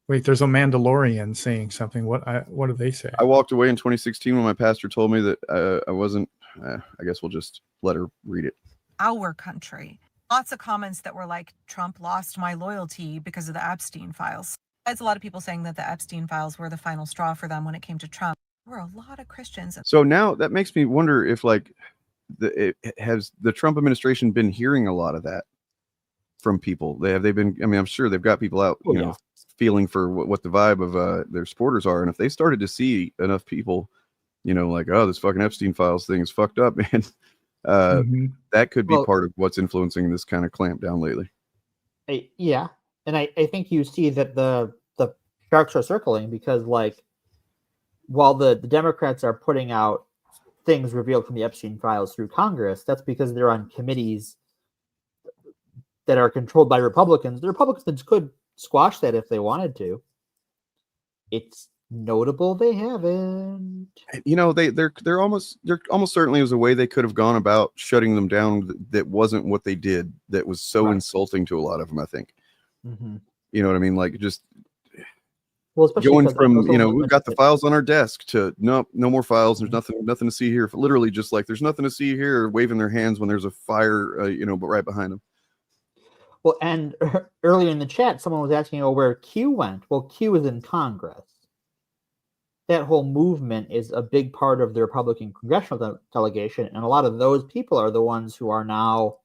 Wait, there's a Mandalorian saying something. What do they say? I walked away in 2016 when my pastor told me that I wasn't. I guess we'll just let her read it. Our country. Lots of comments that were like, Trump lost my loyalty because of the Epstein files. There's a lot of people saying that the Epstein files were the final straw for them when it came to Trump. There were a lot of Christians. So now that makes me wonder if has the Trump administration been hearing a lot of that from people? They've been, I mean, I'm sure they've got people out, feeling for what the vibe of their supporters are. And if they started to see enough people, like, oh, this fucking Epstein files thing is fucked up, man. That could be part of what's influencing this kind of clamp down lately. Yeah. And I think you see that the sharks are circling because, while the Democrats are putting out things revealed from the Epstein files through Congress, that's because they're on committees that are controlled by Republicans. The Republicans could squash that if they wanted to. It's notable they haven't. They're almost certainly was a way they could have gone about shutting them down that wasn't what they did, that was so insulting to a lot of them, I think. You know what I mean? Like, just going from we've got the files on our desk to no more files, there's nothing to see here, literally just like there's nothing to see here, waving their hands when there's a fire but right behind them. Well, and earlier in the chat someone was asking where Q went. Well, Q is in Congress. That whole movement is a big part of the Republican congressional delegation, and a lot of those people are the ones who are now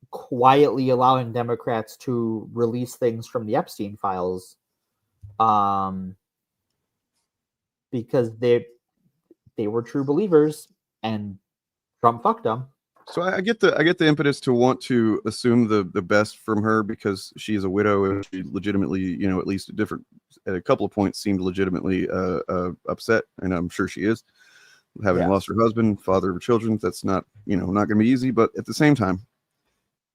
quietly allowing Democrats to release things from the Epstein files, because they were true believers and Trump fucked them. So I get the impetus to want to assume the best from her because she's a widow and she legitimately, at least at a couple of points seemed legitimately upset, and I'm sure she is, having lost her husband, father of her children. That's not not going to be easy, but at the same time,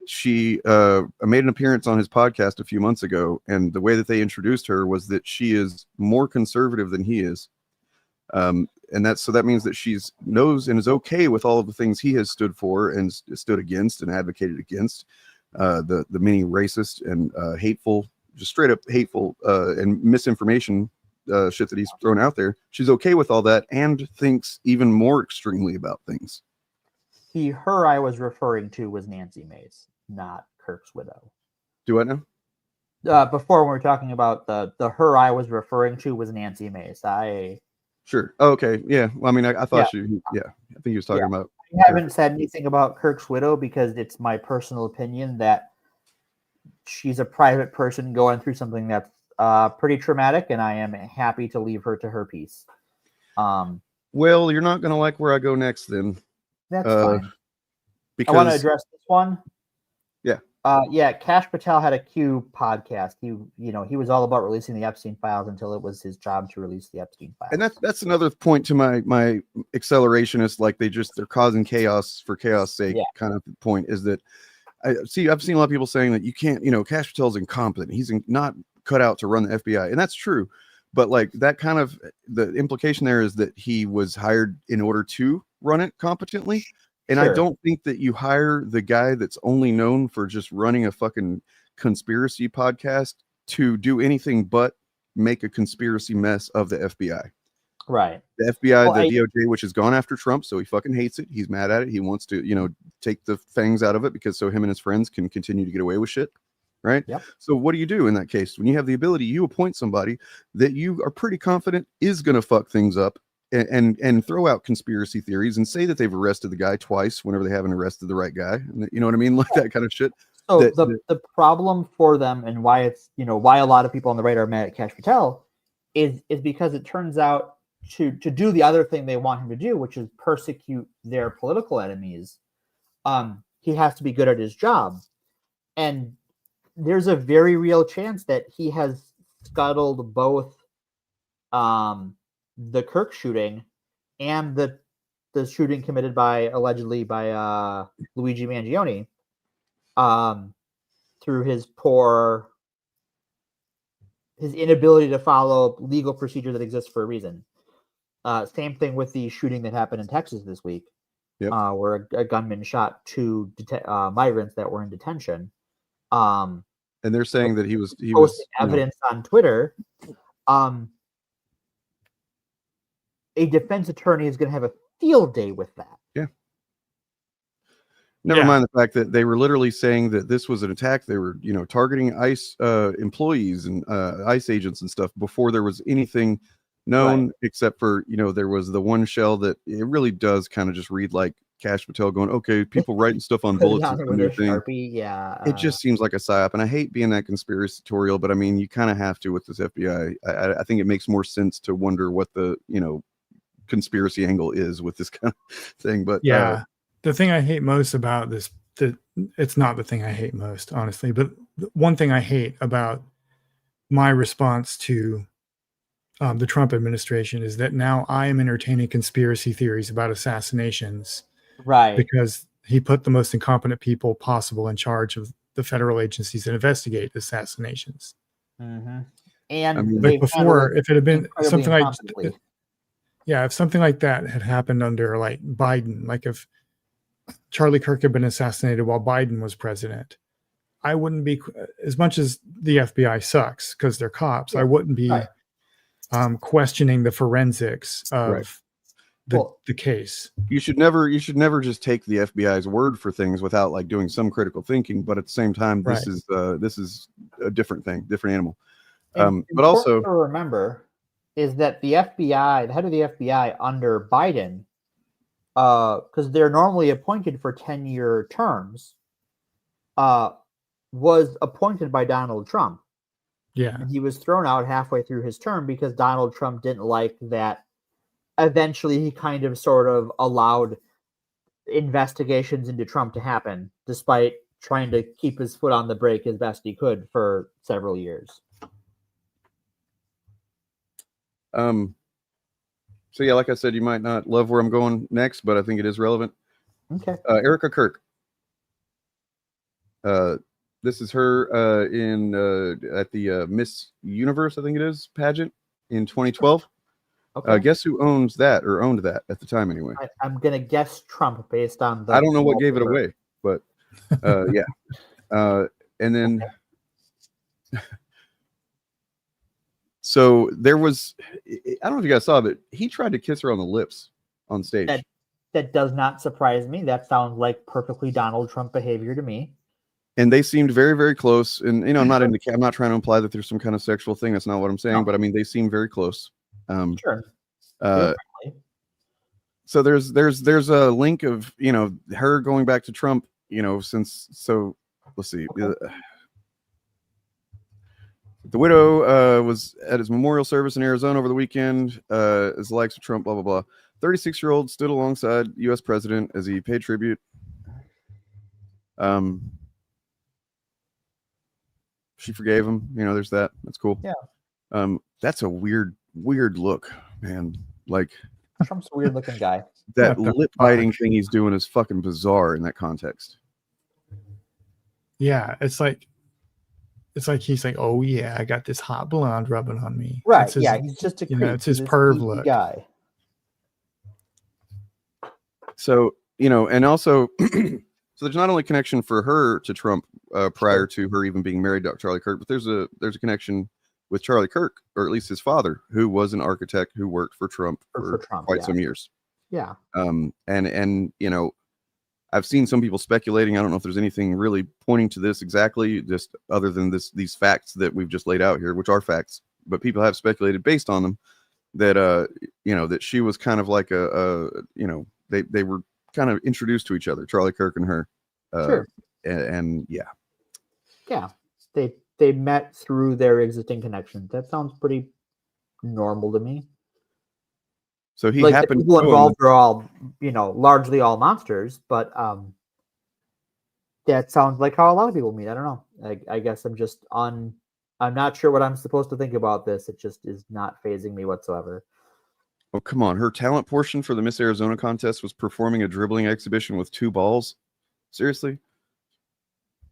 she made an appearance on his podcast a few months ago, and the way that they introduced her was that she is more conservative than he is. And that means that she's knows and is okay with all of the things he has stood for and stood against and advocated against, the many racist and hateful, just straight up hateful and misinformation shit that he's thrown out there. She's okay with all that and thinks even more extremely about things. Her I was referring to was Nancy Mace, not Kirk's widow. Do I know? Before when we were talking about the her I was referring to was Nancy Mace. Sure. Oh, okay. Yeah. Well, I mean, I thought I think he was talking about. I haven't said anything about Kirk's widow because it's my personal opinion that she's a private person going through something that's pretty traumatic, and I am happy to leave her to her peace. Well, you're not going to like where I go next then. That's fine. Because I want to address this one. Yeah. Yeah, Kash Patel had a Q podcast. He was all about releasing the Epstein files until it was his job to release the Epstein files. And that's another point to my accelerationist, like they're causing chaos for chaos sake kind of point is that I've seen a lot of people saying that you can't, Kash Patel's incompetent. He's not cut out to run the FBI. And that's true. But like that kind of the implication there is that he was hired in order to run it competently. And I don't think that you hire the guy that's only known for just running a fucking conspiracy podcast to do anything but make a conspiracy mess of the FBI. Right. The FBI, DOJ, which has gone after Trump, so he fucking hates it. He's mad at it. He wants to, take the fangs out of it because so him and his friends can continue to get away with shit. Right. Yep. So what do you do in that case? When you have the ability, you appoint somebody that you are pretty confident is going to fuck things up and throw out conspiracy theories and say that they've arrested the guy twice whenever they haven't arrested the right guy. And you know what I mean? Like that kind of shit. So the problem for them and why it's, why a lot of people on the right are mad at Kash Patel is because it turns out to do the other thing they want him to do, which is persecute their political enemies. He has to be good at his job. And there's a very real chance that he has scuttled both the Kirk shooting and the shooting committed allegedly by Luigi Mangione through his inability to follow legal procedure that exists for a reason. Same thing with the shooting that happened in Texas this week, where a gunman shot two migrants that were in detention. And they're saying that he was posting evidence on Twitter. A defense attorney is going to have a field day with that. Yeah. Never mind the fact that they were literally saying that this was an attack. They were, targeting ICE employees and ICE agents and stuff before there was anything known, except for, there was the one shell that it really does kind of just read like Kash Patel going, okay, people writing stuff on bullets. It just seems like a psyop. And I hate being that conspiratorial, but I mean, you kind of have to with this FBI. I think it makes more sense to wonder what the, conspiracy angle is with this kind of thing. But the thing I hate most about this, it's not the thing I hate most, honestly, but one thing I hate about my response to the Trump administration is that now I am entertaining conspiracy theories about assassinations. Right. Because he put the most incompetent people possible in charge of the federal agencies that investigate assassinations. Mm-hmm. And like before, if it had been something like, if something like that had happened under like Biden, like if Charlie Kirk had been assassinated while Biden was president, I wouldn't be, as much as the FBI sucks because they're cops, I wouldn't be questioning the forensics of the case. You should never just take the FBI's word for things without like doing some critical thinking. But at the same time, this is a different thing, different animal. But also to remember is that the FBI, the head of the FBI under Biden, because they're normally appointed for 10-year terms, was appointed by Donald Trump. Yeah. And he was thrown out halfway through his term because Donald Trump didn't like that. Eventually, he kind of sort of allowed investigations into Trump to happen, despite trying to keep his foot on the brake as best he could for several years. So yeah, like I said, you might not love where I'm going next, but I think it is relevant. Okay. Erica Kirk. This is her at the Miss Universe, I think it is, pageant in 2012. Okay. Guess who owns that or owned that at the time anyway? I'm gonna guess Trump based on the. I don't know what gave it away, but yeah. And then so there was, I don't know if you guys saw, but he tried to kiss her on the lips on stage. That does not surprise me. That sounds like perfectly Donald Trump behavior to me. And they seemed very, very close. And I'm not trying to imply that there's some kind of sexual thing. That's not what I'm saying. No. But I mean, they seem very close. Sure. So there's a link of her going back to Trump. So let's see. Okay. The widow was at his memorial service in Arizona over the weekend. As the likes of Trump, blah blah blah. 36-year-old stood alongside U.S. president as he paid tribute. she forgave him. You know, there's that. That's cool. Yeah. That's a weird look, man. Like Trump's a weird looking guy. That lip biting thing he's doing is fucking bizarre in that context. Yeah, it's like he's like, oh yeah, I got this hot blonde rubbing on me. Right. That's his, Yeah, he's just a creep. it's his He's this perv geeky look. guy. So, you know, and also, so there's not only connection for her to Trump prior to her even being married to Charlie Kirk, but there's a connection with Charlie Kirk, or at least his father, who was an architect who worked for Trump for quite some years. Yeah. And you know, I've seen some people speculating. I don't know if there's anything really pointing to this exactly, just other than these facts that we've just laid out here, which are facts, but people have speculated based on them that you know, that she was kind of like you know, they were kind of introduced to each other, Charlie Kirk and her. Sure. And yeah. Yeah. They met through their existing connections. That sounds pretty normal to me. So he like happened. The people involved are all, you know, largely all monsters, but that sounds like how a lot of people meet. I don't know. I guess I'm not sure what I'm supposed to think about this. It just is not phasing me whatsoever. Oh, come on. Her talent portion for the Miss Arizona contest was performing a dribbling exhibition with 2 balls. Seriously?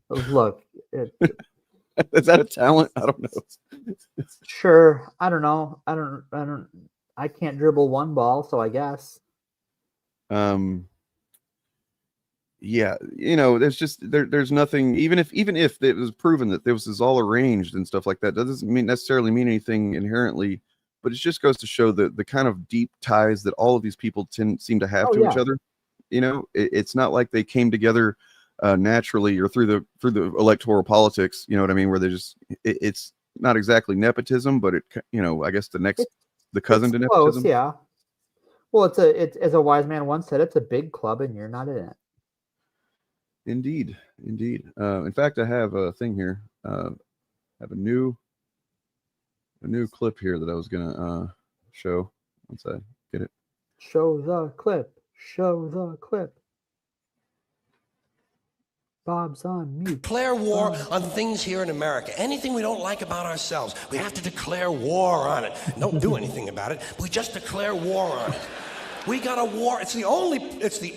Look, is that a talent? I don't know. Sure. I don't know. I can't dribble 1 ball, so I guess. Yeah, you know, there's just there's nothing, even if it was proven that this is all arranged and stuff like that, doesn't necessarily mean anything inherently, but it just goes to show the kind of deep ties that all of these people seem to have to each other. You know, it's not like they came together naturally or through the electoral politics, you know what I mean, where they just it's not exactly nepotism, but it, you know, I guess the cousin to nepotism. Close, yeah. Well, it's as a wise man once said, it's a big club and you're not in it. Indeed. In fact, I have a thing here. I have a new clip here that I was gonna show once I get it. Show the clip. Bob's on mute. Declare war on things here in America. Anything we don't like about ourselves, we have to declare war on it. Don't do anything about it. We just declare war on it. We got a war. It's the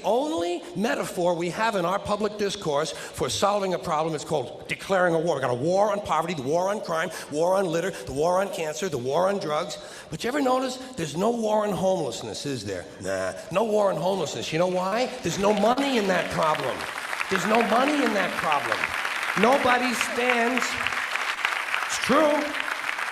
only metaphor we have in our public discourse for solving a problem. It's called declaring a war. We got a war on poverty, the war on crime, war on litter, the war on cancer, the war on drugs. But you ever notice there's no war on homelessness, is there? Nah, no war on homelessness. You know why? There's no money in that problem. There's no money in that problem. Nobody stands. It's true.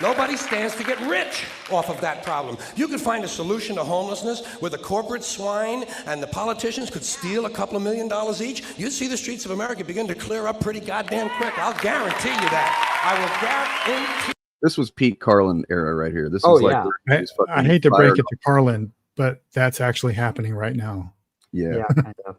Nobody stands to get rich off of that problem. You could find a solution to homelessness where the corporate swine and the politicians could steal a couple of $1 million each. You'd see the streets of America begin to clear up pretty goddamn quick. I'll guarantee you that. I will guarantee. This was Pete Carlin era right here. This is I hate to break it to Carlin, but that's actually happening right now. Yeah. Kind of.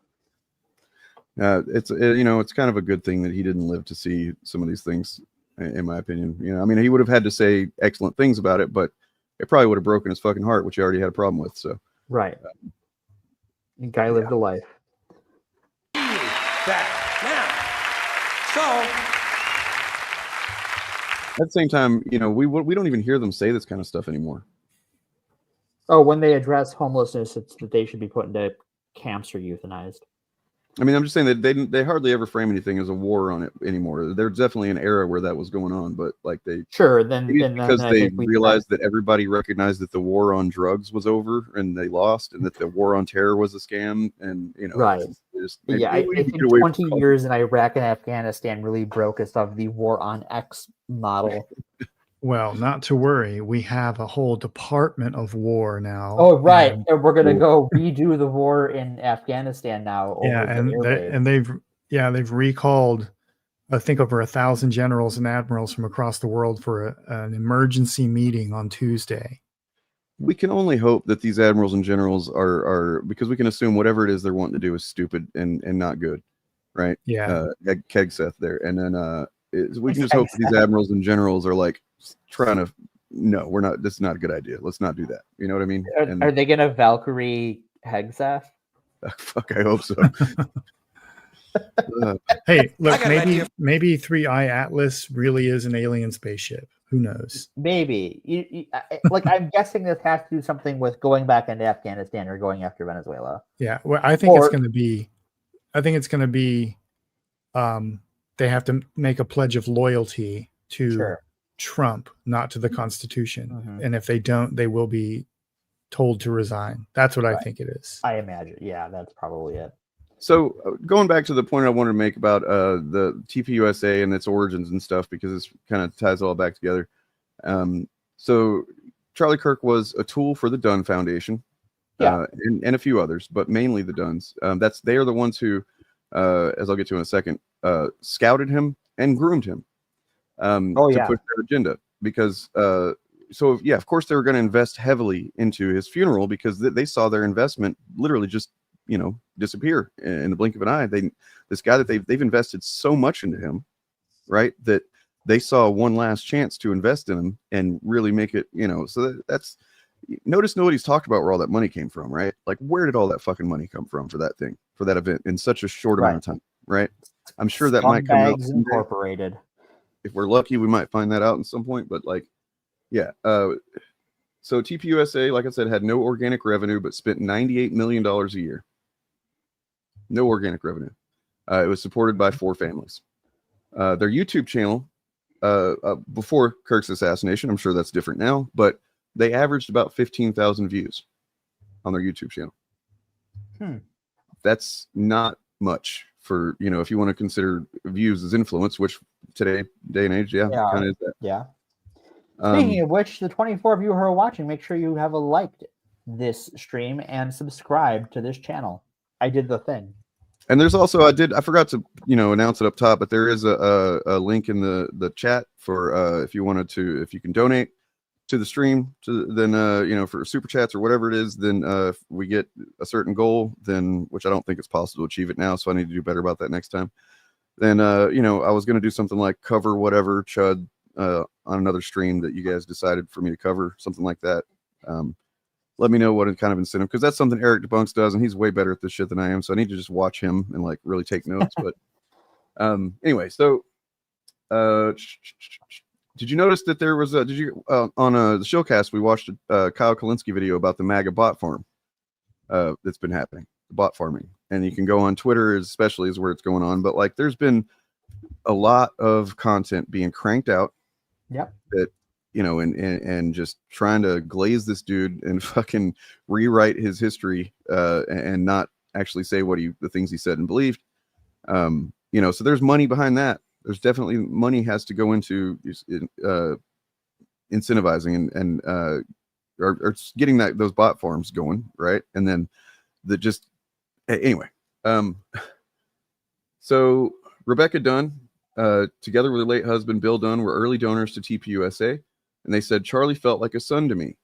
It's you know, it's kind of a good thing that he didn't live to see some of these things, in my opinion. You know, I mean, he would have had to say excellent things about it, but it probably would have broken his fucking heart, which he already had a problem with. So right, the guy lived a life. At the same time, you know, we don't even hear them say this kind of stuff anymore. Oh, when they address homelessness, it's that they should be put into camps or euthanized. I mean, I'm just saying that they hardly ever frame anything as a war on it anymore. There's definitely an era where that was going on, but like they because they realized that everybody recognized that the war on drugs was over and they lost, and that the war on terror was a scam, and you know, right? I think 20 years in Iraq and Afghanistan really broke us of the war on X model. Well, not to worry. We have a whole Department of War now. Oh, right. And we're going to go redo the war in Afghanistan now. Yeah, and they've recalled, I think, over 1,000 generals and admirals from across the world for an emergency meeting on Tuesday. We can only hope that these admirals and generals are because we can assume whatever it is they're wanting to do is stupid and not good, right? Yeah. Kegseth there. And then we can just hope that these admirals and generals are like trying to, no, we're not, this is not a good idea. Let's not do that. You know what I mean? Are they going to Valkyrie Hegseth? Fuck, I hope so. Hey, I look, got an idea. maybe 3i Atlas really is an alien spaceship. Who knows? Maybe. Like, I'm guessing this has to do something with going back into Afghanistan or going after Venezuela. Yeah, well, I think it's Or- going to be. I think it's going to be. They have to make a pledge of loyalty to Sure. Trump, not to the Constitution. Mhm. And if they don't, they will be told to resign. That's what I Right. think it is. I imagine. Yeah, that's probably it. So going back to the point I wanted to make about the TPUSA and its origins and stuff, because this kind of ties it all back together. So Charlie Kirk was a tool for the Dunn Foundation, and a few others, but mainly the Dunns. They are the ones who, as I'll get to in a second, scouted him and groomed him to push their agenda. Because so yeah, of course they were going to invest heavily into his funeral, because they saw their investment literally just disappear in the blink of an eye. This guy that they've invested so much into him, right, that they saw one last chance to invest in him and really make it, so that's notice nobody's talked about where all that money came from, right? Like, where did all that fucking money come from for that thing, for that event in such a short amount of time, right? I'm sure that might come out someday. Incorporated. If we're lucky, we might find that out at some point, but like, yeah. So TPUSA, like I said, had no organic revenue, but spent $98 million a year. No organic revenue. It was supported by 4 families. Their YouTube channel, before Kirk's assassination, I'm sure that's different now, but they averaged about 15,000 views on their YouTube channel. That's not much for, if you want to consider views as influence, which today, day and age, kind of is that. Yeah. Speaking of which, the 24 of you who are watching, make sure you have liked this stream and subscribe to this channel. I did the thing. And there's also, I forgot to, announce it up top, but there is a link in the chat for, if you can donate to the stream, then, for super chats or whatever it is, then if we get a certain goal, then, which I don't think it's possible to achieve it now, so I need to do better about that next time. Then, I was going to do something like cover whatever chud on another stream that you guys decided for me to cover, something like that. Let me know what kind of incentive, because that's something Eric DeBunks does, and he's way better at this shit than I am. So I need to just watch him and like really take notes. But anyway, so did you notice that there was on the Shillcast we watched a Kyle Kalinske video about the MAGA bot farm that's been happening, bot farming, and you can go on Twitter, especially is where it's going on. But like, there's been a lot of content being cranked out. Yep. That. And just trying to glaze this dude and fucking rewrite his history and not actually say the things he said and believed. So there's money behind that. There's definitely money has to go into incentivizing and or getting those bot farms going, right? And then anyway. So Rebecca Dunn, together with her late husband Bill Dunn, were early donors to TPUSA. And they said, Charlie felt like a son to me.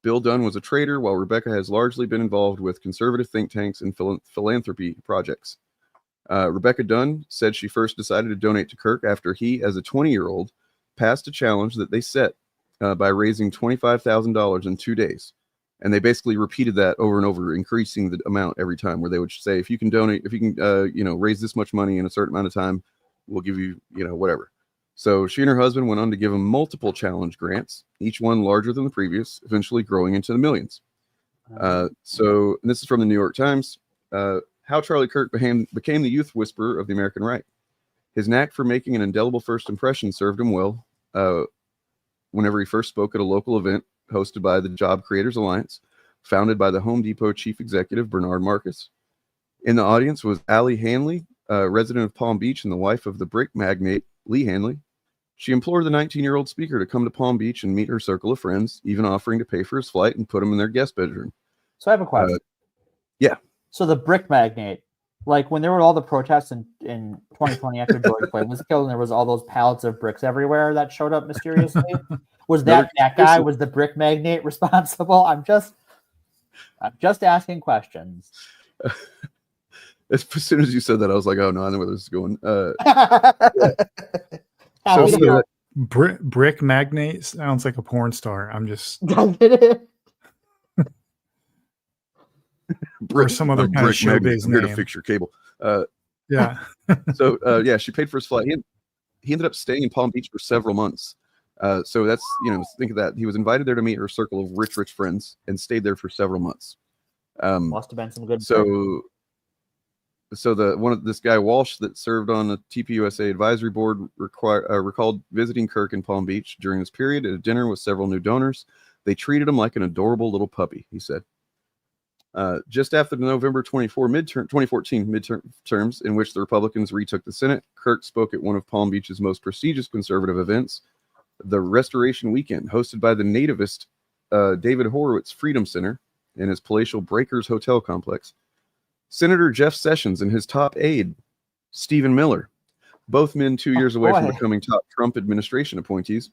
Bill Dunn was a trader, while Rebecca has largely been involved with conservative think tanks and philanthropy projects. Rebecca Dunn said she first decided to donate to Kirk after he, as a 20-year-old, passed a challenge that they set by raising $25,000 in 2 days. And they basically repeated that over and over, increasing the amount every time, where they would say, if you can donate, if you can, raise this much money in a certain amount of time, we'll give you, whatever. So she and her husband went on to give him multiple challenge grants, each one larger than the previous, eventually growing into the millions. So and this is from the New York Times. How Charlie Kirk became the youth whisperer of the American right. His knack for making an indelible first impression served him well whenever he first spoke at a local event hosted by the Job Creators Alliance, founded by the Home Depot chief executive Bernard Marcus. In the audience was Allie Hanley, resident of Palm Beach and the wife of the brick magnate Lee Hanley. She implored the 19-year-old speaker to come to Palm Beach and meet her circle of friends, even offering to pay for his flight and put him in their guest bedroom. So I have a question. Yeah. So the brick magnate, like when there were all the protests in 2020 after George Floyd was killed, and there was all those pallets of bricks everywhere that showed up mysteriously, was that guy, was the brick magnate responsible? I'm just asking questions. As soon as you said that, I was like, oh no, I know where this is going. So brick magnate sounds like a porn star. I'm just or some other kind of showbiz I'm here to name. fix your cable. Yeah. So yeah, she paid for his flight. He ended up staying in Palm Beach for several months. So that's, think of that. He was invited there to meet her circle of rich friends and stayed there for several months. Must have been some good. So this guy Walsh that served on the TPUSA advisory board recalled visiting Kirk in Palm Beach during this period at a dinner with several new donors. They treated him like an adorable little puppy, he said. Just after the November 2014 midterms in which the Republicans retook the Senate, Kirk spoke at one of Palm Beach's most prestigious conservative events, the Restoration Weekend, hosted by the nativist David Horowitz Freedom Center in his palatial Breakers Hotel complex. Senator Jeff Sessions and his top aide, Stephen Miller, both men 2 years away from becoming top Trump administration appointees,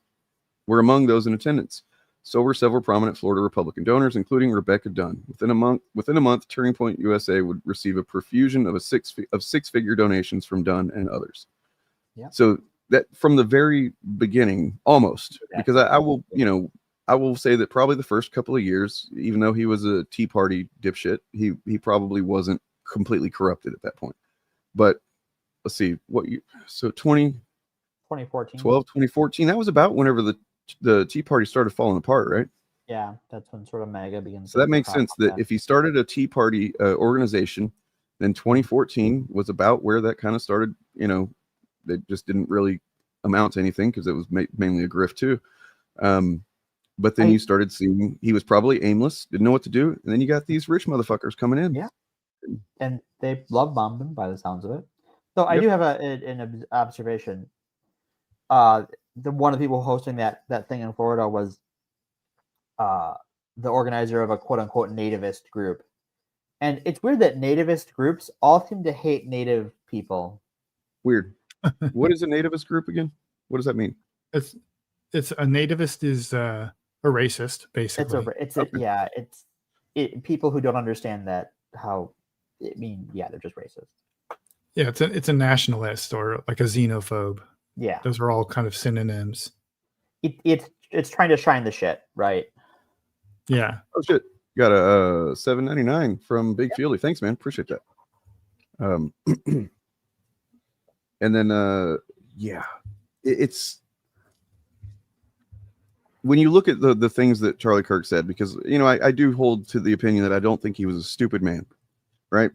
were among those in attendance. So were several prominent Florida Republican donors, including Rebecca Dunn. Within a month, Turning Point USA would receive a profusion of six-figure donations from Dunn and others. Yeah. So that from the very beginning, almost, because I will say that probably the first couple of years, even though he was a Tea Party dipshit, he probably wasn't completely corrupted at that point. But let's see, 2014, 2014, that was about whenever the Tea Party started falling apart, right? Yeah, that's when sort of MAGA begins. So that makes sense that if he started a Tea Party organization, then 2014 was about where that kind of started. They just didn't really amount to anything because it was mainly a grift too. But then you started seeing he was probably aimless, didn't know what to do, and then you got these rich motherfuckers coming in. Yeah, and they love bombed him by the sounds of it. So I do have an observation. One of the people hosting that thing in Florida was the organizer of a quote unquote nativist group, and it's weird that nativist groups all seem to hate native people. Weird. What is a nativist group again? What does that mean? It's a nativist is a racist, basically. It's people who don't understand that how it mean. Yeah, they're just racist. Yeah, it's a nationalist or like a xenophobe. Yeah, those are all kind of synonyms. It's trying to shine the shit, right? Yeah. Oh shit! Got a $7.99 from Big Feely. Thanks, man. Appreciate that. And then it's when you look at the things that Charlie Kirk said, because I do hold to the opinion that I don't think he was a stupid man, right?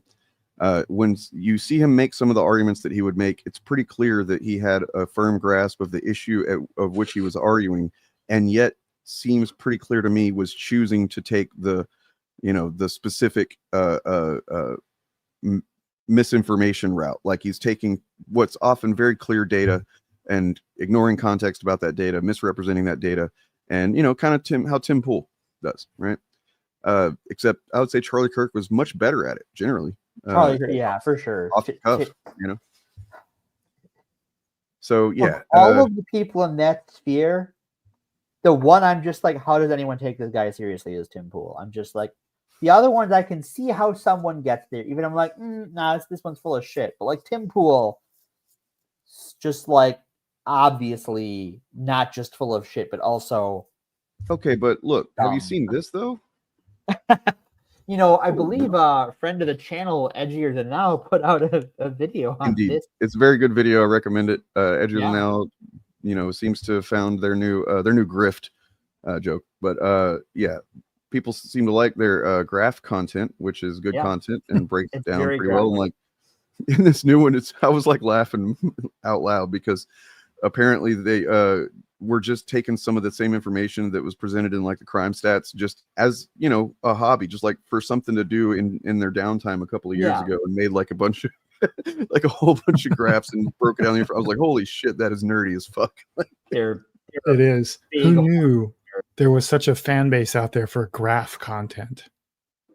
When you see him make some of the arguments that he would make, it's pretty clear that he had a firm grasp of the issue of which he was arguing, and yet seems pretty clear to me was choosing to take the specific misinformation route. Like he's taking what's often very clear data and ignoring context about that data, misrepresenting that data, and kind of how Tim Pool does, right? Except I would say Charlie Kirk was much better at it generally. Yeah, for sure. Off the cuff, So yeah, all of the people in that sphere, the one I'm just like, how does anyone take this guy seriously is Tim Pool. I'm just like, the other ones I can see how someone gets there. Even I'm like, nah, this one's full of shit. But like Tim Pool, just like obviously not just full of shit, but also. Okay, but look, have you seen this though? I believe a friend of the channel, Edgier Than Now, put out a video on this. It's a very good video. I recommend it. Edgier Than Now, seems to have found their new grift joke. But yeah, people seem to like their graph content, which is good content and breaks it down pretty well. And like in this new one, I was like laughing out loud because apparently they were just taking some of the same information that was presented in like the crime stats, just as a hobby, just like for something to do in their downtime a couple of years ago, and made like a bunch of like a whole bunch of graphs and broke it down. I was like, holy shit, that is nerdy as fuck. It is. Who knew there was such a fan base out there for graph content?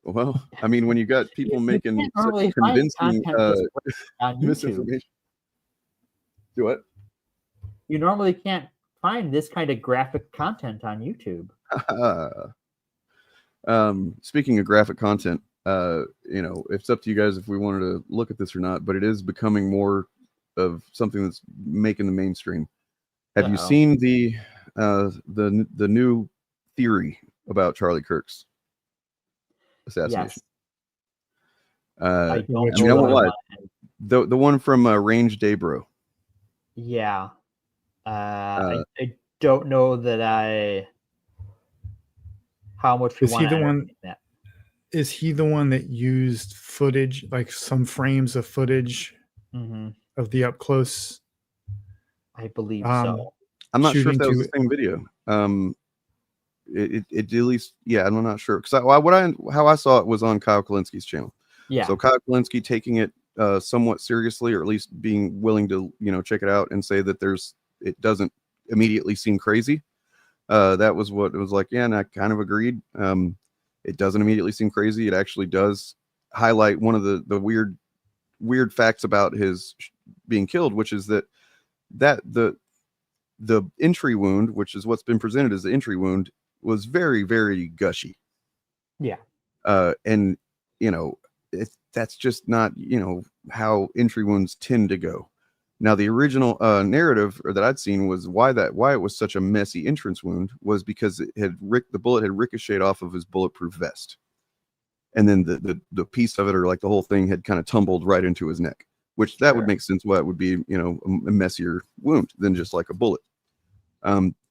Well, I mean, when you got people making such convincing misinformation. Do what? You normally can't find this kind of graphic content on YouTube. Speaking of graphic content, it's up to you guys if we wanted to look at this or not, but it is becoming more of something that's making the mainstream. Have you seen the new theory about Charlie Kirk's assassination? Yes. I won't lie. The one from Range Daybro. Yeah. I don't know that how much we Is he want to the one? entertain that. Is he the one that used footage, like some frames of footage Mhm. of the up close? I believe so. I'm not sure if shooting that was to the same video. It at least, yeah, I'm not sure because how I saw it was on Kyle Kalinski's channel. Yeah. So Kyle Kalinski taking it somewhat seriously, or at least being willing to check it out and say that it doesn't immediately seem crazy. That was what it was like. Yeah, and I kind of agreed. It doesn't immediately seem crazy. It actually does highlight one of the weird facts about his being killed, which is that the entry wound, which is what's been presented as the entry wound, was very, very gushy. Yeah. And that's just not how entry wounds tend to go. Now, the original narrative that I'd seen was why it was such a messy entrance wound was because the bullet had ricocheted off of his bulletproof vest, and then the piece of it, or like the whole thing, had kind of tumbled right into his neck, which that would make sense why it would be a messier wound than just like a bullet.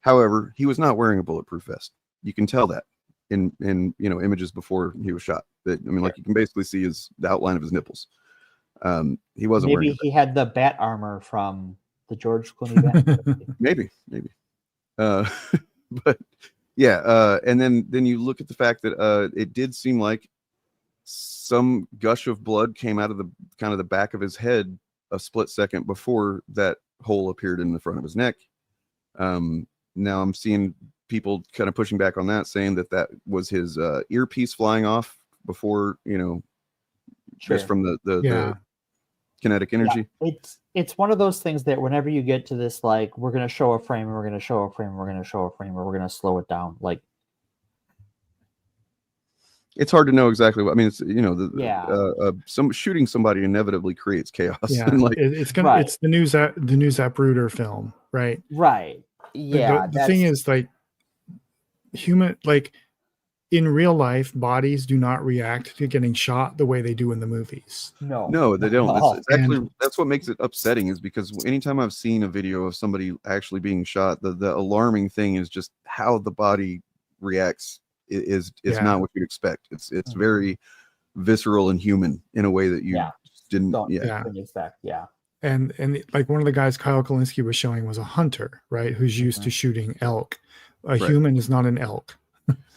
However, he was not wearing a bulletproof vest. You can tell that in images before he was shot. That like you can basically see the outline of his nipples. He wasn't wearing. Maybe he had the bat armor from the George Clooney Bat. maybe. But yeah, and then you look at the fact that it did seem like some gush of blood came out of the back of his head a split second before that hole appeared in the front of his neck. Now I'm seeing people kind of pushing back on that, saying that was his earpiece flying off before, just from the kinetic energy. Yeah, it's one of those things that whenever you get to this, like, we're going to show a frame, and we're going to show a frame, and we're going to show a frame, or we're going to slow it down. Like, it's hard to know exactly what I mean. It's some shooting somebody inevitably creates chaos. Yeah, and it's the news Zapruder film, right? Right. Yeah. The thing is, like, in real life, bodies do not react to getting shot the way they do in the movies. No, they don't. It's actually, that's what makes it upsetting, is because anytime I've seen a video of somebody actually being shot, the alarming thing is just how the body reacts is not what you'd expect. It's very visceral and human in a way that you didn't expect. Yeah. And like one of the guys Kyle Kalinski was showing was a hunter, right? Who's used to shooting elk. A human is not an elk.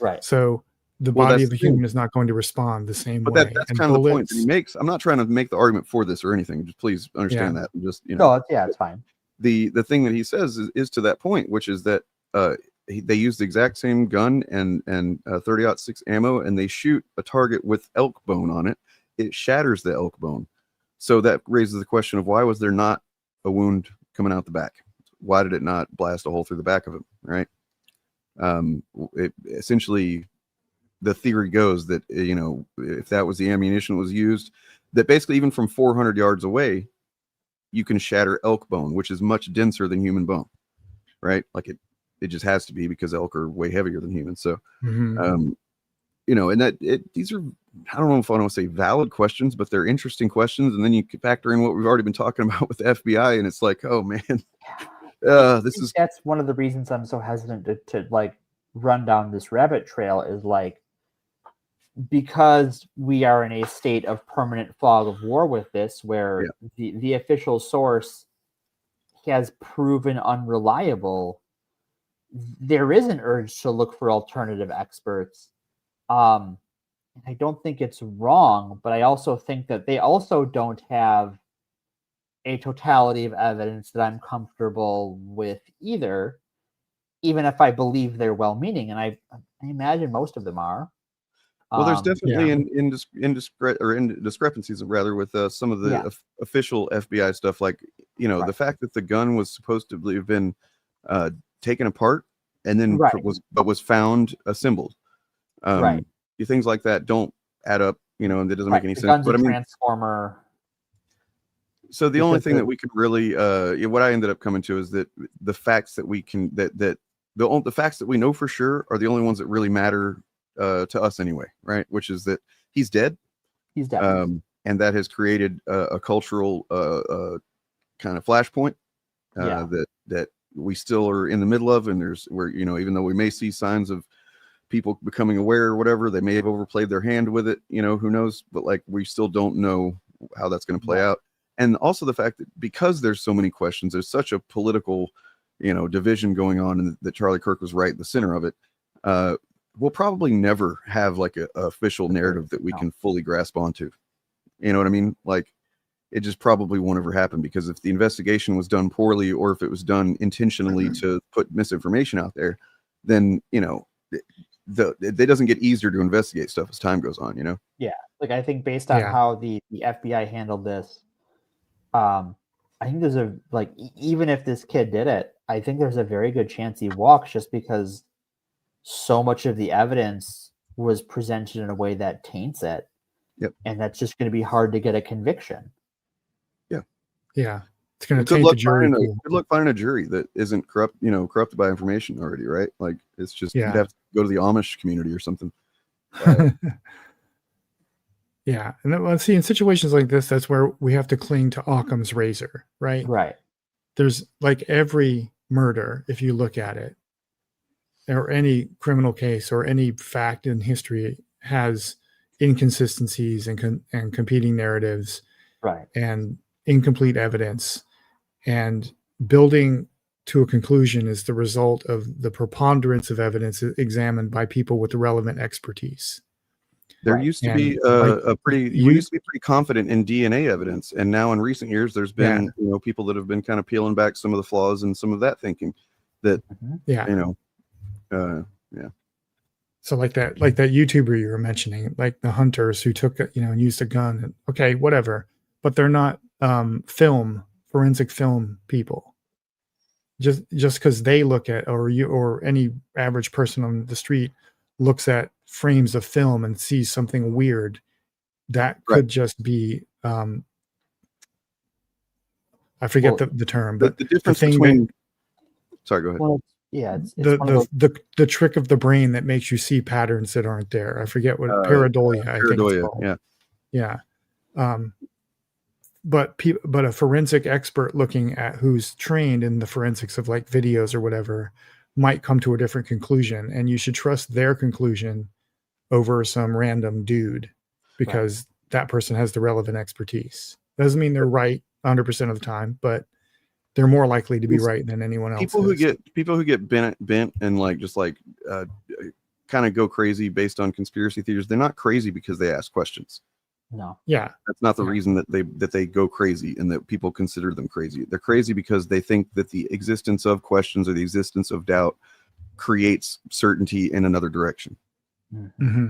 Right. So the body of a human is not going to respond the same way. But that's kind of the point that he makes. I'm not trying to make the argument for this or anything. Just please understand that. And just it's fine. The thing that he says is to that point, which is that they use the exact same gun and 30-06 ammo, and they shoot a target with elk bone on it. It shatters the elk bone. So that raises the question of why was there not a wound coming out the back? Why did it not blast a hole through the back of him? Right. Essentially, the theory goes that if that was the ammunition that was used, that basically even from 400 yards away, you can shatter elk bone, which is much denser than human bone, right? Like it just has to be, because elk are way heavier than humans. So, and these are, I don't know if I want to say valid questions, but they're interesting questions. And then you factor in what we've already been talking about with the FBI, and it's like, oh man. That's one of the reasons I'm so hesitant to like run down this rabbit trail, is like, because we are in a state of permanent fog of war with this, where the official source has proven unreliable. There is an urge to look for alternative experts. I don't think it's wrong, but I also think that they also don't have a totality of evidence that I'm comfortable with either, even if I believe they're well-meaning, and I imagine most of them are. Well, there's definitely discrepancies rather with some of the official FBI stuff, like the fact that the gun was supposed to have been taken apart and then was found assembled. Things like that don't add up, and it doesn't make any sense. But I mean, transformer. So the only thing that we could really, what I ended up coming to, is that the facts that we can, the facts that we know for sure are the only ones that really matter to us anyway, right? Which is that he's dead. He's dead. and that has created a cultural kind of flashpoint that we still are in the middle of, and there's where, you know, even though we may see signs of people becoming aware or whatever, they may have overplayed their hand with it, you know, who knows, but like we still don't know how that's going to play out. And also the fact that because there's so many questions, there's such a political, you know, division going on, and that Charlie Kirk was right in the center of it. We'll probably never have like a official narrative that we can fully grasp onto. You know what I mean? Like, it just probably won't ever happen, because if the investigation was done poorly, or if it was done intentionally to put misinformation out there, then, you know, it doesn't get easier to investigate stuff as time goes on, you know? Yeah. Like, I think based on how the FBI handled this, I think there's a, like, even if this kid did it, I think there's a very good chance he walks, just because so much of the evidence was presented in a way that taints it. Yep. And that's just going to be hard to get a conviction. Yeah. It's going to Good taint luck the jury finding pool. good luck finding a jury that isn't corrupted by information already, right? Like, it's just, Yeah. you'd have to go to the Amish community or something. Yeah. And then, well, see, in situations like this, that's where we have to cling to Occam's razor, right? Right. There's like every murder, if you look at it, or any criminal case or any fact in history, has inconsistencies and competing narratives, right, and incomplete evidence. And building to a conclusion is the result of the preponderance of evidence examined by people with the relevant expertise. There used to be we used to be pretty confident in DNA evidence, and now in recent years there's been you know, people that have been kind of peeling back some of the flaws and some of that thinking that you know So like that YouTuber you were mentioning, like the hunters who took, you know, and used a gun, and okay, whatever, but they're not forensic film people. Just because they look at, or any average person on the street looks at frames of film and sees something weird, that could just be I forget the term, but the difference thing between sorry, go ahead. Well, yeah, it's the trick of the brain that makes you see patterns that aren't there. I forget what pareidolia. I think it's called. Yeah. But a forensic expert looking at, who's trained in the forensics of like videos or whatever, might come to a different conclusion, and you should trust their conclusion over some random dude, because that person has the relevant expertise. Doesn't mean they're right 100% of the time, but they're more likely to be right than anyone else. People who get bent and like just like kind of go crazy based on conspiracy theories, they're not crazy because they ask questions. No. Yeah. That's not the reason that they go crazy and that people consider them crazy. They're crazy because they think that the existence of questions or the existence of doubt creates certainty in another direction. Mm-hmm.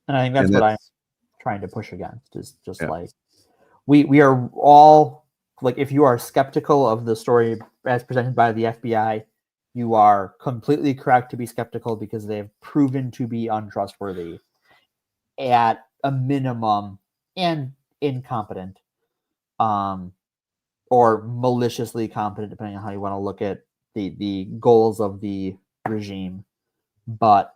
And I think that's what I'm trying to push against, is just like we are all, like, if you are skeptical of the story as presented by the FBI, you are completely correct to be skeptical, because they have proven to be untrustworthy at a minimum, and incompetent, or maliciously competent, depending on how you want to look at the goals of the regime. But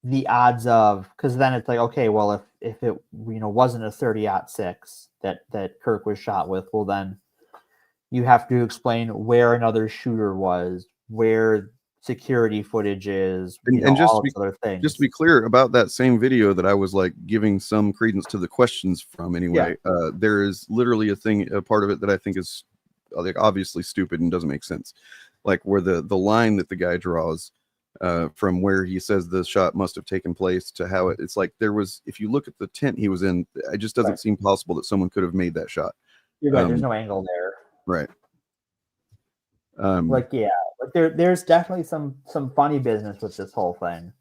the odds of, because then it's like, okay, well, if it, you know, wasn't a 30-06 that Kirk was shot with, well, then you have to explain where another shooter was, where security footage is, and just all these other things. Just to be clear about that same video that I was like giving some credence to the questions from anyway, there is literally a part of it that I think is like obviously stupid and doesn't make sense, like where the line that the guy draws from where he says the shot must have taken place to how it's like there was, if you look at the tent he was in, it just doesn't seem possible that someone could have made that shot. You're right, there's no angle there. Right. Like, yeah, like there's definitely some funny business with this whole thing.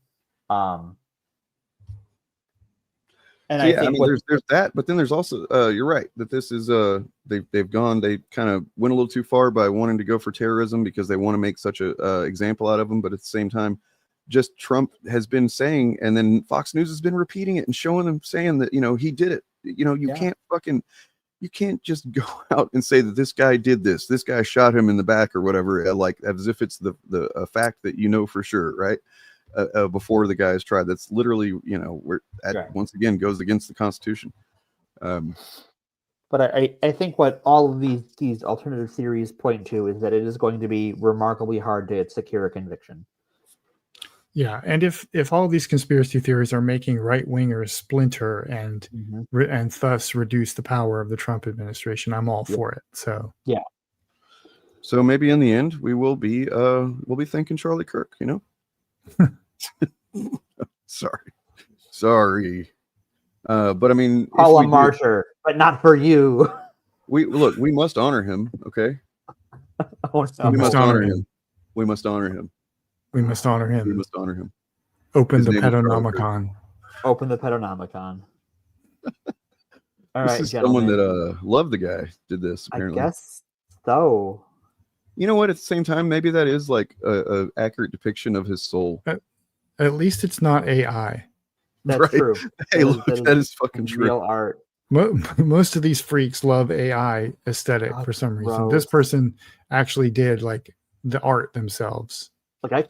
And I mean, there's that, but then there's also you're right that this is they kind of went a little too far by wanting to go for terrorism because they want to make such a example out of them, but at the same time, just Trump has been saying, and then Fox News has been repeating it and showing them saying that, you know, he did it. You know, you can't just go out and say that this guy did this guy shot him in the back or whatever, like as if it's the fact that you know for sure, right? before the guy is tried. That's literally, where that Right. once again goes against the Constitution. But I think what all of these alternative theories point to is that it is going to be remarkably hard to secure a conviction. Yeah, and if all these conspiracy theories are making right wingers splinter and and thus reduce the power of the Trump administration, I'm all for it. So yeah. So maybe in the end we will be thanking Charlie Kirk. Sorry. But I mean, Call a martyr, but not for you. We must honor him. Okay. Oh, no. We must honor him. We must honor him. we must honor him. We must honor him. Open His the name is Charlie Kirk. Petonomicon. Open the Petonomicon. All This right, is gentlemen. someone that loved the guy. Did this apparently? I guess so. You know what? At the same time, maybe that is like a accurate depiction of his soul. At least it's not AI. That's Right. true. Hey, look, that is fucking true. Real art. Most of these freaks love AI aesthetic for some reason. gross. This person actually did like the art themselves. Like I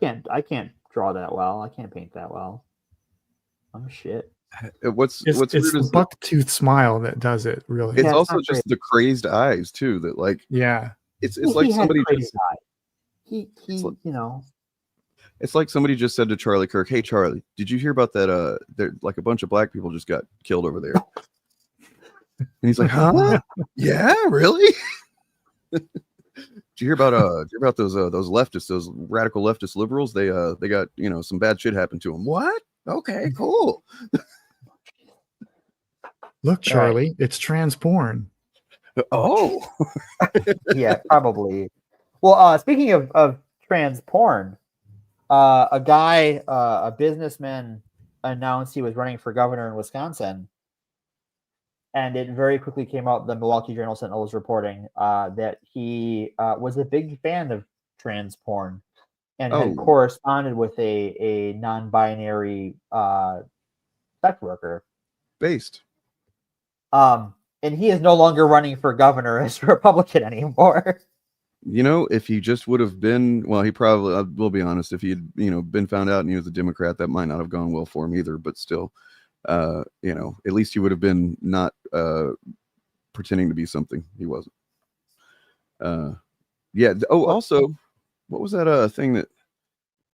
can't draw that well. I can't paint that well. I'm shit. What's It's weird the is buck-tooth smile that does it, really. it's Yeah, it's also not just great. the crazed eyes too. That like Yeah. it's He like had somebody crazy just, eye. He it's like somebody just said to Charlie Kirk, "Hey Charlie, did you hear about that? There like a bunch of black people just got killed over there." And he's like, "Huh? Yeah, really?" Did you hear about those leftists, those radical leftist liberals? They got some bad shit happened to them. What? Okay, cool. Look, Charlie, it's trans porn. Oh, yeah, probably. Well, speaking of trans porn, a guy, a businessman, announced he was running for governor in Wisconsin, and it very quickly came out. The Milwaukee Journal Sentinel was reporting that he was a big fan of trans porn and had corresponded with a non-binary sex worker. based. And he is no longer running for governor as a Republican anymore. If he just would have been, well, he probably, I will be honest, if he had, been found out and he was a Democrat, that might not have gone well for him either. But still, at least he would have been not pretending to be something he wasn't. Yeah. Oh, also, what was that thing that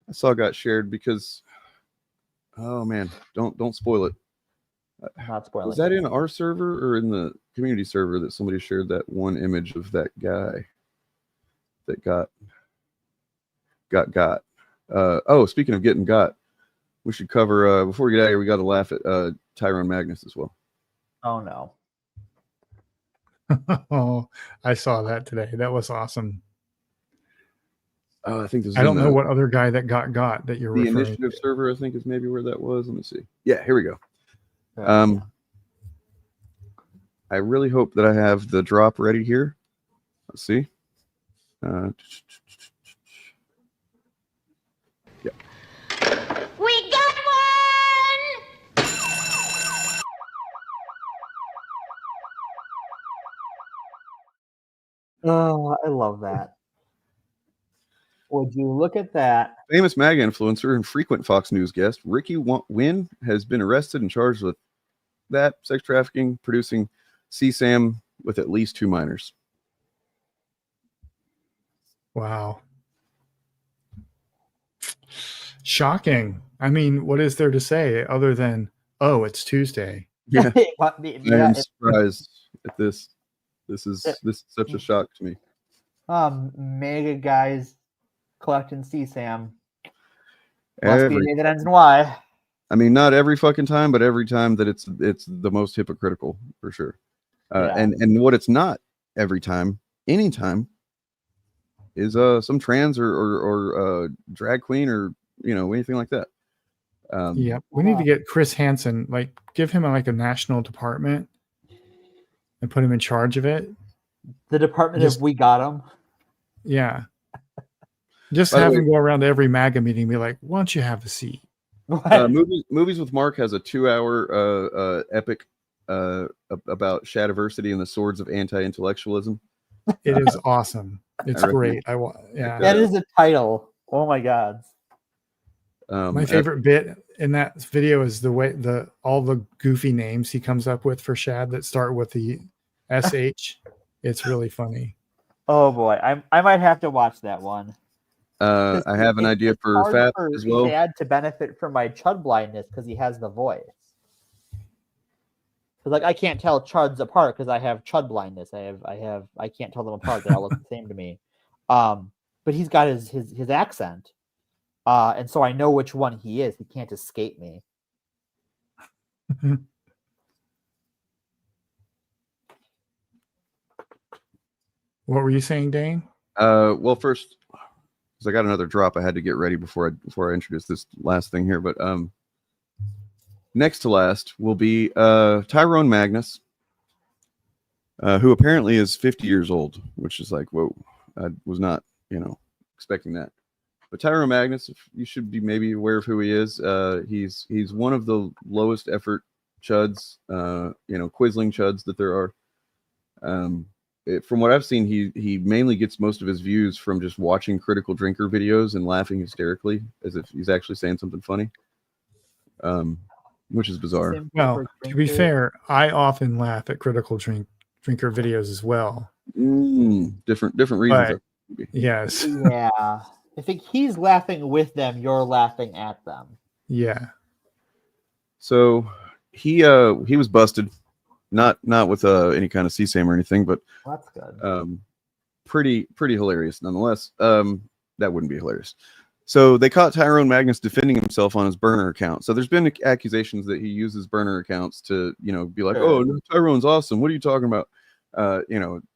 I saw got shared? Because, oh man, don't spoil it. Not spoiling. Was that in our server or in the community server that somebody shared that one image of that guy that got? Speaking of getting got, we should cover before we get out of here. We got to laugh at Tyrone Magnus as well. Oh no! Oh, I saw that today. That was awesome. I think this is I don't know what other guy that got that you're the referring initiative to. server. I think is maybe where that was. Let me see. Yeah, here we go. I really hope that I have the drop ready here. Let's see. Yeah. We got one! Oh, I love that. Would you look at that? Famous MAGA influencer and frequent Fox News guest Ricky Wynn has been arrested and charged with that sex trafficking, producing CSAM with at least 2 minors. Wow. Shocking. I mean, what is there to say other than, oh, it's Tuesday? Yeah. I Yeah, am surprised at this. This is such a shock to me. Mega guys collecting CSAM. Must be Every, a name that ends in Y. I mean, not every fucking time, but every time that it's the most hypocritical for sure. Yeah. And what it's not every time, anytime, is some trans or drag queen or anything like that. Yeah, we need to get Chris Hansen, like give him like a national department and put him in charge of it. The Department of We Got Him. Yeah. Just By the have way- him go around to every MAGA meeting and be like, why don't you have a seat? Movies with Mark has a 2-hour epic about Shadiversity and the Swords of Anti-Intellectualism. It is awesome. It's I recommend great. Yeah. That is a title. Oh my God. My favorite bit in that video is the way all the goofy names he comes up with for Shad that start with the SH. It's really funny. Oh boy, I might have to watch that one. I have an idea for hard Fat for as well. Shad to benefit from my Chud blindness because he has the voice. Because like I can't tell Chuds apart because I have Chud blindness. I can't tell them apart. They all look the same to me. But he's got his accent. And so I know which one he is. He can't escape me. What were you saying, Dane? Well, first, because I got another drop, I had to get ready before I introduce this last thing here. But next to last will be Tyrone Magnus, who apparently is 50 years old, which is like, whoa, I was not, expecting that. But Tyrone Magnus, you should be maybe aware of who he is. He's one of the lowest effort chuds, Quisling chuds that there are. From what I've seen, he mainly gets most of his views from just watching Critical Drinker videos and laughing hysterically as if he's actually saying something funny, which is bizarre. Well, to be fair, I often laugh at Critical Drinker videos as well. Different reasons. But, yes. Yeah. I think he's laughing with them. You're laughing at them. Yeah. So he was busted. Not with any kind of CSAM or anything, but that's good. Pretty hilarious nonetheless. That wouldn't be hilarious. So they caught Tyrone Magnus defending himself on his burner account. So there's been accusations that he uses burner accounts to, be like, Sure. oh, no, Tyrone's awesome. What are you talking about?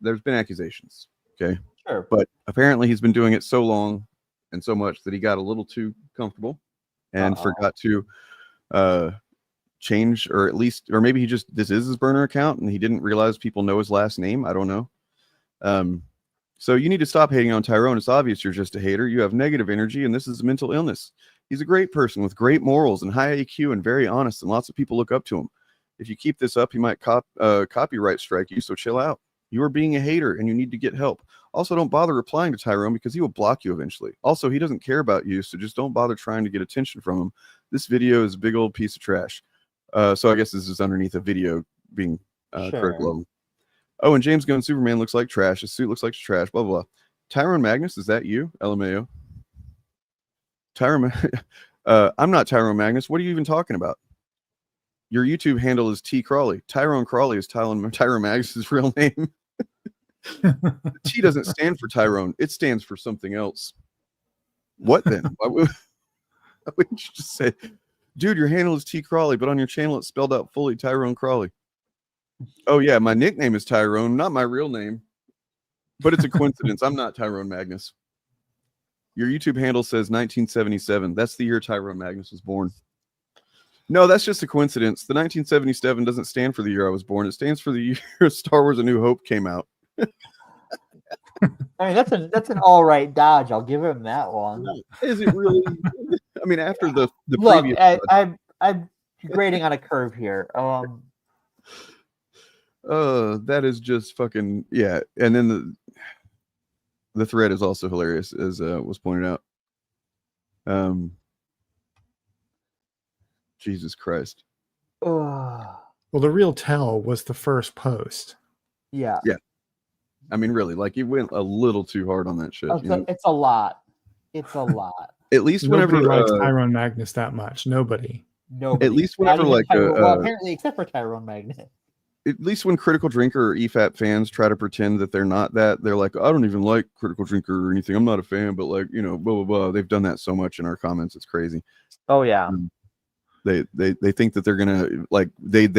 There's been accusations. Okay. Sure. But apparently he's been doing it so long and so much that he got a little too comfortable and forgot to change, or maybe this is his burner account and he didn't realize people know his last name. I don't know. So you need to stop hating on Tyrone. It's obvious you're just a hater. You have negative energy and this is a mental illness. He's a great person with great morals and high IQ and very honest, and lots of people look up to him. If you keep this up, he might copyright strike you, so chill out. You are being a hater and you need to get help. Also, don't bother replying to Tyrone because he will block you eventually. Also, he doesn't care about you, so just don't bother trying to get attention from him. This video is a big old piece of trash. So I guess this is underneath a video being critical of him. Oh, and James Gunn Superman looks like trash. His suit looks like trash, blah, blah, blah. Tyrone Magnus, is that you? LMAO. I'm not Tyrone Magnus. What are you even talking about? Your YouTube handle is T Crawley. Tyrone Crawley is Tyrone Magnus's real name. The T doesn't stand for Tyrone. It stands for something else. What then? Why wouldn't you just say, dude, your handle is T Crawley, but on your channel it's spelled out fully Tyrone Crawley. Oh yeah, my nickname is Tyrone, not my real name. But it's a coincidence. I'm not Tyrone Magnus. Your YouTube handle says 1977. That's the year Tyrone Magnus was born. No, that's just a coincidence. The 1977 doesn't stand for the year I was born. It stands for the year Star Wars: A New Hope came out. I mean, that's an all right dodge. I'll give him that one. Is it really? I mean, after the Look, previous, I'm grading on a curve here. That is just fucking yeah. And then the thread is also hilarious, as was pointed out. Jesus Christ. Well, the real tell was the first post. Yeah. Yeah. I mean, really, like you went a little too hard on that shit. It's a lot. It's a lot. At least Nobody whenever likes Tyrone Magnus that much. Nobody. At least whenever apparently, except for Tyrone Magnus. At least when Critical Drinker or EFAP fans try to pretend that they're not that, they're like, I don't even like Critical Drinker or anything. I'm not a fan, but like, blah, blah, blah. They've done that so much in our comments. It's crazy. Oh yeah. They think that they're gonna like they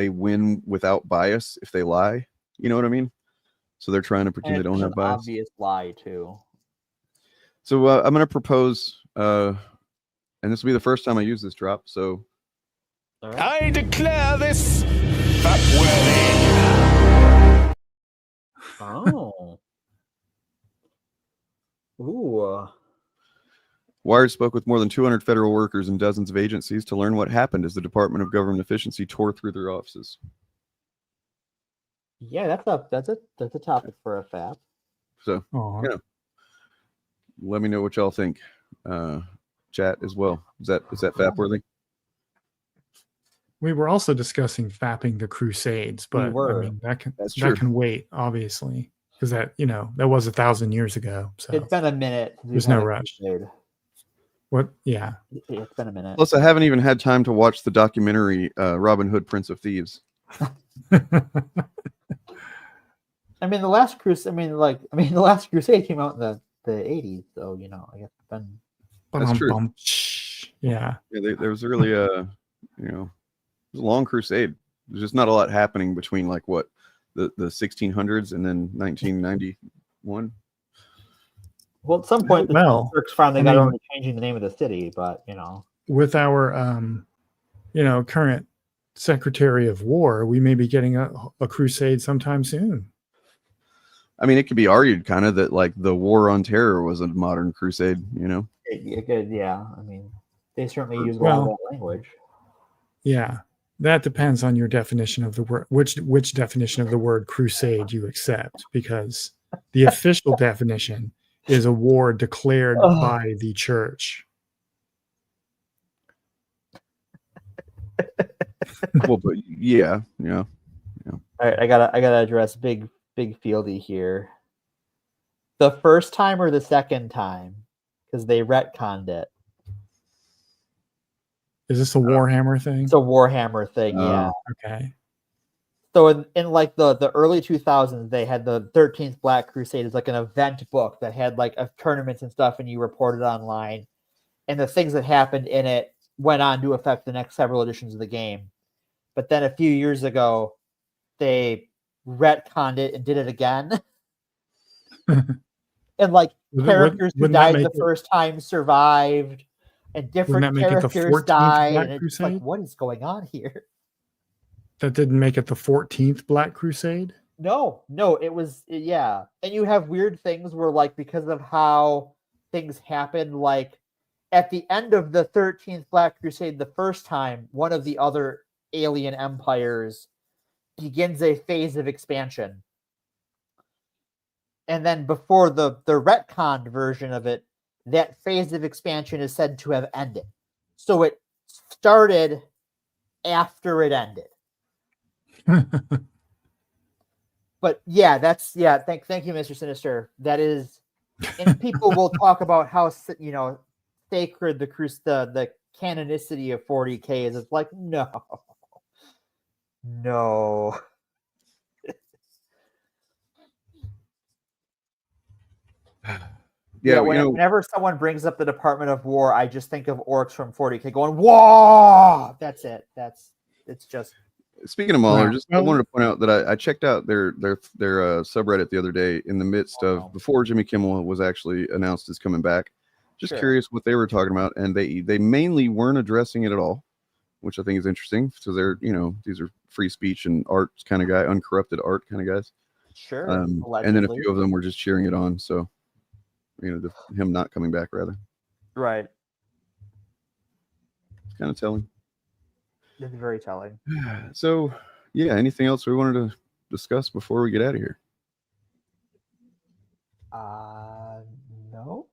win without bias if they lie. You know what I mean? So they're trying to pretend they don't have bias. Obvious lie too. So I'm gonna propose, and this will be the first time I use this drop. So I declare this fap Oh. Ooh. Wired spoke with more than 200 federal workers and dozens of agencies to learn what happened as the Department of Government Efficiency tore through their offices. Yeah, that's a topic for a fap. So, let me know what y'all think. chat as well. Is that fap worthy? We were also discussing fapping the Crusades, but I mean that can wait, obviously, because that was 1,000 years ago. So It's been a minute. There's no rush. What? Yeah. It's been a minute. Plus, I haven't even had time to watch the documentary Robin Hood, Prince of Thieves. I mean, the Last Crusade came out in the 80s, so I guess it's been. That's true. Yeah. There was really it was a long crusade. There's just not a lot happening between the 1600s and then 1991. Well, at some point, the Turks finally got around to changing the name of the city, but with our current Secretary of War, we may be getting a crusade sometime soon. I mean, it could be argued kind of that the war on terror was a modern crusade, It could, yeah. I mean, they certainly use a lot of that language. Yeah, that depends on your definition of the word, which definition of the word crusade you accept, because the official definition is a war declared by the church. Well, but yeah. All right, I gotta address Big Fieldy here. The first time or the second time, because they retconned it. Is this a Warhammer thing? It's a Warhammer thing, yeah. Okay. So in the early 2000s, they had the 13th Black Crusade as an event book that had tournaments and stuff, and you reported online, and the things that happened in it went on to affect the next several editions of the game. But then a few years ago, they retconned it and did it again. And characters who died the first time survived, and different characters died, and it's what is going on here? That didn't make it the 14th Black Crusade? No, it was, yeah. And you have weird things where, because of how things happen, at the end of the 13th Black Crusade, the first time, one of the other alien empires begins a phase of expansion. And then before the retconned version of it, that phase of expansion is said to have ended. So it started after it ended. But yeah, thank you, Mr. Sinister. That is, and people will talk about how sacred the canonicity of 40K is. It's no. Yeah, whenever someone brings up the Department of War, I just think of orcs from 40K going, "Whoa!" That's it. It's just. Speaking of Mahler, I wanted to point out that I checked out their subreddit the other day in the midst of before Jimmy Kimmel was actually announced as coming back. Just curious what they were talking about, and they mainly weren't addressing it at all, which I think is interesting. So they're these are free speech and art kind of guy, uncorrupted art kind of guys. Sure. And then a few of them were just cheering it on. So him not coming back rather. Right. It's kind of telling. It's very telling. So, yeah, anything else we wanted to discuss before we get out of here? No.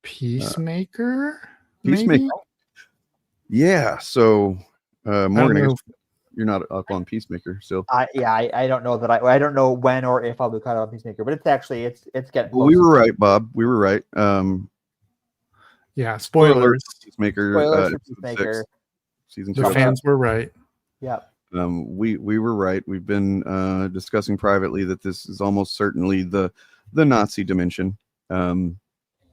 Peacemaker? Peacemaker. Yeah, so Morgan, I guess you're not up on Peacemaker still. I don't know that I don't know when or if I'll be caught up on Peacemaker, but it's getting close. Well, we were right, Bob. We were right. Yeah, spoilers. Peacemaker. Spoilers for Peacemaker. Season 2. The fans were right. Yeah. We were right. We've been discussing privately that this is almost certainly the Nazi dimension. And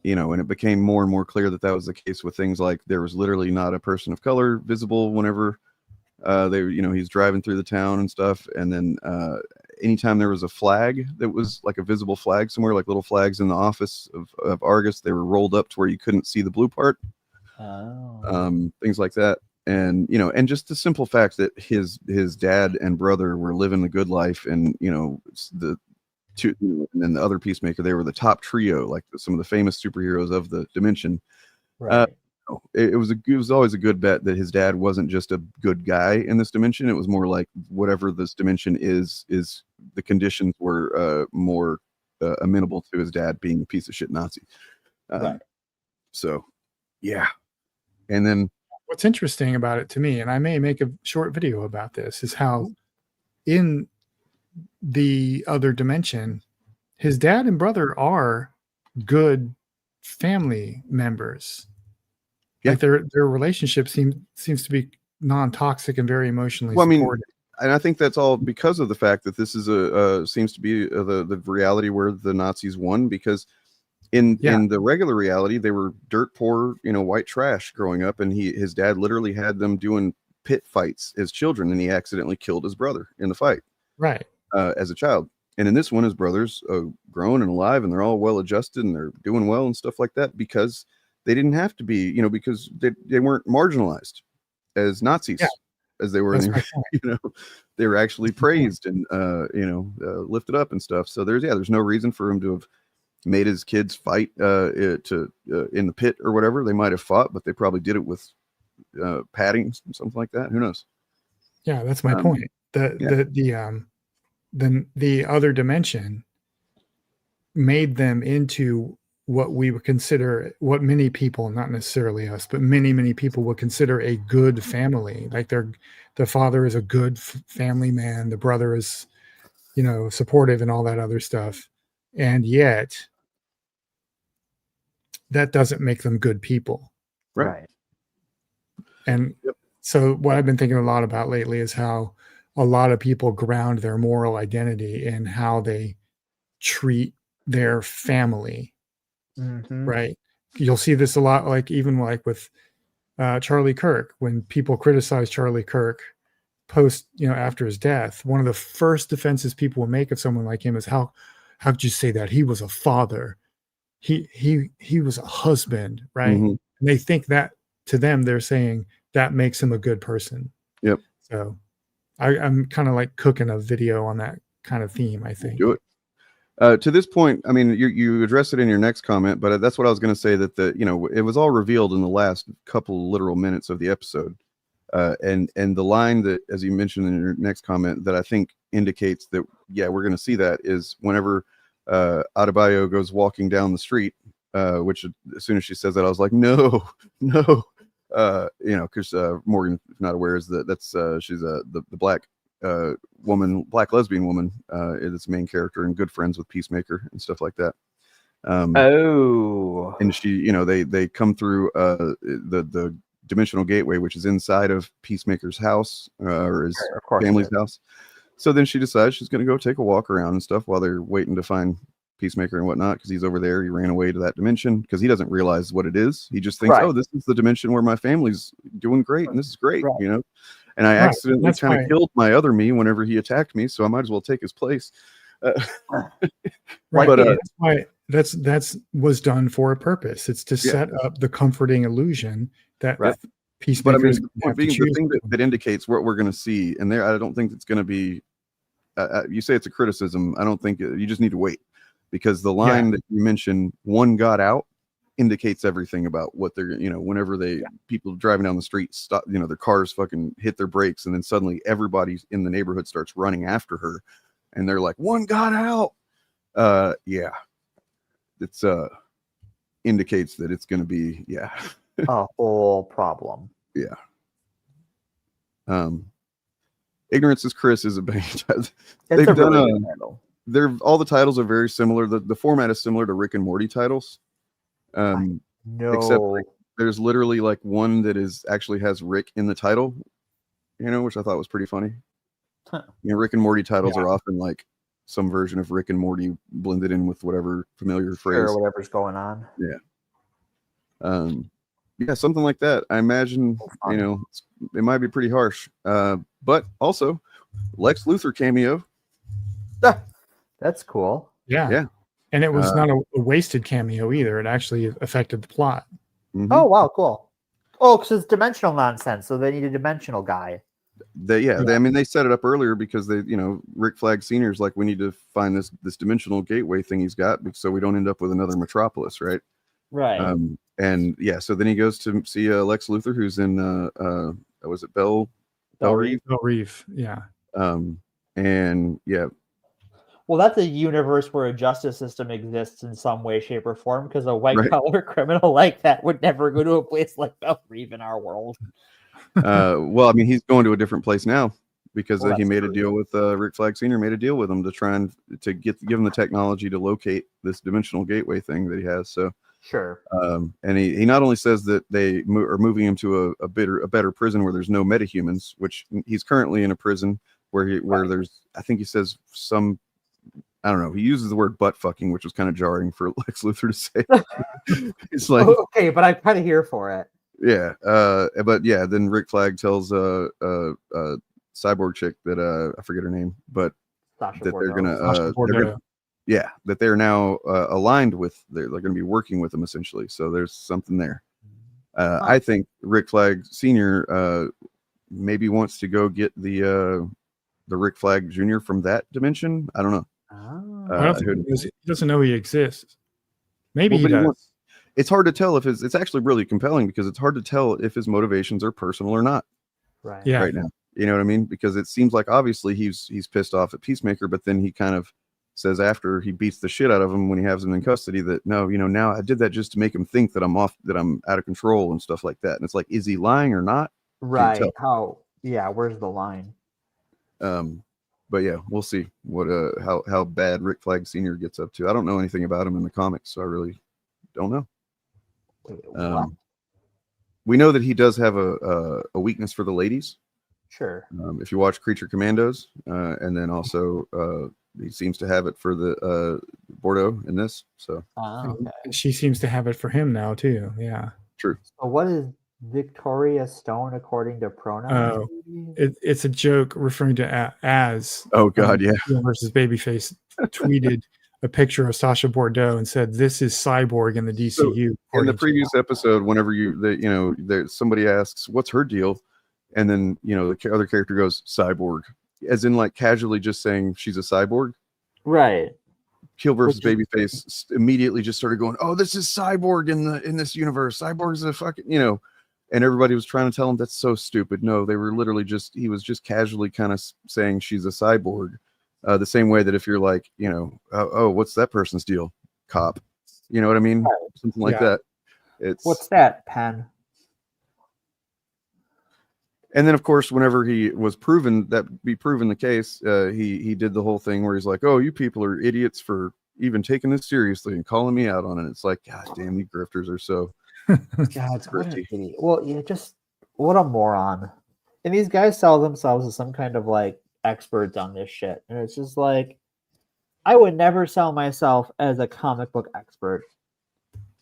it became more and more clear that was the case with things like there was literally not a person of color visible whenever he's driving through the town and stuff. And then anytime there was a flag that was like a visible flag somewhere, like little flags in the office of Argus, they were rolled up to where you couldn't see the blue part. Things like that. And and just the simple fact that his dad and brother were living the good life, and the two, and then the other Peacemaker, they were the top trio, like some of the famous superheroes of the dimension. Right. It was always a good bet that his dad wasn't just a good guy in this dimension. It was more like whatever this dimension is the conditions were more amenable to his dad being a piece of shit Nazi. Right. So, yeah. And then what's interesting about it to me, and I may make a short video about this, is how in the other dimension, his dad and brother are good family members. Yeah. Like their relationship seems to be non-toxic and very emotionally well, I mean, supportive. and I think that's all because of the fact that this is seems to be the reality where the Nazis won, because in the regular reality they were dirt poor, white trash growing up, and his dad literally had them doing pit fights as children, and he accidentally killed his brother in the fight, right, as a child. And in this one, his brother's grown and alive, and they're all well adjusted and they're doing well and stuff like that, because they didn't have to be, because they weren't marginalized as Nazis, as they were in the, they were actually praised and lifted up and stuff. So there's no reason for him to have made his kids fight in the pit or whatever. They might have fought, but they probably did it with padding, something like that. Who knows? Yeah, that's my point. The other dimension made them into what we would consider, what many people, not necessarily us, but many people would consider a good family. Like the father is a good family man, the brother is, supportive and all that other stuff. And yet that doesn't make them good people. Right. And so what I've been thinking a lot about lately is how a lot of people ground their moral identity in how they treat their family. Mm-hmm. Right. You'll see this a lot, even with Charlie Kirk. When people criticize Charlie Kirk post, after his death, one of the first defenses people will make of someone like him is how could you say that? He was a father. He was a husband, right? Mm-hmm. And they think that, to them, they're saying that makes him a good person. Yep. So I'm kind of like cooking a video on that kind of theme, I think. Do it. To this point, I mean, you address it in your next comment, but that's what I was going to say, that it was all revealed in the last couple literal minutes of the episode. And the line that, as you mentioned in your next comment, that I think indicates that, we're going to see that, is whenever Adebayo goes walking down the street, which as soon as she says that, I was like, no, because Morgan, if not aware, is she's the black woman, black lesbian woman, is the main character and good friends with Peacemaker and stuff like that. And she, they come through the dimensional gateway, which is inside of Peacemaker's house, or his family's house. So then she decides she's going to go take a walk around and stuff while they're waiting to find Peacemaker and whatnot, because he's over there. He ran away to that dimension because he doesn't realize what it is. He just thinks, oh, this is the dimension where my family's doing great and this is great, And I accidentally kind of killed my other me whenever he attacked me, so I might as well take his place. Right. But that's why that's was done for a purpose. It's to set up the comforting illusion that Peacemaker. But I mean, the thing that indicates what we're going to see, and I don't think it's going to be. You say it's a criticism. I don't think you just need to wait, because the line that you mentioned, "one got out," indicates everything about what they're, whenever people driving down the street stop, their cars fucking hit their brakes, and then suddenly everybody in the neighborhood starts running after her, and they're like, "one got out." It's indicates that it's going to be a whole problem. Ignorance is Chris is a big. They've done all the titles are very similar. The format is similar to Rick and Morty titles. Except there's literally like one that actually has Rick in the title, which I thought was pretty funny. Rick and Morty titles are often like some version of Rick and Morty blended in with whatever familiar phrase or whatever's going on. Something like that. I imagine it might be pretty harsh, but also Lex Luthor cameo. That's cool. Yeah. And it was not a wasted cameo either. It actually affected the plot. Mm-hmm. Oh, wow, cool. Oh, because it's dimensional nonsense, so they need a dimensional guy. I mean, they set it up earlier because Rick Flag Sr.'s like, we need to find this dimensional gateway thing he's got, so we don't end up with another Metropolis, right? Right. So then he goes to see Lex Luthor, who's in was it Belle Reve? Belle Reve, yeah. Well, that's a universe where a justice system exists in some way, shape, or form, because a white collar criminal like that would never go to a place like Belrive in our world. Well, I mean, he's going to a different place now because Well, he that's made true. a deal with Rick Flag Sr. made a deal with him to try and give him the technology to locate this dimensional gateway thing that he has. So Sure. and he not only says that they are moving him to a better prison where there's no metahumans, which he's currently in a prison where there's, I think he says some, I don't know, he uses the word butt fucking, which was kind of jarring for Lex Luthor to say. It's like, okay, but I'm kind of here for it. yeah, but yeah, then Rick Flag tells cyborg chick that I forget her name, but Sasha that Bordeaux. they're gonna yeah, that they're now aligned with, they're going to be working with them essentially. So there's something there. I think Rick Flag Sr. Maybe wants to go get the Rick Flag Jr. from that dimension. I don't know. I don't think he doesn't know he exists. Maybe he does. It's hard to tell if it's actually really compelling because it's hard to tell if his motivations are personal or not. Right. Yeah. Right now, you know what I mean? Because it seems like obviously he's pissed off at Peacemaker, but then he kind of says after he beats the shit out of him when he has him in custody that no, now I did that just to make him think that I'm out of control and stuff like that. And it's like, is he lying or not? Right. How? Yeah. Where's the line? But yeah, we'll see what how bad Rick Flag Sr. gets up to. I don't know anything about him in the comics, so I really don't know. We know that he does have a weakness for the ladies. Sure. If you watch Creature Commandos, and then also he seems to have it for the Bordeaux in this. So okay. She seems to have it for him now too. Yeah. True. So what is Victoria Stone according to pronouns? It's a joke referring to as. Oh God, yeah. Versus Babyface tweeted a picture of Sasha Bordeaux and said, "This is Cyborg in the DCU." So in the previous episode, whenever somebody asks, "What's her deal?" and then the other character goes, "Cyborg," as in like casually just saying she's a cyborg. Right. Kill versus Babyface immediately just started going, "Oh, this is Cyborg in this universe. Cyborg's a fucking," and everybody was trying to tell him that's so stupid. No, they were literally he was just casually kind of saying she's a cyborg. The same way that if you're like, oh, what's that person's deal? Cop. You know what I mean? Right. Something like that. What's that, Pen? And then, of course, whenever he was proven the case, he did the whole thing where he's like, "Oh, you people are idiots for even taking this seriously and calling me out on it." It's like, God damn, you grifters are so. God, well, just what a moron. And these guys sell themselves as some kind of like experts on this shit, and it's just like, I would never sell myself as a comic book expert,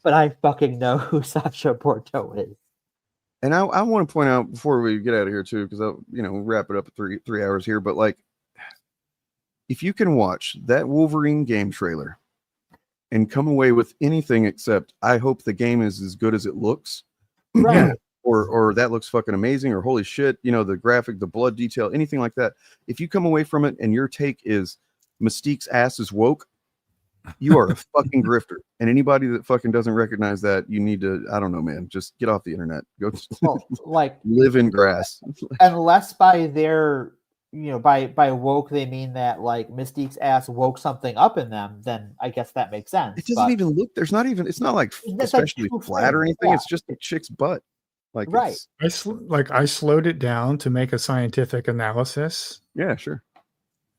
but I fucking know who Sasha Bordeaux is. And I want to point out before we get out of here too, because I'll wrap it up at 3 hours here. But like, if you can watch that Wolverine game trailer and come away with anything except I hope the game is as good as it looks, right? or that looks fucking amazing, or holy shit, the graphic, the blood detail, anything like that. If you come away from it and your take is Mystique's ass is woke, you are a fucking grifter. And anybody that fucking doesn't recognize that, you need to, I don't know, man, just get off the internet. Go live in grass. Unless by their, by woke, they mean that like Mystique's ass woke something up in them, then I guess that makes sense. It doesn't even look, it's not like especially flat or anything. Yeah. It's just a chick's butt. Like, right. I slowed it down to make a scientific analysis. Yeah, sure.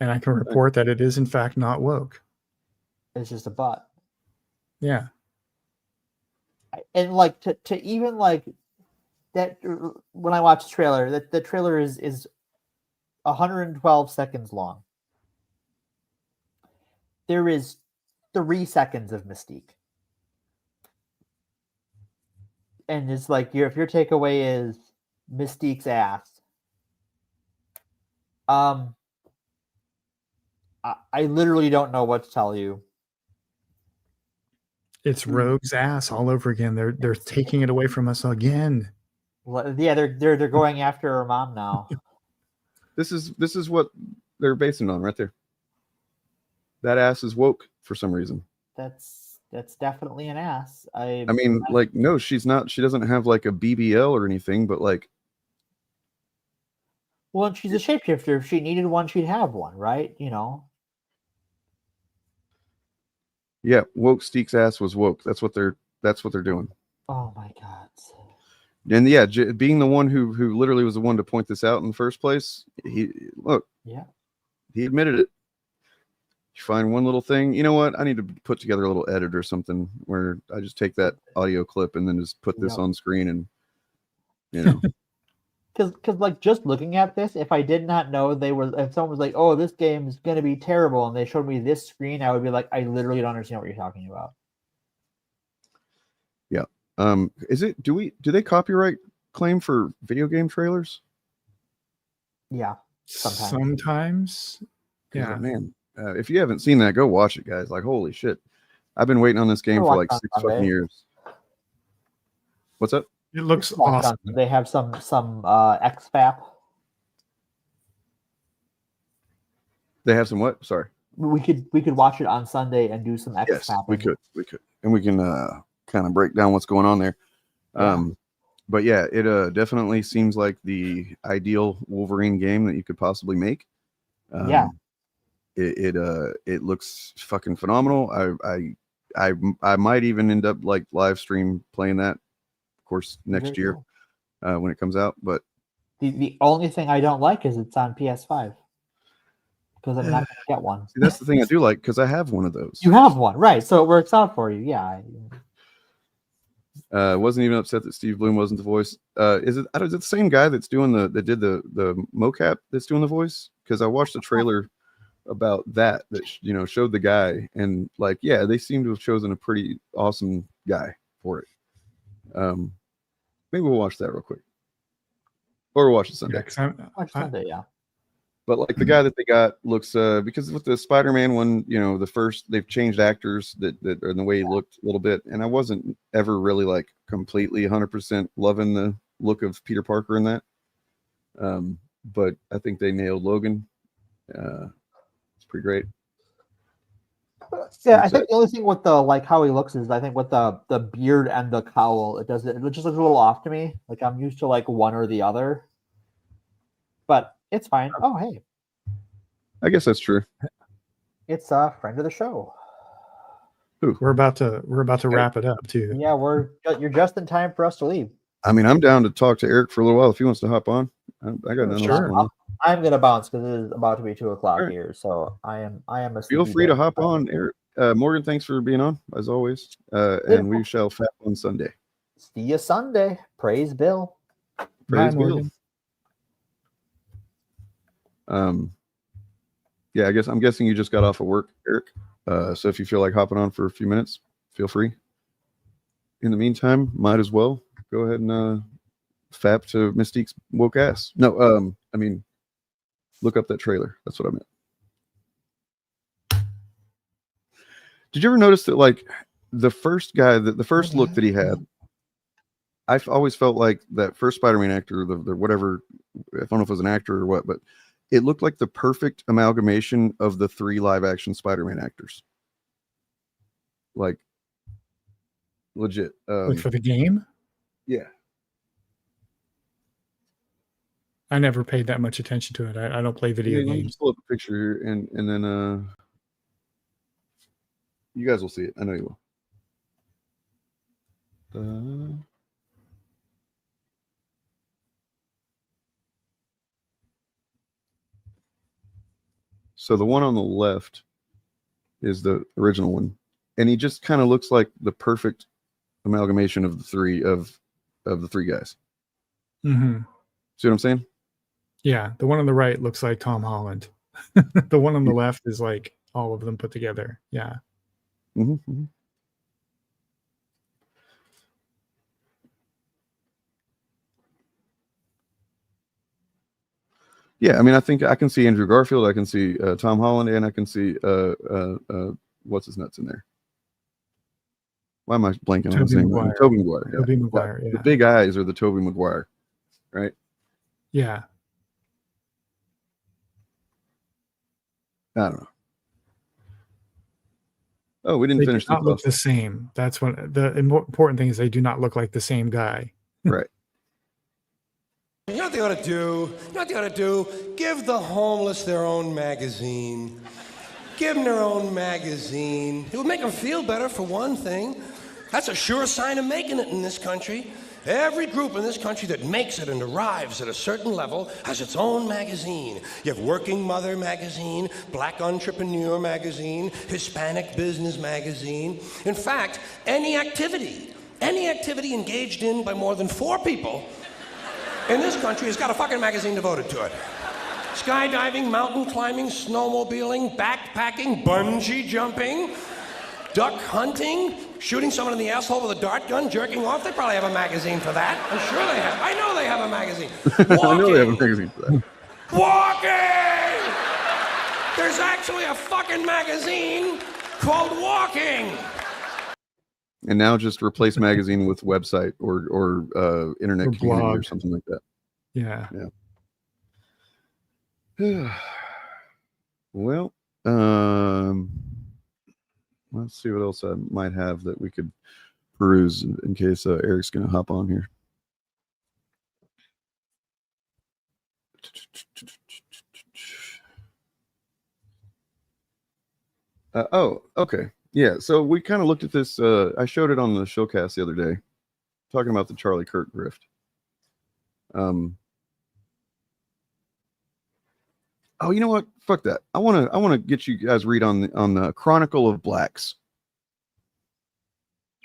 And I can report that it is in fact not woke. It's just a butt. Yeah. And like to even like that, when I watch the trailer, that the trailer is 112 seconds long. There is 3 seconds of Mystique. And it's like if your takeaway is Mystique's ass, I literally don't know what to tell you. It's Rogue's ass all over again. They're taking it away from us again. Well, yeah, they're going after her mom now. This is what they're basing it on right there. That ass is woke for some reason. That's definitely an ass. I mean, like, no, she's not. She doesn't have like a BBL or anything, but like. Well, she's a shapeshifter. If she needed one, she'd have one, right? Yeah, woke Steek's ass was woke. That's what they're doing. Oh my god. And yeah, being the one who literally was the one to point this out in the first place, he admitted it. You find one little thing, you know what? I need to put together a little edit or something where I just take that audio clip and then just put this on screen, and you know. Because like just looking at this, if I did not know if someone was like, "Oh, this game is going to be terrible," and they showed me this screen, I would be like, "I literally don't understand what you're talking about." Yeah. Do they copyright claim for video game trailers? Yeah. Sometimes. Yeah. Man, if you haven't seen that, go watch it, guys. Like, holy shit. I've been waiting on this game for like 6 fucking years. What's up? It looks awesome. They have some XFAP. They have some what? Sorry. We could watch it on Sunday and do some XFAP. Yes, we could. And we can kind of break down what's going on there. Yeah. But yeah, it definitely seems like the ideal Wolverine game that you could possibly make. Yeah. It looks fucking phenomenal. I might even end up like live stream playing that, of course, next year when it comes out. But the only thing I don't like is it's on PS5 because I'm not gonna get one. See, that's the thing I do like, because I have one of those. You have one, right? So it works out for you. Yeah. Wasn't even upset that Steve Bloom wasn't the voice. Is it the same guy that did the mocap that's doing the voice? Because I watched the trailer about that showed the guy, and like, yeah, they seem to have chosen a pretty awesome guy for it. Maybe we'll watch that real quick, or we'll watch it Sunday. Watch Sunday, yeah. But like the guy that they got looks because with the Spider-Man one, the first, they've changed actors that are in the way he looked a little bit, and I wasn't ever really like completely 100% loving the look of Peter Parker in that. But I think they nailed Logan. It's pretty great. Yeah, I think the only thing with the like how he looks is I think with the beard and the cowl, it just looks a little off to me. Like I'm used to like one or the other. But it's fine. Oh, hey. I guess that's true. It's a friend of the show. We're about to wrap it up too. Yeah, you're just in time for us to leave. I mean, I'm down to talk to Eric for a little while if he wants to hop on. I got nothing else going on. I'm gonna bounce because it is about to be 2:00 here. So I am a Feel free to hop on, Eric. Morgan, thanks for being on as always. And we shall fap on Sunday. See you Sunday. Praise Bill. Praise Bill. Yeah, I'm guessing you just got off of work, Eric. So if you feel like hopping on for a few minutes, feel free. In the meantime, might as well go ahead and fap to Mystique's woke ass. No, I mean, look up that trailer. That's what I meant. Did you ever notice that, like, the first guy, the first look that he had, I've always felt like that first Spider-Man actor, the whatever, I don't know if it was an actor or what, but it looked like the perfect amalgamation of the 3 live-action Spider-Man actors. Like, legit. Like for the game? Yeah. I never paid that much attention to it. I don't play video Let me games. just pull up a picture here, and then you guys will see it. I know you will. So the one on the left is the original one, and he just kind of looks like the perfect amalgamation of the three guys. Mm-hmm. See what I'm saying? Yeah, the one on the right looks like Tom Holland. The one on the left is like all of them put together. Yeah. Mm-hmm. Yeah, I mean, I think I can see Andrew Garfield, I can see Tom Holland, and I can see what's his nuts in there. Why am I blanking on his name? Tobey Maguire. Yeah. Tobey Maguire. Yeah. The big eyes are the Tobey Maguire, right? Yeah. I don't know. Oh, we didn't finish. They do not look the same. That's what the important thing is. They do not look like the same guy. Right. You know what they ought to do? Give the homeless their own magazine. Give them their own magazine. It would make them feel better, for one thing. That's a sure sign of making it in this country. Every group in this country that makes it and arrives at a certain level has its own magazine. You have Working Mother magazine, Black Entrepreneur magazine, Hispanic Business magazine. In fact, any activity engaged in by more than 4 people in this country has got a fucking magazine devoted to it. Skydiving, mountain climbing, snowmobiling, backpacking, bungee jumping, duck hunting, shooting someone in the asshole with a dart gun, jerking off. They probably have a magazine for that. I'm sure they have. I know they have a magazine. I know they have a magazine for that. Walking! There's actually a fucking magazine called Walking. And now just replace magazine with website or internet Or community blog. or something like that. Yeah. Well, let's see what else I might have that we could peruse in case Eric's going to hop on here. Oh, okay. Yeah, so we kind of looked at this. I showed it on the Shillcast the other day, talking about the Charlie Kirk grift. Oh, you know what? Fuck that. I want to get you guys read on the Chronicle of Blacks.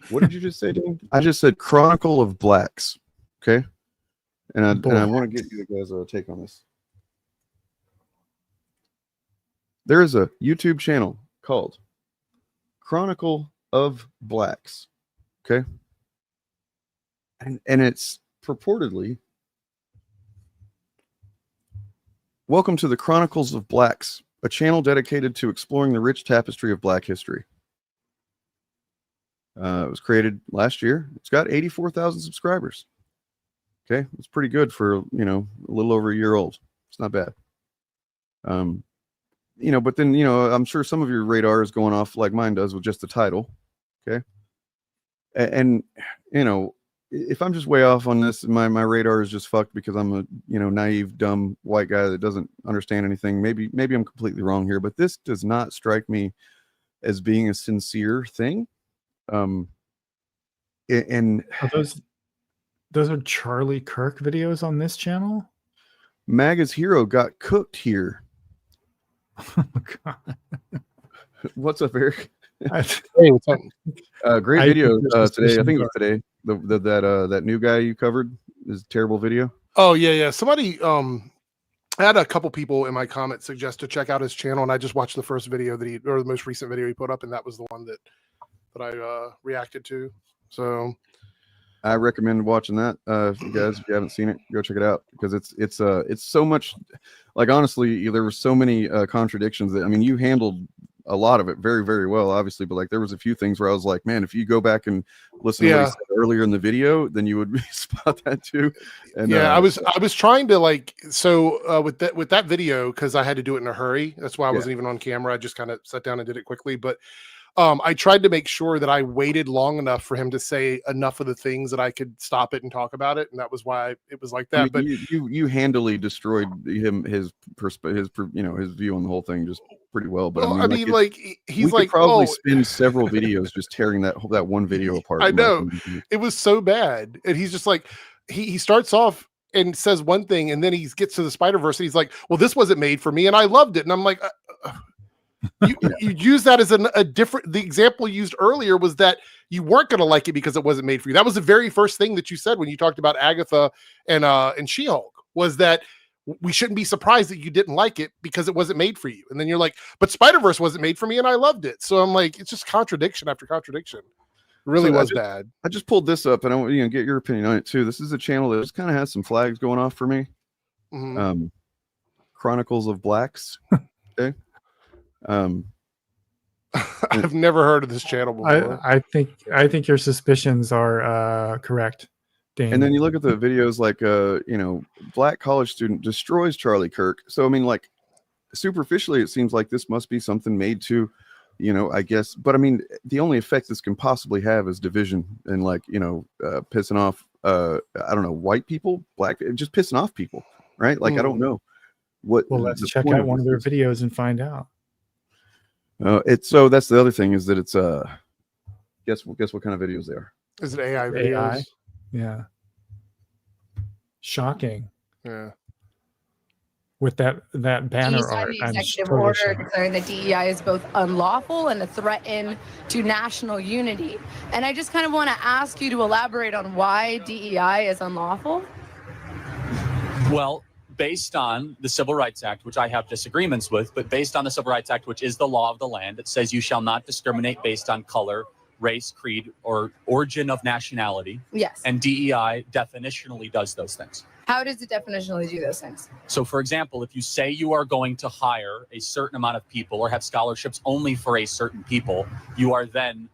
What did you just say, Dane? I just said Chronicle of Blacks. Okay, and I want to get you guys a take on this. There is a YouTube channel called Chronicle of Blacks. Okay, and it's purportedly, welcome to the Chronicles of Blacks, a channel dedicated to exploring the rich tapestry of Black history. It was created last year. It's got 84,000 subscribers. Okay, it's pretty good for, you know, a little over a year old. It's not bad. You know, but then, you know, I'm sure some of your radar is going off like mine does with just the title. Okay, and you know, if I'm just way off on this, my radar is just fucked because I'm a, you know, naive, dumb white guy that doesn't understand anything. Maybe I'm completely wrong here, but this does not strike me as being a sincere thing. And Are those are Charlie Kirk videos on this channel? Maga's hero got cooked here. Oh, God. What's up, Eric? Hey, what's up? Great I video think this today. I think it discussion was today. That new guy you covered is a terrible video. Oh yeah. Somebody I had a couple people in my comments suggest to check out his channel, and I just watched the first video that the most recent video he put up, and that was the one that I reacted to. So I recommend watching that. If you haven't seen it, go check it out, because it's so much, like, honestly, there were so many contradictions that, I mean, you handled a lot of it very, very well, obviously, but like there was a few things where I was like, man, if you go back and listen to what he said earlier in the video, then you would spot that too. And I was trying to, like, so with that video, because I had to do it in a hurry. That's why I wasn't even on camera. I just kind of sat down and did it quickly. But I tried to make sure that I waited long enough for him to say enough of the things that I could stop it and talk about it, and that was why it was like that. I mean, but you handily destroyed his you know, his view on the whole thing just pretty well. But well, I mean, he's we like, could probably oh, spend several videos just tearing that one video apart. I know, it was so bad, and he's just like, he starts off and says one thing, and then he gets to the Spider-Verse, and he's like, well, this wasn't made for me, and I loved it, and I'm like. You use that as a different. The example used earlier was that you weren't going to like it because it wasn't made for you. That was the very first thing that you said when you talked about Agatha and She-Hulk, was that we shouldn't be surprised that you didn't like it because it wasn't made for you. And then you're like, but Spider-Verse wasn't made for me and I loved it. So I'm like, it's just contradiction after contradiction. It really was bad. I just pulled this up, and I want to get your opinion on it too. This is a channel that just kind of has some flags going off for me. Mm-hmm. Chronicles of Blacks. Okay. I've never heard of this channel before. I think your suspicions are correct, Dane. And then you look at the videos, like you know, Black college student destroys Charlie Kirk. So I mean, like, superficially it seems like this must be something made to, you know, I guess, but I mean, the only effect this can possibly have is division and, like, you know, pissing off I don't know, white people, black, just pissing off people, right? Like, I don't know what. Well, let's check out one of their videos and find out. It's so that's the other thing is that it's guess what kind of videos they are. Is it AI videos? AI. Yeah. Shocking. Yeah. With that banner You signed art, the I'm executive totally order shocked. declaring that DEI is both unlawful and a threat to national unity. And I just kind of want to ask you to elaborate on why DEI is unlawful. Well, based on the Civil Rights Act, which I have disagreements with, but based on the Civil Rights Act, which is the law of the land, it says you shall not discriminate based on color, race, creed, or origin of nationality. Yes. And DEI definitionally does those things. How does it definitionally do those things? So, for example, if you say you are going to hire a certain amount of people or have scholarships only for a certain people, you are then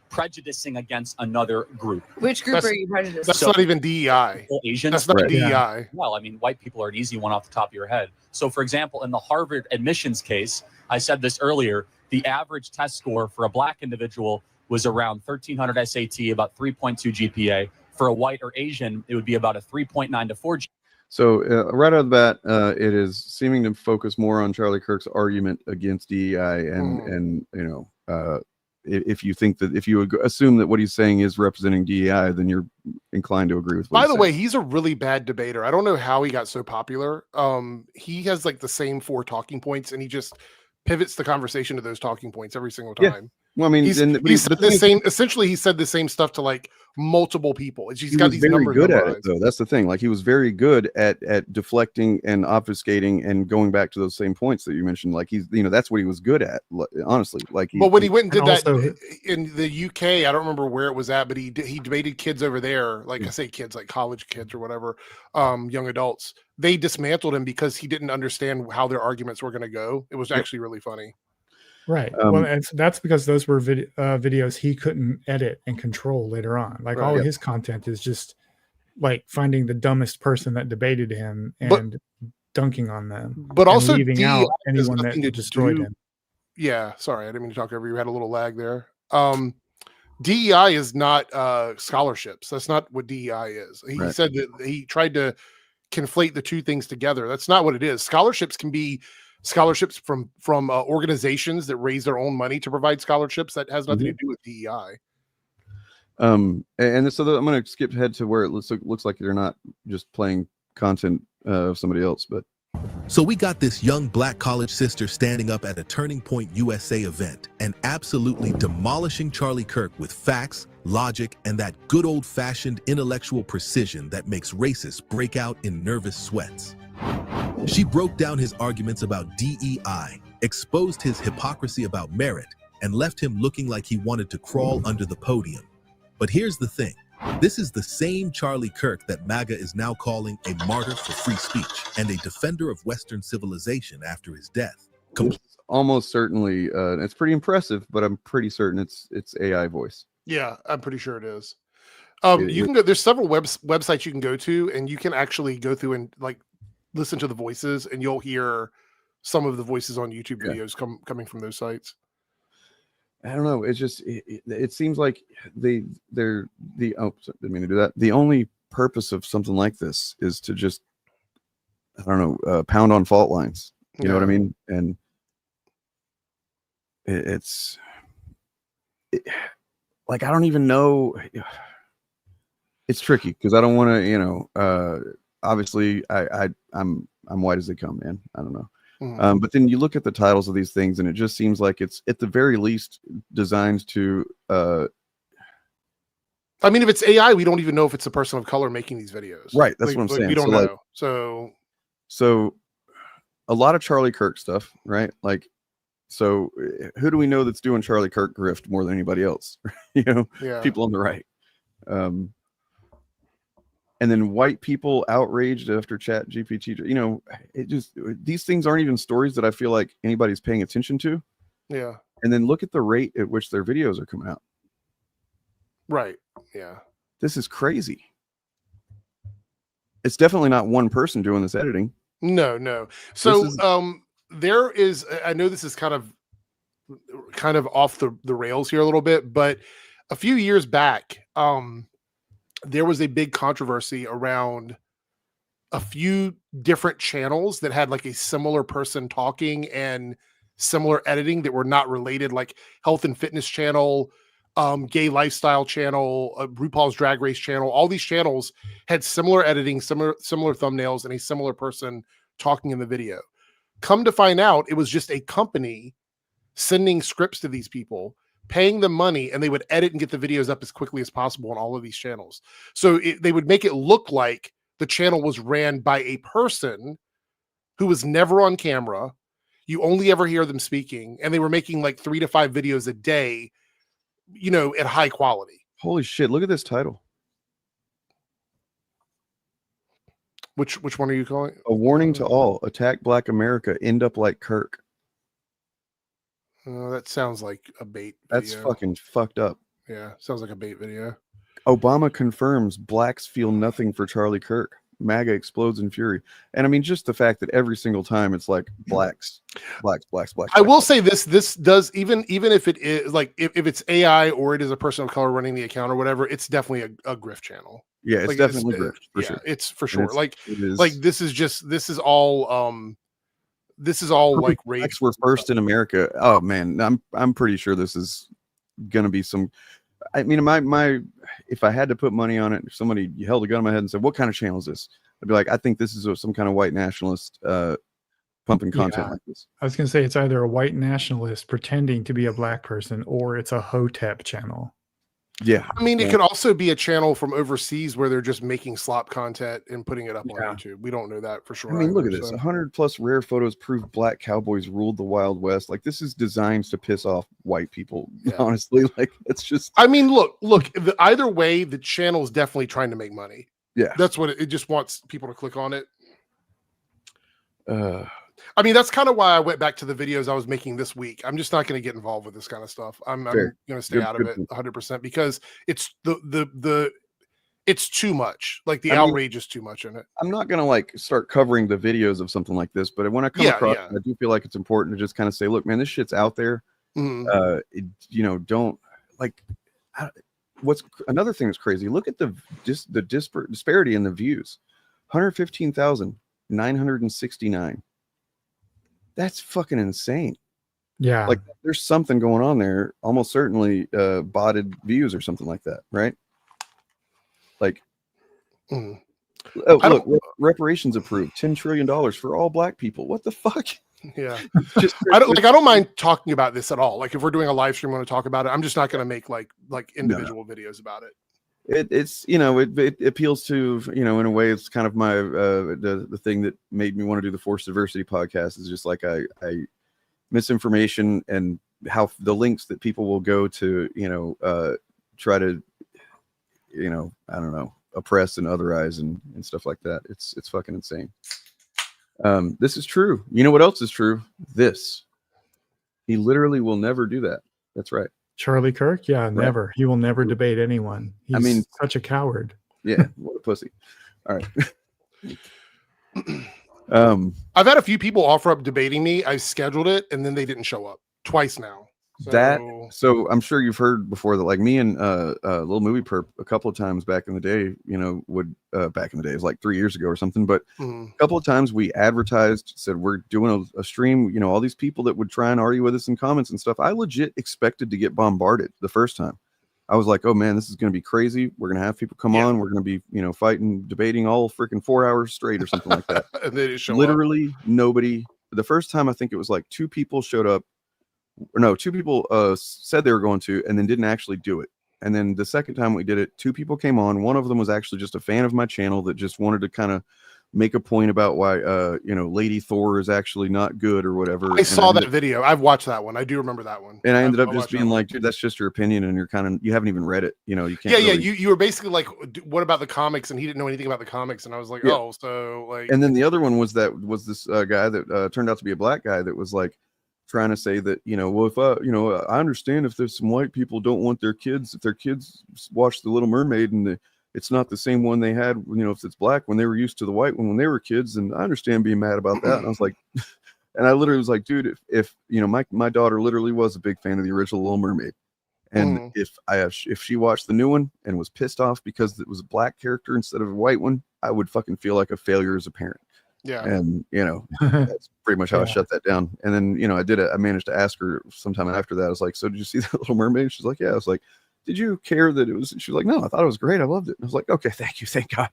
prejudicing against another group. Which group are you prejudiced? That's not even DEI. Asians. That's not DEI. Yeah. Well, I mean, white people are an easy one off the top of your head. So, for example, in the Harvard admissions case, I said this earlier, the average test score for a black individual was around 1,300 SAT, about 3.2 GPA. For a white or Asian, it would be about a 3.9 to 4 GPA. So right out of the bat, it is seeming to focus more on Charlie Kirk's argument against DEI, and you know, if you think that if you would assume that what he's saying is representing DEI, then you're inclined to agree with. What By the way, he's a really bad debater. I don't know how he got so popular. He has like the same 4 talking points, and he just pivots the conversation to those talking points every single time. Yeah. Well, I mean, he said the same. Essentially, he said the same stuff to like multiple people. He's got these very numbers good memorized. at it, though. That's the thing. Like he was very good at deflecting and obfuscating and going back to those same points that you mentioned. Like he's, you know, that's what he was good at. Honestly, like. But when he went and did that in the UK, I don't remember where it was at, but he debated kids over there. Like I say, kids like college kids or whatever, young adults. They dismantled him because he didn't understand how their arguments were going to go. It was actually really funny. Right. Well, and that's because those were videos he couldn't edit and control later on. Like all of his content is just like finding the dumbest person that debated him and dunking on them, but also leaving DEI out has anyone that nothing to destroyed do- him. Yeah, sorry, I didn't mean to talk over you. We had a little lag there. DEI is not scholarships. That's not what DEI is. He said that he tried to conflate the two things together. That's not what it is. Scholarships can be scholarships from organizations that raise their own money to provide scholarships. That has nothing to do with DEI. And so I'm going to skip ahead to where it looks like they're not just playing content of somebody else, but. So we got this young black college sister standing up at a Turning Point USA event and absolutely demolishing Charlie Kirk with facts, logic, and that good old-fashioned intellectual precision that makes racists break out in nervous sweats. She broke down his arguments about DEI, exposed his hypocrisy about merit, and left him looking like he wanted to crawl under the podium. But here's the thing. This is the same Charlie Kirk that MAGA is now calling a martyr for free speech and a defender of Western civilization after his death. It's almost certainly, it's pretty impressive, but I'm pretty certain it's AI voice. Yeah, I'm pretty sure it is. You can go. There's several websites you can go to, and you can actually go through and like listen to the voices, and you'll hear some of the voices on YouTube videos coming from those sites. I don't know. It's just it seems like didn't mean to do that. The only purpose of something like this is to just, I don't know, pound on fault lines. You know what I mean? And it's like I don't even know. It's tricky because I don't want to, you know. Obviously, I'm white as they come, man. I don't know. But then you look at the titles of these things, and it just seems like it's at the very least designed to. I mean, if it's AI, we don't even know if it's a person of color making these videos. Right. That's what I'm saying. We don't know. So a lot of Charlie Kirk stuff, right? Like, so who do we know that's doing Charlie Kirk grift more than anybody else? You know, people on the right. And then white people outraged after Chat GPT. You know, it just, these things aren't even stories that I feel like anybody's paying attention to. Yeah. And then look at the rate at which their videos are coming out. Right. Yeah. This is crazy. It's definitely not one person doing this editing. No. So there is, I know this is kind of off the rails here a little bit, but a few years back, there was a big controversy around a few different channels that had like a similar person talking, and similar editing that were not related, like Health and Fitness Channel, Gay Lifestyle Channel, RuPaul's Drag Race Channel. All these channels had similar editing, similar thumbnails, and a similar person talking in the video. Come to find out, it was just a company sending scripts to these people, paying them money, and they would edit and get the videos up as quickly as possible on all of these channels. So they would make it look like the channel was ran by a person who was never on camera. You only ever hear them speaking, and they were making like 3 to 5 videos a day, you know, at high quality. Holy shit, look at this title. Which one are you calling? A warning to all: attack Black America, end up like Kirk. That sounds like a bait video. That's fucking fucked up. Yeah, sounds like a bait video. Obama confirms blacks feel nothing for Charlie Kirk. MAGA explodes in fury. And I mean, just the fact that every single time it's like blacks. I will say this does, even if it is like, if it's AI or it is a person of color running the account or whatever, it's definitely a grift channel. Yeah, it's like, definitely grift for sure. It's for sure. It is, this is all like race. Blacks were first in America. Oh man, I'm pretty sure this is gonna be some. I mean, my if I had to put money on it, if somebody held a gun in my head and said, "What kind of channel is this?" I'd be like, "I think this is some kind of white nationalist pumping content like this." I was gonna say it's either a white nationalist pretending to be a black person, or it's a Hotep channel. Yeah, I mean, it could also be a channel from overseas where they're just making slop content and putting it up on YouTube. We don't know that for sure. I mean, look at this: 100+ rare photos prove black cowboys ruled the Wild West. Like, this is designed to piss off white people. Yeah. Honestly, like, it's just. I mean, look. Either way, the channel is definitely trying to make money. Yeah, that's what it just wants people to click on it. I mean, that's kind of why I went back to the videos I was making this week. I'm just not going to get involved with this kind of stuff. I'm going to stay out of it 100% because it's it's too much. Like the outrage is too much in it. I'm not going to like start covering the videos of something like this, but when I come across it, I do feel like it's important to just kind of say, look, man, this shit's out there. Don't like, what's another thing that's crazy. Look at the disparity in the views. 115,969. That's fucking insane. Yeah. Like, there's something going on there. Almost certainly botted views or something like that, right? Like, look, reparations approved. $10 trillion for all black people. What the fuck? Yeah. I don't mind talking about this at all. Like, if we're doing a live stream, I want to talk about it. I'm just not going to make like individual videos about it. It's it appeals to, in a way, it's kind of my the thing that made me want to do the Forced Diversity podcast is just like I misinformation and how the links that people will go to try to I don't know, oppress and otherize and stuff like that. It's fucking insane. This is true. You know what else is true? This. He literally will never do that. That's right. Charlie Kirk? Yeah, never. He will never debate anyone. He's such a coward. Yeah, what a pussy. All right. I've had a few people offer up debating me. I scheduled it and then they didn't show up twice now. So I'm sure you've heard before that, like, me and Little Movie Perp a couple of times back in the day, would back in the day, it was like 3 years ago or something, but a couple of times we advertised, said we're doing a stream, all these people that would try and argue with us in comments and stuff. I legit expected to get bombarded the first time. I was like, oh man, this is going to be crazy. We're going to have people come on. We're going to be, fighting, debating all freaking 4 hours straight or something like that. And they didn't show Literally nobody. The first time, I think it was like 2 people showed up. Or no, 2 people said they were going to, and then didn't actually do it. And then the second time we did it, 2 people came on. One of them was actually just a fan of my channel that just wanted to kind of make a point about why, Lady Thor is actually not good or whatever. I saw that video. I've watched that one. I do remember that one. And I ended up just being like, dude, that's just your opinion, and you haven't even read it. You can't. Yeah, really... You were basically like, what about the comics? And he didn't know anything about the comics, and I was like, oh, so like. And then the other one was this guy that turned out to be a black guy that was like, trying to say that, well, if I understand if there's some white people don't want their kids, if their kids watch The Little Mermaid and it's not the same one they had, if it's black, when they were used to the white one when they were kids, and I understand being mad about that. And I was like, and I literally was like, dude, if my daughter literally was a big fan of the original Little Mermaid, and if she watched the new one and was pissed off because it was a black character instead of a white one, I would fucking feel like a failure as a parent. Yeah. And, you know, that's pretty much how I shut that down. And then, you know, I managed to ask her sometime after that. I was like, so did you see that Little Mermaid? She's like, yeah. I was like, did you care that it was, she was like, no, I thought it was great. I loved it. And I was like, okay, thank you. Thank God.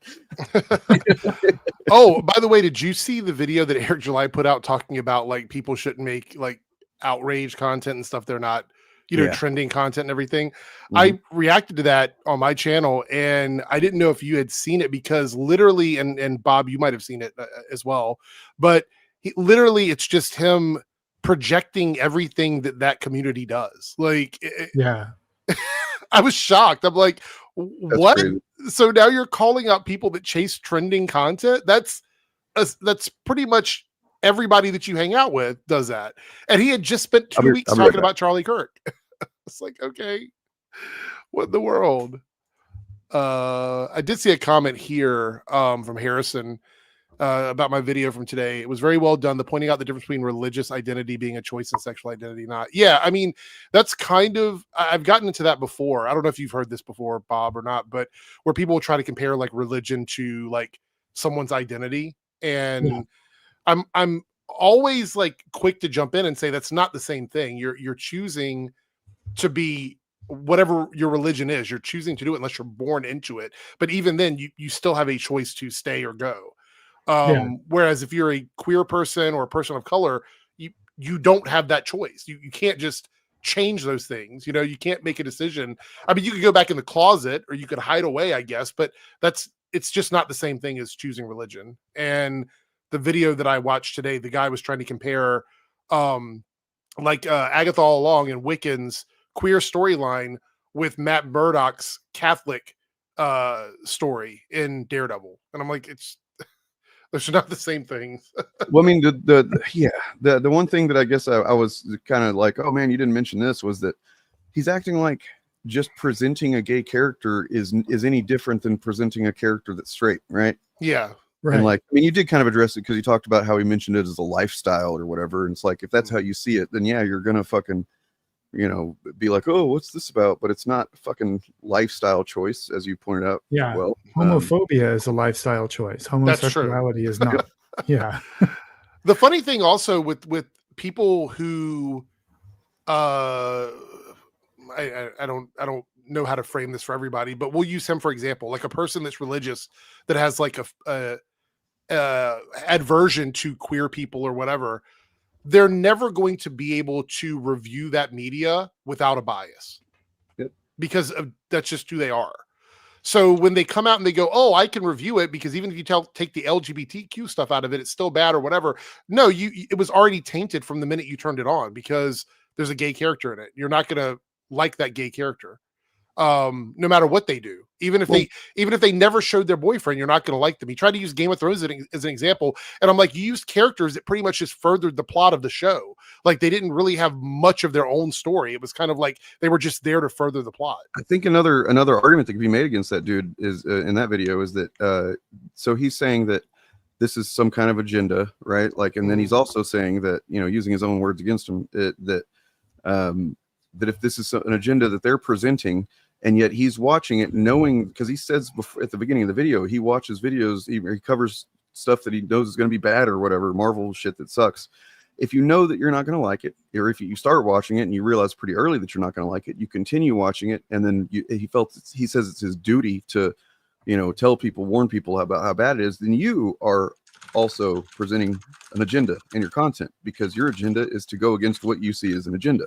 Oh, by the way, did you see the video that Eric July put out talking about like people shouldn't make like outrage content and stuff? They're not, you know, trending content and everything. I reacted to that on my channel, and I didn't know if you had seen it because literally, and Bob, you might have seen it as well, but literally it's just him projecting everything that community does. Like, I was shocked. I'm like, what? So now you're calling out people that chase trending content? That's pretty much everybody that you hang out with does that. And he had just spent 2 weeks talking about Charlie Kirk. It's like, okay, what in the world? I did see a comment here from Harrison about my video from today. It was very well done. The pointing out the difference between religious identity being a choice and sexual identity not. Yeah, I mean, that's kind of, I've gotten into that before. I don't know if you've heard this before, Bob, or not, but where people will try to compare like religion to like someone's identity. And I'm always like quick to jump in and say that's not the same thing. You're choosing to be whatever your religion is. You're choosing to do it unless you're born into it. But even then, you still have a choice to stay or go. Whereas if you're a queer person or a person of color, you don't have that choice. You can't just change those things. You know, you can't make a decision. I mean, you could go back in the closet or you could hide away, I guess, but it's just not the same thing as choosing religion. And the video that I watched today, the guy was trying to compare Agatha All Along and Wiccan's queer storyline with Matt Murdock's Catholic story in Daredevil. And I'm like, those are not the same things. Well, I mean, the one thing that I guess I was kind of like, oh man, you didn't mention this, was that he's acting like just presenting a gay character is any different than presenting a character that's straight, right? Yeah. Right. And like, I mean, you did kind of address it because you talked about how he mentioned it as a lifestyle or whatever. And it's like, if that's how you see it, then yeah, you're going to fucking, you know, be like, oh, what's this about? But it's not a fucking lifestyle choice, as you pointed out. Yeah. Well, homophobia is a lifestyle choice. Homosexuality is not. Yeah. The funny thing also with people who, I don't know how to frame this for everybody, but we'll use him for example, like a person that's religious that has like a aversion to queer people or whatever. They're never going to be able to review that media without a bias because that's just who they are. So when they come out and they go, oh, I can review it because even if you take the LGBTQ stuff out of it, it's still bad or whatever. No, it was already tainted from the minute you turned it on because there's a gay character in it. You're not going to like that gay character. No matter what they do, even if they never showed their boyfriend, you're not going to like them. He tried to use Game of Thrones as an example, and I'm like, you used characters that pretty much just furthered the plot of the show. Like they didn't really have much of their own story. It was kind of like they were just there to further the plot. I think another argument that could be made against that dude is in that video is that so he's saying that this is some kind of agenda, right? Like, and then he's also saying that, you know, using his own words against him, that if this is an agenda that they're presenting, and yet he's watching it knowing, because he says before, at the beginning of the video, he watches videos, he covers stuff that he knows is going to be bad or whatever, Marvel shit that sucks. If you know that you're not going to like it, or if you start watching it and you realize pretty early that you're not going to like it, you continue watching it, and then he says it's his duty to, you know, tell people, warn people about how bad it is, then you are also presenting an agenda in your content, because your agenda is to go against what you see as an agenda,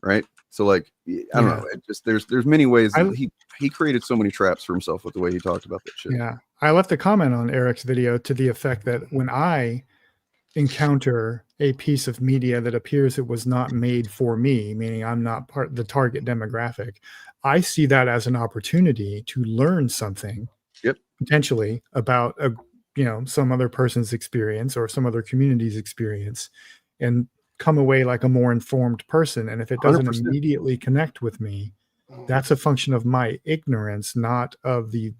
right? So like, I don't know, it just there's many ways that he created so many traps for himself with the way he talked about that shit. Yeah, I left a comment on Eric's video to the effect that when I encounter a piece of media that appears it was not made for me, meaning I'm not part of the target demographic, I see that as an opportunity to learn something, potentially about some other person's experience or some other community's experience, and come away like a more informed person. And if it doesn't 100%. Immediately connect with me, that's a function of my ignorance, not of the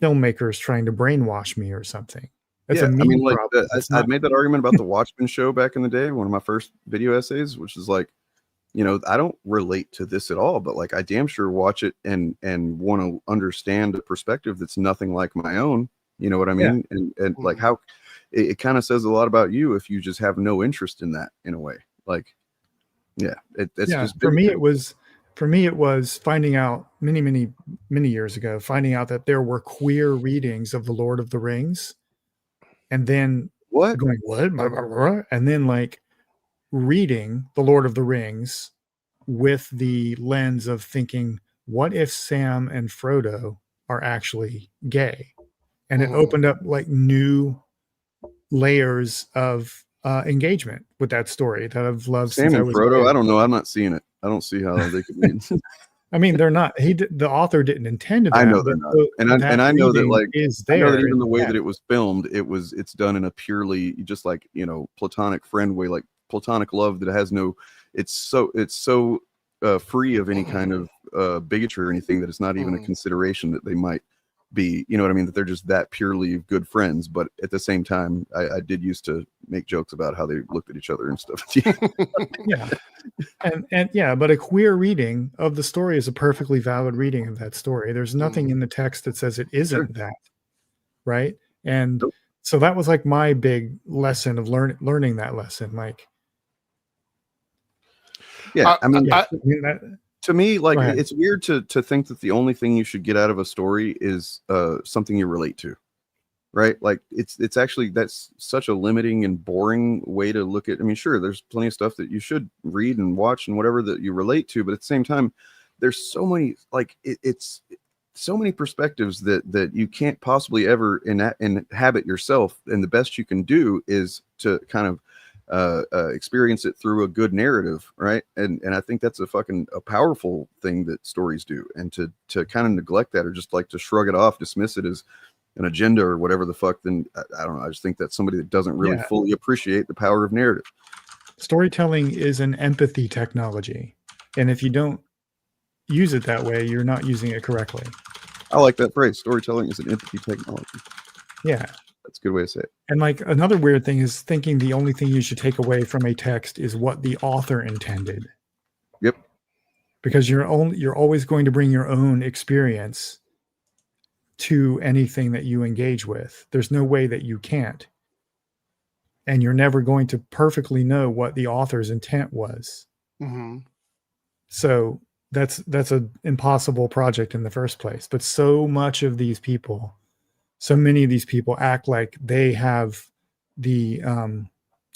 filmmakers trying to brainwash me or something. That's a me problem. I made that argument about the Watchmen show back in the day, one of my first video essays, which is like, you know, I don't relate to this at all, but like I damn sure watch it and want to understand a perspective that's nothing like my own. You know what I mean? And like how, it kind of says a lot about you if you just have no interest in that in a way. Like, yeah, it's just for me it was finding out many years ago, finding out that there were queer readings of the Lord of the Rings, and then going what, blah, blah, blah, and then like reading the Lord of the Rings with the lens of thinking, what if Sam and Frodo are actually gay? And it opened up like new layers of engagement with that story that I've loved Sam since I and was Frodo. a kid. I don't know. I'm not seeing it. I don't see how they could be. I mean, they're not. The author didn't intend that. I know they're but not, and I know that reading like is I know there that even in the way that text. it was filmed, it's done in a purely just like platonic friend way, like platonic love that has no. It's so free of any kind of bigotry or anything that it's not even a consideration that they might be. You know what I mean? That they're just that purely good friends. But at the same time, I did used to make jokes about how they looked at each other and stuff. Yeah. And yeah, but a queer reading of the story is a perfectly valid reading of that story. There's nothing in the text that says it isn't that, right? And so that was like my big lesson of learning that lesson. Like, yeah, I mean, that, to me, like Go ahead. it's weird to think that the only thing you should get out of a story is something you relate to, right? Like it's actually, that's such a limiting and boring way to look at. I mean, sure, there's plenty of stuff that you should read and watch and whatever that you relate to, but at the same time, there's so many like it's so many perspectives that you can't possibly ever inhabit yourself, and the best you can do is to kind of experience it through a good narrative, right? And I think that's a powerful thing that stories do, and to kind of neglect that or just like to shrug it off, dismiss it as an agenda or whatever the fuck, then I don't know. I just think that's somebody that doesn't really fully appreciate the power of narrative. Storytelling is an empathy technology, and if you don't use it that way, you're not using it correctly. I like that phrase. Storytelling is an empathy technology. Yeah. That's a good way to say it. And like another weird thing is thinking the only thing you should take away from a text is what the author intended. Yep. Because you're always going to bring your own experience to anything that you engage with. There's no way that you can't. And you're never going to perfectly know what the author's intent was. Mm-hmm. So that's an impossible project in the first place. But so many of these people act like they have the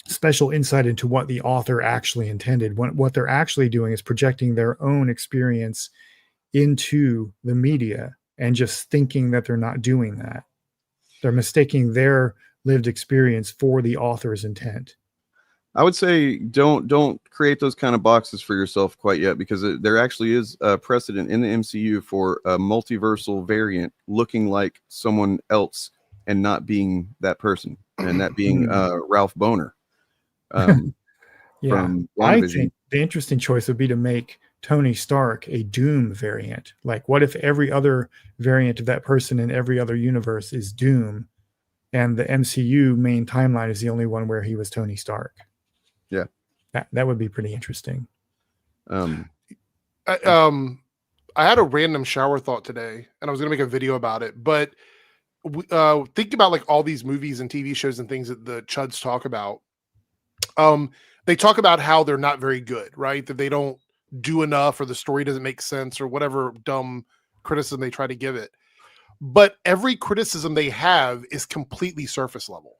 special insight into what the author actually intended. What they're actually doing is projecting their own experience into the media and just thinking that they're not doing that. They're mistaking their lived experience for the author's intent. I would say don't create those kind of boxes for yourself quite yet, because there actually is a precedent in the MCU for a multiversal variant looking like someone else and not being that person, and that being Ralph Boner. Yeah, I think the interesting choice would be to make Tony Stark a Doom variant. Like, what if every other variant of that person in every other universe is Doom, and the MCU main timeline is the only one where he was Tony Stark? Yeah, that would be pretty interesting. I had a random shower thought today, and I was going to make a video about it. But think about like all these movies and TV shows and things that the chuds talk about. They talk about how they're not very good, right? That they don't do enough, or the story doesn't make sense, or whatever dumb criticism they try to give it. But every criticism they have is completely surface level.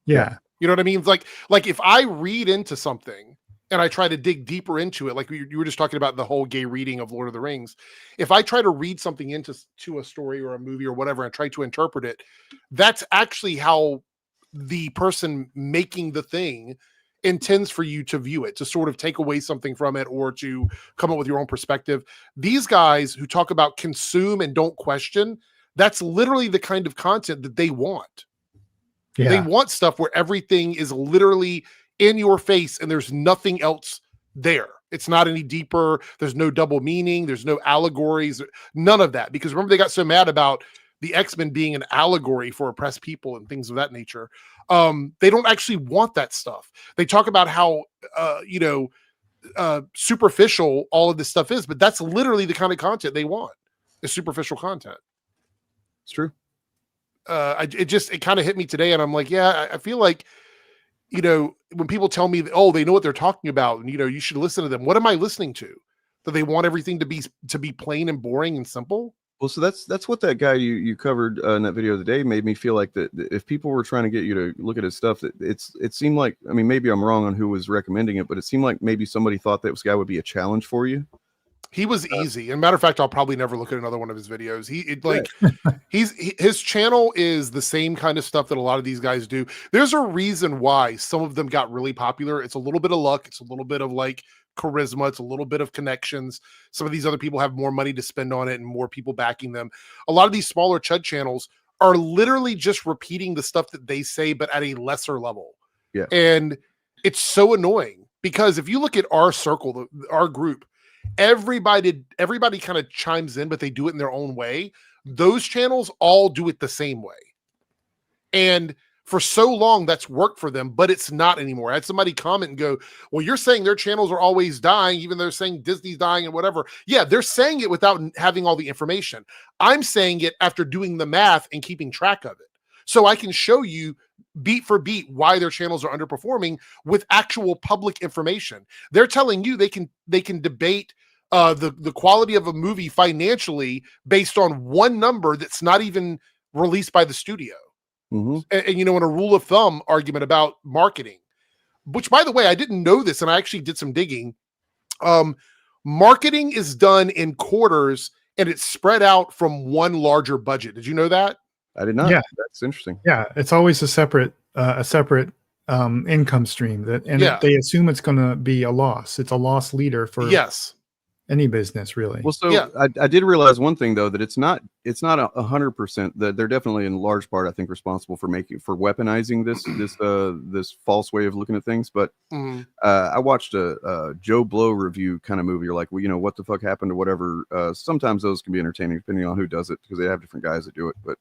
Yeah. You know what I mean? It's like if I read into something and I try to dig deeper into it, like you were just talking about the whole gay reading of Lord of the Rings. If I try to read something into a story or a movie or whatever and try to interpret it, that's actually how the person making the thing intends for you to view it, to sort of take away something from it or to come up with your own perspective. These guys who talk about consume and don't question, that's literally the kind of content that they want. Yeah. They want stuff where everything is literally in your face and there's nothing else there. It's not any deeper. There's no double meaning. There's no allegories, none of that. Because remember, they got so mad about the X-Men being an allegory for oppressed people and things of that nature. They don't actually want that stuff. They talk about how, superficial all of this stuff is, but that's literally the kind of content they want, is superficial content. It's true. it kind of hit me today, and I'm like, yeah, I feel like, when people tell me, oh, they know what they're talking about, and you should listen to them. What am I listening to? Do they want everything to be plain and boring and simple? Well, so that's what that guy you covered in that video of the day made me feel like that if people were trying to get you to look at his stuff, that it seemed like, I mean, maybe I'm wrong on who was recommending it, but it seemed like maybe somebody thought that this guy would be a challenge for you. He was easy. And matter of fact, I'll probably never look at another one of his videos. His channel is the same kind of stuff that a lot of these guys do. There's a reason why some of them got really popular. It's a little bit of luck. It's a little bit of like charisma. It's a little bit of connections. Some of these other people have more money to spend on it and more people backing them. A lot of these smaller chud channels are literally just repeating the stuff that they say, but at a lesser level. Yeah. And it's so annoying because if you look at our circle, our group, everybody kind of chimes in, but they do it in their own way. Those channels all do it the same way. And for so long that's worked for them, but it's not anymore. I had somebody comment and go, well, you're saying their channels are always dying, even though they're saying Disney's dying and whatever. Yeah, they're saying it without having all the information. I'm saying it after doing the math and keeping track of it. So I can show you beat for beat why their channels are underperforming with actual public information. They're telling you they can debate the quality of a movie financially based on one number that's not even released by the studio. Mm-hmm. And in a rule of thumb argument about marketing, which by the way, I didn't know this and I actually did some digging. Marketing is done in quarters and it's spread out from one larger budget. Did you know that? I did not. Yeah. That's interesting. Yeah, it's always a separate income stream they assume it's going to be a loss. It's a loss leader for any business, really. Well, so I did realize one thing though, that it's not 100%. That they're definitely in large part, I think, responsible for weaponizing this false way of looking at things. But I watched a Joe Blow review kind of movie. You're like, well, what the fuck happened to whatever. Sometimes those can be entertaining depending on who does it because they have different guys that do it. But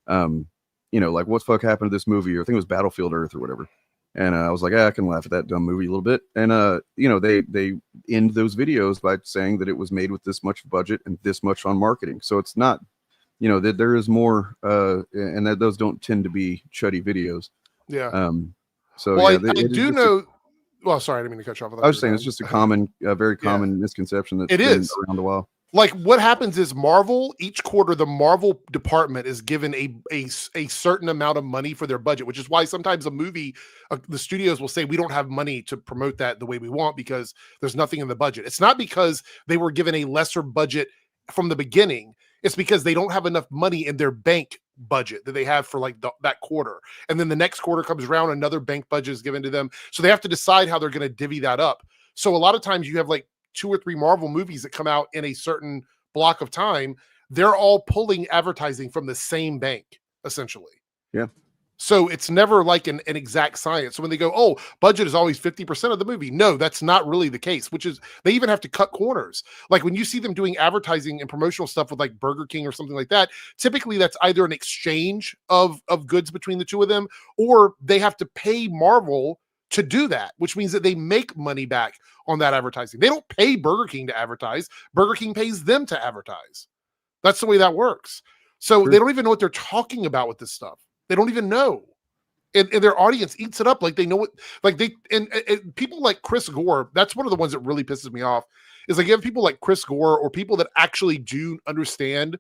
like what the fuck happened to this movie? Or I think it was Battlefield Earth or whatever. And I was like, I can laugh at that dumb movie a little bit. And, they end those videos by saying that it was made with this much budget and this much on marketing. So it's not, that there is more, and that those don't tend to be chuddy videos. Yeah. So well, yeah, I do know. Well, sorry, I didn't mean to cut you off. I was saying it's just a very common misconception that's been around a while. Like what happens is Marvel, each quarter, the Marvel department is given a certain amount of money for their budget, which is why sometimes a movie, the studios will say, we don't have money to promote that the way we want because there's nothing in the budget. It's not because they were given a lesser budget from the beginning. It's because they don't have enough money in their bank budget that they have for like that quarter. And then the next quarter comes around, another bank budget is given to them. So they have to decide how they're going to divvy that up. So a lot of times you have like 2 or 3 Marvel movies that come out in a certain block of time. They're all pulling advertising from the same bank, essentially. Yeah. So it's never like an exact science. So when they go, oh, budget is always 50% of the movie. No, that's not really the case, which is they even have to cut corners. Like when you see them doing advertising and promotional stuff with like Burger King or something like that, typically that's either an exchange of goods between the two of them, or they have to pay Marvel to do that, which means that they make money back on that advertising. They don't pay Burger King to advertise. Burger King pays them to advertise. That's the way that works. So they don't even know what they're talking about with this stuff. They don't even know. And their audience eats it up like they know what, like they, and people like Chris Gore, that's one of the ones that really pisses me off, is like you have people like Chris Gore or people that actually do understand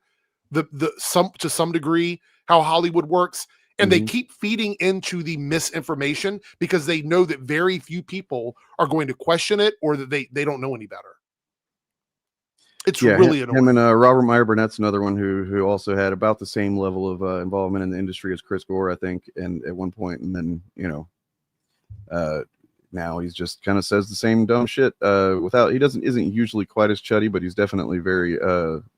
to some degree how Hollywood works. And they keep feeding into the misinformation because they know that very few people are going to question it or that they don't know any better. It's really annoying. Him and Robert Meyer Burnett's another one who also had about the same level of involvement in the industry as Chris Gore, I think, and at one point, and then now he's just kind of says the same dumb shit. Isn't usually quite as chuddy, but he's definitely very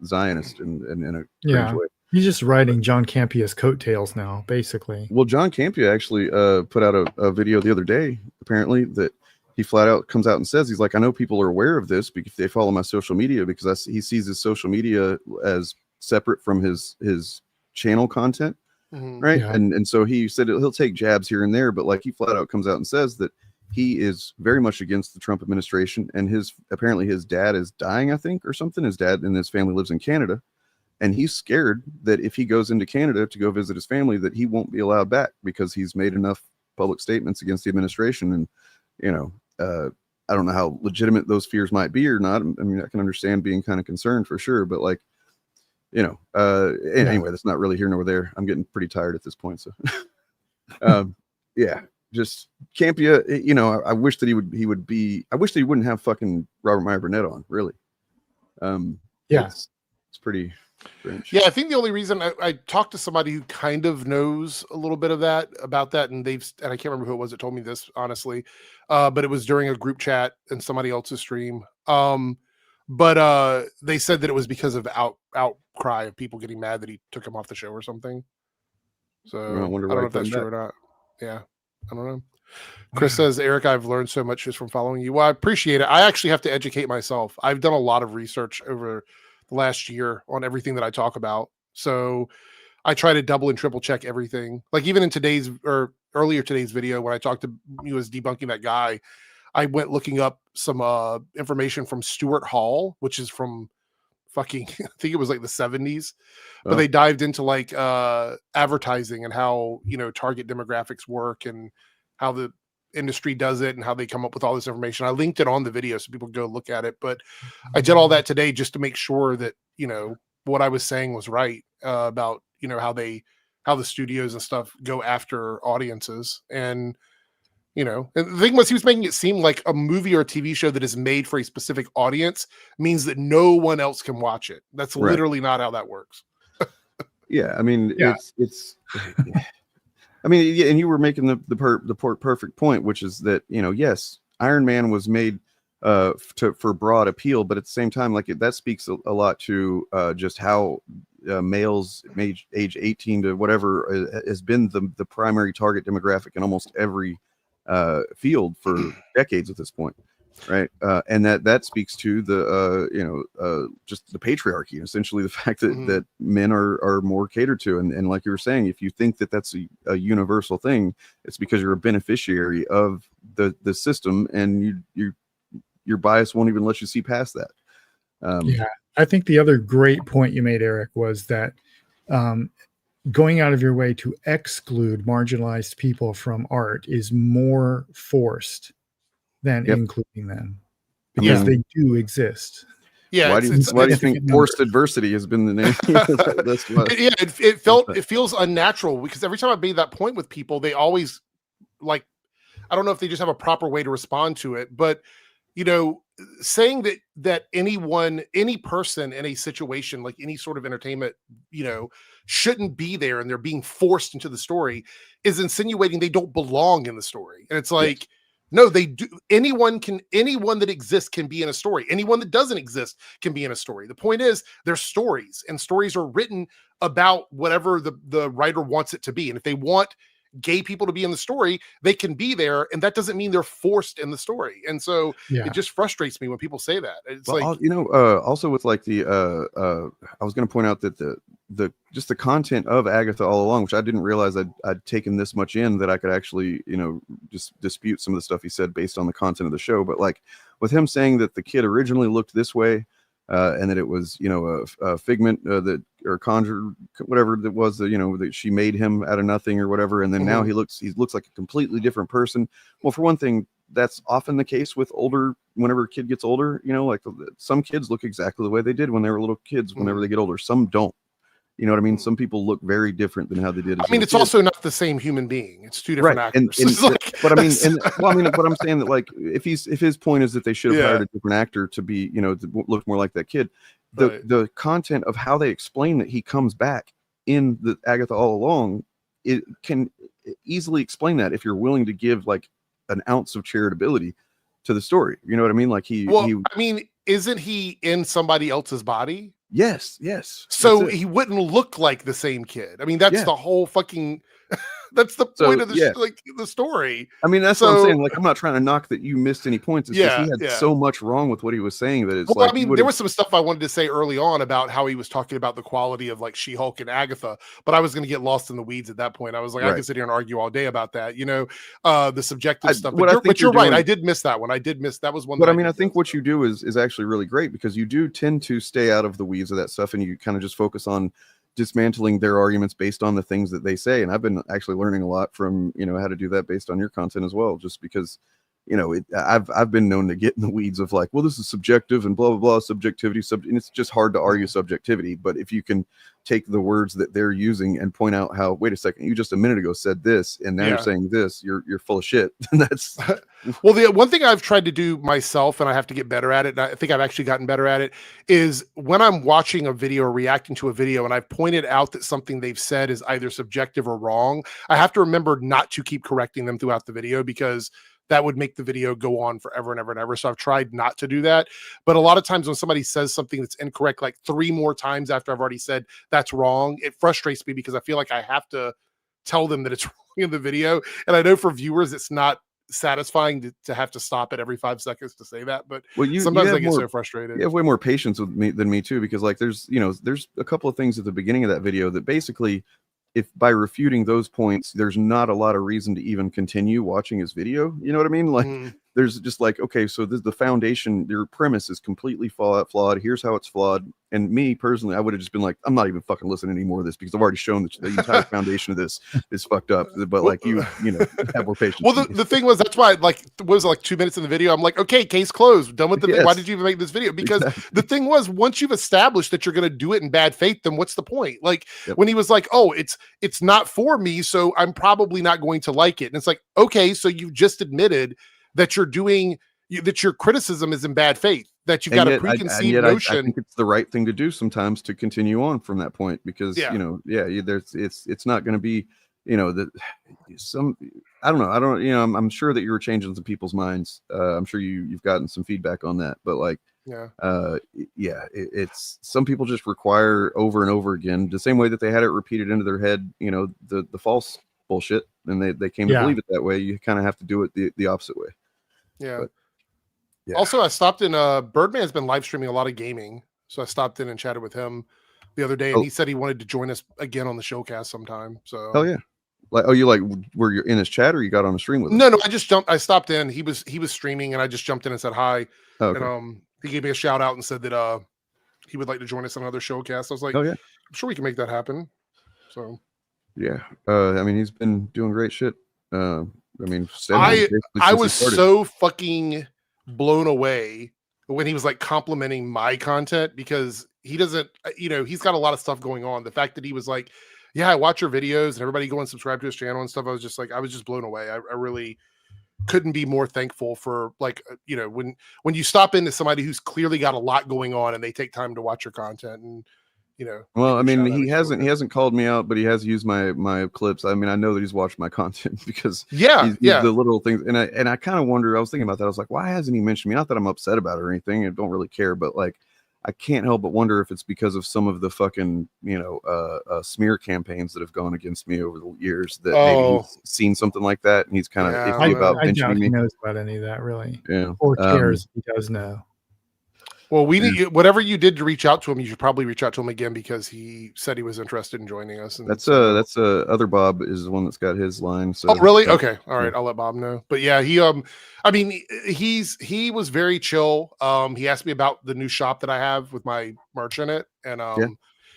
Zionist in a strange way. He's just riding John Campia's coattails now, basically. Well, John Campia actually put out a video the other day, apparently, that he flat out comes out and says, he's like, I know people are aware of this because they follow my social media because he sees his social media as separate from his channel content, right? Yeah. And so he said he'll take jabs here and there, but like he flat out comes out and says that he is very much against the Trump administration, and apparently his dad is dying, I think, or something. His dad and his family lives in Canada. and he's scared that if he goes into Canada to go visit his family, that he won't be allowed back because he's made enough public statements against the administration. And, you know, I don't know how legitimate those fears might be or not. I mean, I can understand being kind of concerned for sure, but like, you know, anyway, that's not really here nor there. I'm getting pretty tired at this point. So, yeah, just Campia, you know, I wish that he would be, I wish that he wouldn't have fucking Robert Meyer Burnett on, really. Yeah. It's pretty strange. Yeah, I think the only reason I talked to somebody who kind of knows a little bit of about that, and I can't remember who it was that told me this, honestly, but it was during a group chat in somebody else's stream. But they said that it was because of outcry of people getting mad that he took him off the show or something. So I don't know if that's true or not. Yeah, I don't know. Chris says, Eric, I've learned so much just from following you. Well, I appreciate it. I actually have to educate myself. I've done a lot of research over the last year on everything that I talk about. So I try to double and triple check everything. Like even in earlier today's video, when I talked to you was debunking that guy, I went looking up some information from Stuart Hall, which is from fucking, I think it was like the 70s, but they dived into like advertising and how, you know, target demographics work and how the industry does it and how they come up with all this information. I linked it on the video so people can go look at it, but I did all that today just to make sure that, you know, what I was saying was right about, you know, how the studios and stuff go after audiences. And, you know, and the thing was, he was making it seem like a movie or a TV show that is made for a specific audience means that no one else can watch it. That's literally not how that works. Yeah, I mean, it's I mean, yeah, and you were making the perfect point, which is that, you know, yes, Iron Man was made for broad appeal, but at the same time, like that speaks a lot to just how males age 18 to whatever has been the primary target demographic in almost every field for decades at this point, right? And that speaks to the you know, just the patriarchy, essentially the fact that that men are more catered to, and like you were saying, if you think that that's a universal thing, it's because you're a beneficiary of the system, and your bias won't even let you see past that. Yeah, I think the other great point you made, Eric, was that going out of your way to exclude marginalized people from art is more forced than including them, because they do exist. Yeah. Why do you think forced adversity has been the name? That's what, yeah, it feels unnatural, because every time I made that point with people, they always, like, I don't know if they just have a proper way to respond to it, but, you know, saying that any person in a situation, like any sort of entertainment, you know, shouldn't be there and they're being forced into the story is insinuating they don't belong in the story. And it's like, no, they do. Anyone that exists can be in a story. Anyone that doesn't exist can be in a story. The point is, they're stories, and stories are written about whatever the writer wants it to be. And if they want gay people to be in the story, they can be there, and that doesn't mean they're forced in the story. And so it just frustrates me when people say that. It's like, you know, also with like the I was going to point out that the just the content of Agatha all along, which I didn't realize I'd taken this much in, that I could actually, you know, just dispute some of the stuff he said based on the content of the show. But like with him saying that the kid originally looked this way, and that it was, you know, a figment that, or conjure, whatever that was, you know, that she made him out of nothing or whatever, and then now he looks like a completely different person. Well, for one thing, that's often the case with whenever a kid gets older, you know, like some kids look exactly the way they did when they were little kids. Whenever they get older, some don't. You know what I mean? Some people look very different than how they did. I mean, it's also not the same human being. It's two different actors. But I mean, but I'm saying that, like, if his point is that they should have hired a different actor to be, you know, to look more like that kid. The content of how they explain that he comes back in the Agatha all along, it can easily explain that if you're willing to give like an ounce of charitability to the story. You know what I mean? Like I mean, isn't he in somebody else's body? Yes. So he wouldn't look like the same kid. I mean, that's the whole fucking That's the So, point of the yeah. the story. I mean, that's what I'm saying. Like, I'm not trying to knock that you missed any points. It's just he had so much wrong with what he was saying that it's well, like. I mean, there was some stuff I wanted to say early on about how he was talking about the quality of like She-Hulk and Agatha, but I was going to get lost in the weeds at that point. I was like, I can sit here and argue all day about that, the subjective stuff. But you're right. I did miss that one. That was one. But I mean, I think what you do is actually really great because you do tend to stay out of the weeds of that stuff, and you kind of just focus on dismantling their arguments based on the things that they say. And I've been actually learning a lot from how to do that based on your content as well, just because I've been known to get in the weeds of like, well, this is subjective and blah blah blah, subjectivity, and it's just hard to argue subjectivity. But if you can take the words that they're using and point out how, wait a second, you just a minute ago said this and now you're saying this, you're full of shit. And that's well, the one thing I've tried to do myself, and I have to get better at it, and I think I've actually gotten better at it, is when I'm watching a video or reacting to a video and I've pointed out that something they've said is either subjective or wrong, I have to remember not to keep correcting them throughout the video, because that would make the video go on forever and ever and ever. So I've tried not to do that. But a lot of times when somebody says something that's incorrect, like 3 more times after I've already said that's wrong, it frustrates me because I feel like I have to tell them that it's wrong in the video. And I know for viewers, it's not satisfying to have to stop it every 5 seconds to say that. But sometimes I get so frustrated. You have way more patience with me than me too, because like there's a couple of things at the beginning of that video that basically, if by refuting those points, there's not a lot of reason to even continue watching his video. You know what I mean? Like there's just like, okay, so this, the foundation, your premise is completely flawed. Here's how it's flawed. And me personally, I would have just been like, I'm not even fucking listening anymore to this, because I've already shown that the entire foundation of this is fucked up. But like you have more patience. Well, the thing was, that's why like, was it like 2 minutes in the video? I'm like, okay, case closed, done with the video. Why did you even make this video? Because the thing was, once you've established that you're going to do it in bad faith, then what's the point? Like when he was like, oh, it's not for me, so I'm probably not going to like it. And it's like, okay, so you've just admitted that that your criticism is in bad faith, that you've got a preconceived notion. I think it's the right thing to do sometimes to continue on from that point, because it's not going to be I don't know, I'm sure that you were changing some people's minds. I'm sure you've gotten some feedback on that, but like it's some people just require over and over again, the same way that they had it repeated into their head, the false bullshit, and they came to believe it that way. You kind of have to do it the opposite way. Also, I stopped in Birdman's been live streaming a lot of gaming, so I stopped in and chatted with him the other day, and he said he wanted to join us again on the Shillcast sometime. So hell yeah. Like, oh, you like were you in his chat, or you got on a stream with him? No, I stopped in. He was streaming, and I just jumped in and said hi. Okay. And he gave me a shout out and said that he would like to join us on another Shillcast. I was like, oh yeah, I'm sure we can make that happen. So yeah, I mean, he's been doing great shit. I mean, I was so fucking blown away when he was like complimenting my content, because he doesn't, he's got a lot of stuff going on. The fact that he was like, yeah, I watch your videos and everybody go and subscribe to his channel and stuff. I was just blown away. I really couldn't be more thankful for, like, when you stop into somebody who's clearly got a lot going on and they take time to watch your content, and well, I mean, he hasn't called me out, but he has used my clips. I mean, I know that he's watched my content because he's the little things, and I kind of wonder. I was thinking about that. I was like, why hasn't he mentioned me? Not that I'm upset about it or anything. I don't really care, but like, I can't help but wonder if it's because of some of the fucking smear campaigns that have gone against me over the years, that maybe he's seen something like that and he's kind of iffy about mentioning me. He knows about any of that, really. Yeah, or cares. He does know. Well, we need whatever you did to reach out to him. You should probably reach out to him again, because he said he was interested in joining us. And that's other Bob is the one that's got his line. So oh, really? Okay, all right. I'll let Bob know. But yeah, he I mean, he was very chill. He asked me about the new shop that I have with my merch in it, and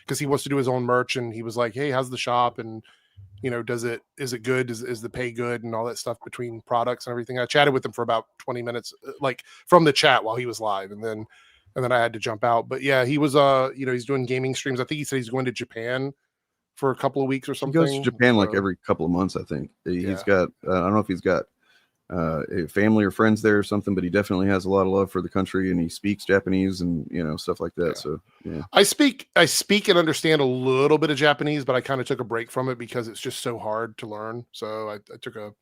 because he wants to do his own merch, and he was like, hey, how's the shop? And is it good? Is the pay good and all that stuff between products and everything? I chatted with him for about 20 minutes, like from the chat while he was live, and then I had to jump out. But yeah, he was he's doing gaming streams. I think he said he's going to Japan for a couple of weeks or something. He goes to Japan like every couple of months, I think. He's got I don't know if he's got a family or friends there or something, but he definitely has a lot of love for the country, and he speaks Japanese and stuff like that. So yeah, I speak and understand a little bit of Japanese, but I kind of took a break from it because it's just so hard to learn. So I took a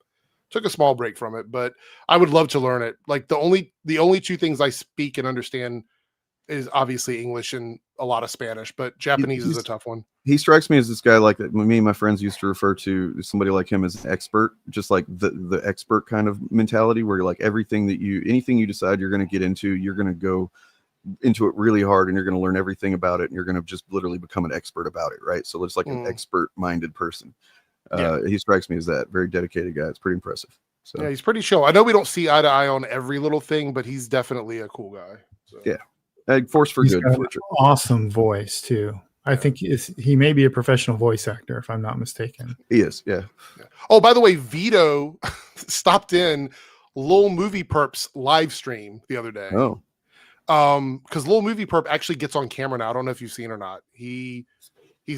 small break from it, but I would love to learn it. Like the only two things I speak and understand is obviously English and a lot of Spanish, but Japanese is a tough one. He strikes me as this guy like that. Me and my friends used to refer to somebody like him as an expert, just like the expert kind of mentality, where you're like anything you decide you're going to get into, you're going to go into it really hard, and you're going to learn everything about it, and you're going to just literally become an expert about it, right? So it's like an expert-minded person. He strikes me as that very dedicated guy. It's pretty impressive. So yeah, he's pretty chill. I know we don't see eye to eye on every little thing, but he's definitely a cool guy. So. Yeah, force for He's good. got an awesome voice too. I think he may be a professional voice actor, if I'm not mistaken. He is, yeah. Oh, by the way, Vito stopped in Lil Movie Perp's live stream the other day. Oh. Because Lil Movie Perp actually gets on camera now. I don't know if you've seen or not. He's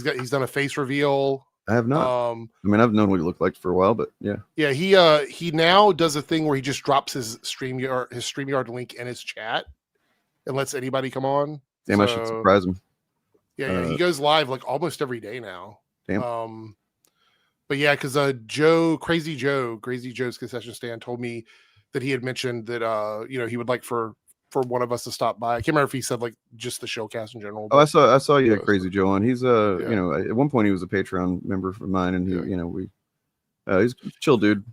done a face reveal. I have not. I mean, I've known what he looked like for a while, but yeah. Yeah, he now does a thing where he just drops his StreamYard link in his chat and lets anybody come on. Damn, I should surprise him. Yeah, he goes live like almost every day now. Damn. But yeah, because Crazy Joe's concession stand told me that he had mentioned that he would like for one of us to stop by. I can't remember if he said like just the Shillcast in general. Oh, I saw you had Crazy Joe on. He's at one point he was a Patreon member of mine, and he's a chill dude.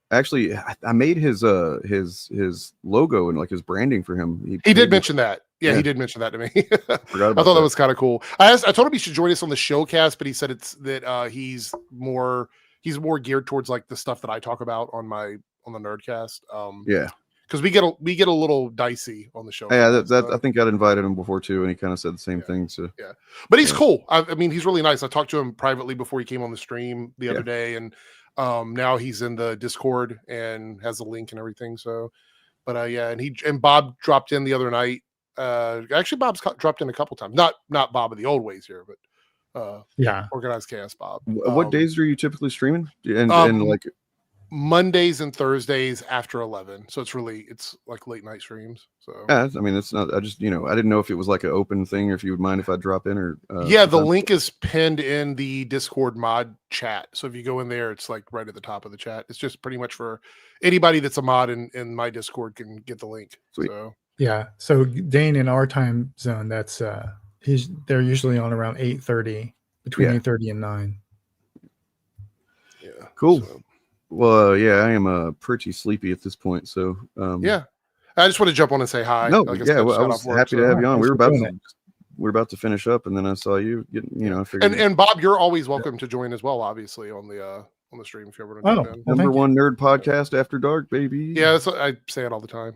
Actually, I made his logo and like his branding for him. He did mention that. Yeah, he did mention that to me. I thought that was kind of cool. I told him he should join us on the Shillcast, but he said it's that he's more geared towards like the stuff that I talk about on the Nerdcast. Because we get a little dicey on the show. Yeah, I think I'd invited him before too, and he kind of said the same thing. So but he's cool. I mean, he's really nice. I talked to him privately before he came on the stream the other day, and now he's in the Discord and has a link and everything. So, but and Bob dropped in the other night. Actually, Bob's dropped in a couple times. Not Bob of the old ways here, but Organized Chaos Bob. What days are you typically streaming? And like Mondays and Thursdays after 11. So it's like late night streams. So yeah, I mean, it's not. I just I didn't know if it was like an open thing, or if you would mind if I drop in or. The link is pinned in the Discord mod chat. So if you go in there, it's like right at the top of the chat. It's just pretty much for anybody that's a mod in my Discord can get the link. Sweet. So. Yeah. So Dane, in our time zone, that's they're usually on around 8:30, between 8:30 and 9. Yeah. Cool. So. Well, I am pretty sleepy at this point. So I just want to jump on and say hi. No, I was happy to have you on. We were about to finish up, and then I saw you. I figured. And Bob, you're always welcome to join as well. Obviously on the stream if you ever want to jump in. Number one nerd podcast after dark, baby. Yeah, I say it all the time.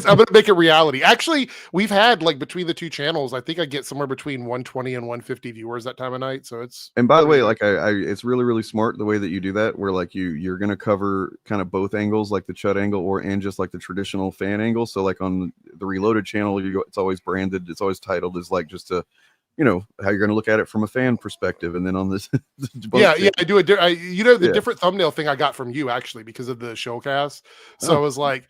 I'm gonna make it reality. Actually, we've had like between the two channels, I think I get somewhere between 120 and 150 viewers that time of night. So it's. And by the way, like it's really, really smart the way that you do that, where like you're gonna cover kind of both angles, like the Chud angle and just like the traditional fan angle. So like on the Reloaded channel, it's always branded, it's always titled as like just a. How you're going to look at it from a fan perspective, and then on this, I do the different thumbnail thing I got from you actually because of the Shillcast. So I was like,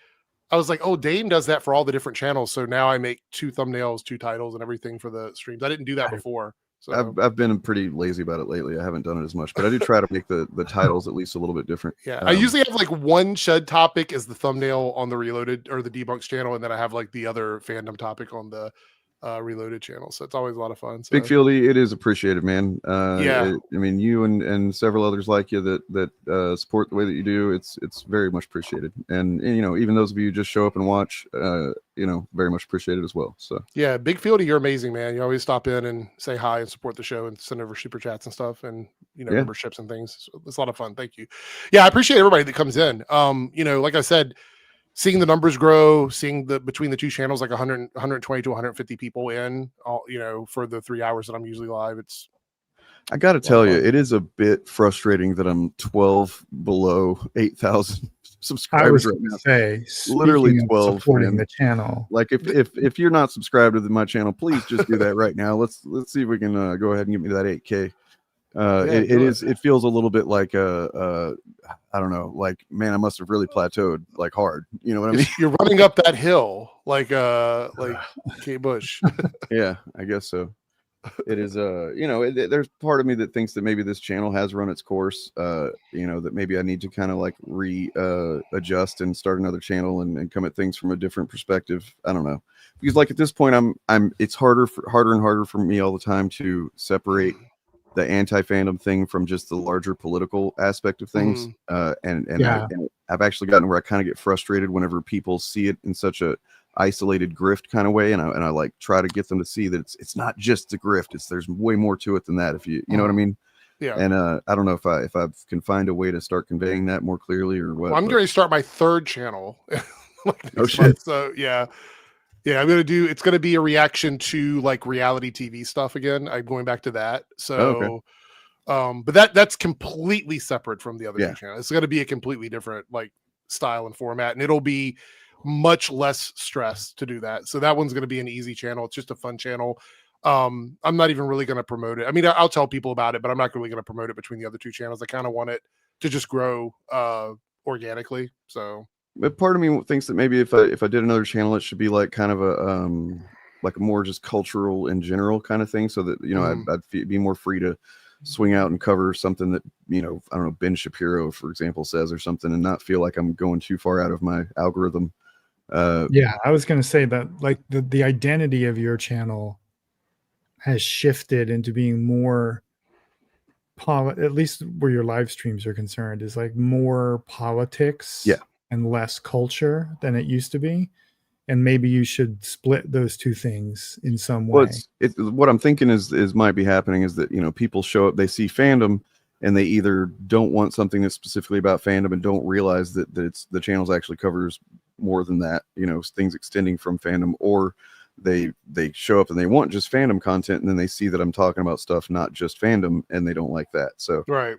oh, Dane does that for all the different channels. So now I make 2 thumbnails, 2 titles, and everything for the streams. I didn't do that before. So I've been pretty lazy about it lately. I haven't done it as much, but I do try to make the titles at least a little bit different. I usually have like one Chud topic as the thumbnail on the Reloaded or the Debunks channel, and then I have like the other fandom topic on the Reloaded channel. So it's always a lot of fun. So. Big Fieldy, it is appreciated, man. I mean, you and several others like you that support the way that you do. It's very much appreciated. And even those of you who just show up and watch, very much appreciated as well. So yeah, Big Fieldy, you're amazing, man. You always stop in and say hi and support the show and send over super chats and stuff and memberships and things. So it's a lot of fun. Thank you. Yeah, I appreciate everybody that comes in. Like I said, seeing the numbers grow, seeing between the two channels, like 120 to 150 people in, for the 3 hours that I'm usually live. I got to tell you, it is a bit frustrating that I'm 12 below 8,000 subscribers right now. Literally 12. Supporting the channel. Like if you're not subscribed to my channel, please just do that right now. Let's see if we can go ahead and get me that 8K. It feels a little bit like I don't know, like, man, I must have really plateaued like hard. You know what I mean? You're running up that hill like Kate Bush. Yeah, I guess so. It is there's part of me that thinks that maybe this channel has run its course, that maybe I need to kind of like adjust and start another channel and come at things from a different perspective. I don't know, because like at this point it's harder and harder for me all the time to separate the anti-fandom thing from just the larger political aspect of things. And I've actually gotten where I kind of get frustrated whenever people see it in such a isolated grift kind of way, and I like try to get them to see that it's not just a grift. There's way more to it than that, if you know what I mean. Yeah. And I don't know if I can find a way to start conveying that more clearly or what. Well, I'm going to start my third channel. Oh shit. So yeah, I'm going to do, it's going to be a reaction to like reality TV stuff again. I'm going back to that. So but that's completely separate from the other two channels. It's going to be a completely different like style and format, and it'll be much less stress to do that. So that one's going to be an easy channel. It's just a fun channel. I'm not even really going to promote it. I mean, I'll tell people about it, but I'm not really going to promote it between the other two channels. I kind of want it to just grow organically. So, but part of me thinks that maybe if I did another channel, it should be like kind of a like a more just cultural in general kind of thing, so that I'd be more free to swing out and cover something that I don't know, Ben Shapiro, for example, says or something, and not feel like I'm going too far out of my algorithm. I was going to say that like the identity of your channel has shifted into being more at least where your live streams are concerned, is like more politics and less culture than it used to be. And maybe you should split those two things in some way. What I'm thinking is might be happening is that people show up, they see fandom, and they either don't want something that's specifically about fandom and don't realize that it's the channel's actually covers more than that, things extending from fandom, or they show up and they want just fandom content, and then they see that I'm talking about stuff not just fandom, and they don't like that. So right.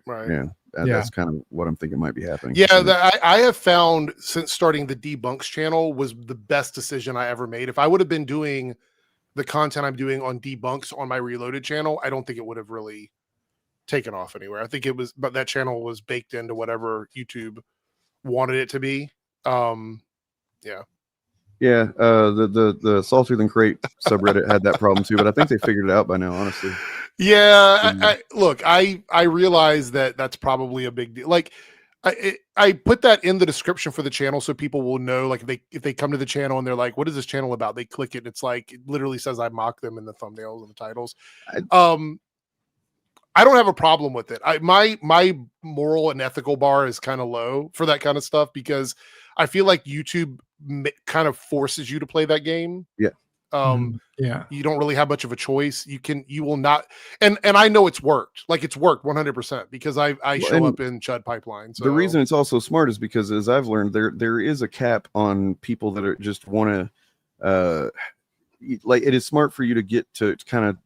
That's kind of what I'm thinking might be happening. I have found since starting the Debunks channel was the best decision I ever made. If I would have been doing the content I'm doing on Debunks on my Reloaded channel, I don't think it would have really taken off anywhere. I think but that channel was baked into whatever YouTube wanted it to be. The Saltier Than Crate subreddit had that problem too, but I think they figured it out by now, honestly. I realize that that's probably a big deal. Like I put that in the description for the channel so people will know, like if they come to the channel and they're like, what is this channel about? They click it and it's like, it literally says I mock them in the thumbnails and the titles. I don't have a problem with it. My moral and ethical bar is kind of low for that kind of stuff, because I feel like YouTube kind of forces you to play that game. You don't really have much of a choice. You will not, and I know it's worked. Like it's worked 100% because I show up in Chud Pipeline. So the reason it's also smart is because, as I've learned, there is a cap on people that are just want to like, it is smart for you to get to kind of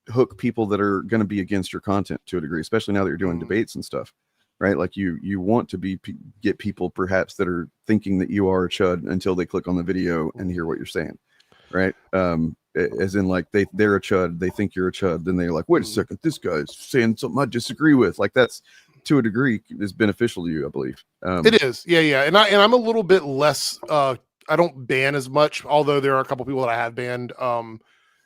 hook people that are going to be against your content to a degree, especially now that you're doing debates and stuff, right? Like you want to get people perhaps that are thinking that you are a chud until they click on the video and hear what you're saying, right? As in like they're a chud, they think you're a chud, then they're like, wait a second, this guy's saying something I disagree with. Like that's, to a degree, is beneficial to you, I believe. It is, and I'm a little bit less. I don't ban as much, although there are a couple people that I have banned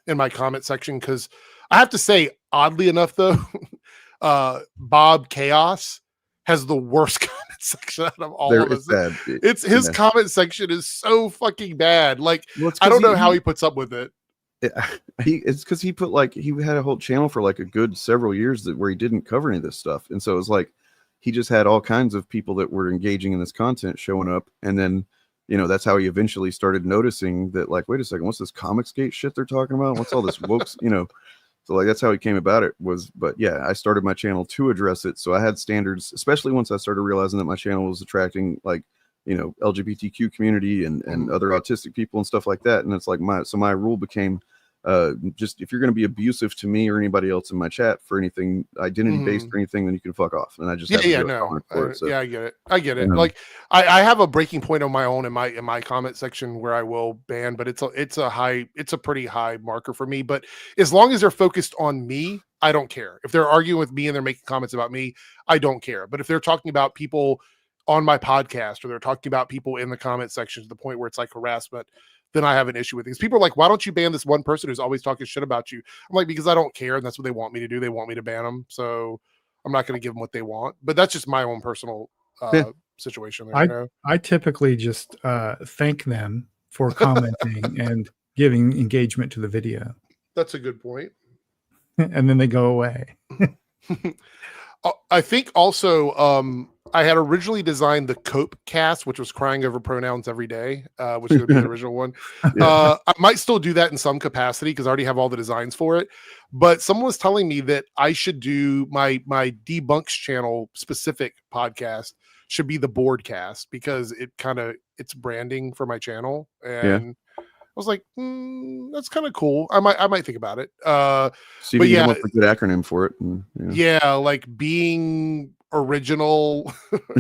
in my comment section, because I have to say, oddly enough, though, Bob Chaos has the worst comment section out of all of us. It's his comment section is so fucking bad. Like, I don't know how he puts up with it. It's because he had a whole channel for like a good several years where he didn't cover any of this stuff, and so it was like he just had all kinds of people that were engaging in this content showing up, and then that's how he eventually started noticing that, like, wait a second, what's this Comicsgate shit they're talking about? What's all this woke, So like that's how he came about it but I started my channel to address it. So I had standards, especially once I started realizing that my channel was attracting like, LGBTQ community and other autistic people and stuff like that. And it's like my rule became just, if you're going to be abusive to me or anybody else in my chat for anything identity based or anything, then you can fuck off. And I just I get it. Like I have a breaking point on my own in my comment section where I will ban, but it's a pretty high marker for me. But as long as they're focused on me, I don't care. If they're arguing with me and they're making comments about me, I don't care. But if they're talking about people on my podcast, or they're talking about people in the comment section to the point where it's like harassment, then I have an issue with these. People are like, why don't you ban this one person who's always talking shit about you? I'm like, because I don't care, and that's what they want me to do. They want me to ban them, so I'm not going to give them what they want. But that's just my own personal situation there. I typically just thank them for commenting and giving engagement to the video. That's a good point. And then they go away. I think also I had originally designed the Cope cast, which was crying over pronouns every day, which would be the original one. I might still do that in some capacity because I already have all the designs for it. But someone was telling me that I should do my Debunks channel specific podcast should be the Boardcast because it's branding for my channel. And I was like, that's kind of cool. I might think about it. See if you can come up with a good acronym for it. And, like being original,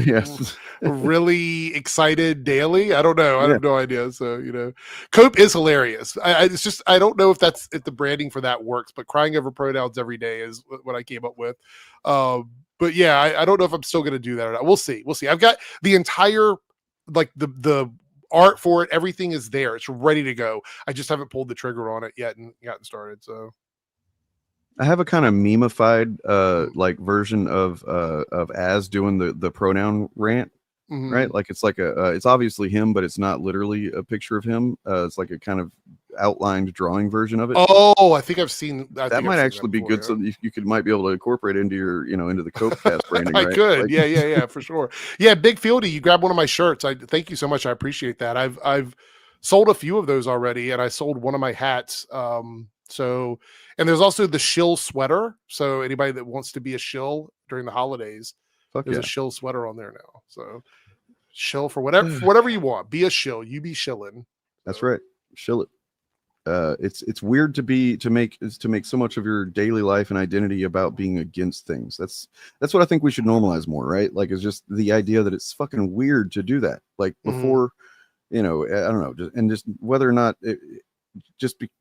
yes, really excited daily. I don't know. I have no idea. So Cope is hilarious. It's just I don't know if the branding for that works. But crying over pronouns every day is what I came up with. But yeah, I don't know if I'm still going to do that or not. We'll see. I've got the entire the art for it. Everything is there. It's ready to go. I just haven't pulled the trigger on it yet and gotten started. So I have a kind of meme-ified version of Az doing the pronoun rant, right? Like it's it's obviously him, but it's not literally a picture of him. It's like a kind of outlined drawing version of it. Oh, I think I've seen that. That might actually be good. So you might be able to incorporate into your into the Copecast branding. I right? could. Yeah, for sure. Yeah, Big Fieldy, you grabbed one of my shirts. I thank you so much. I appreciate that. I've sold a few of those already, and I sold one of my hats. And there's also the Shill sweater. So anybody that wants to be a shill during the holidays, there's a Shill sweater on there now. So shill for whatever you want. Be a shill. You be shilling. That's right. Shill it. It's weird to make so much of your daily life and identity about being against things. That's what I think we should normalize more, right? Like it's just the idea that it's fucking weird to do that. Like before, I don't know, just whether or not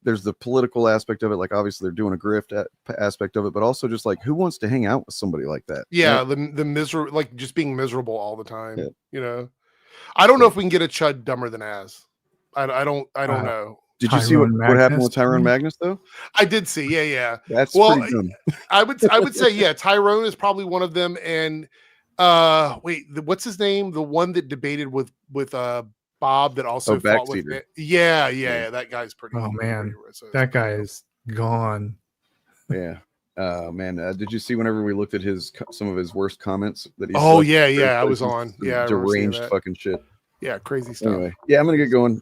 there's the political aspect of it. Like obviously they're doing a grift aspect of it, but also just like who wants to hang out with somebody like that? Yeah, right? the miserable, like just being miserable all the time. I don't know if we can get a chud dumber than Az. I don't know. Did you see what happened with Tyrone Magnus though? I did see. Yeah. That's pretty dumb. I would say Tyrone is probably one of them. And what's his name? The one that debated with Bob that also fought with it. Yeah. That guy's pretty. Oh man, that guy is gone. Yeah. Man, did you see whenever we looked at some of his worst comments that he? Oh yeah, I was on. Yeah, deranged fucking shit. Yeah, crazy stuff. Anyway, I'm gonna get going.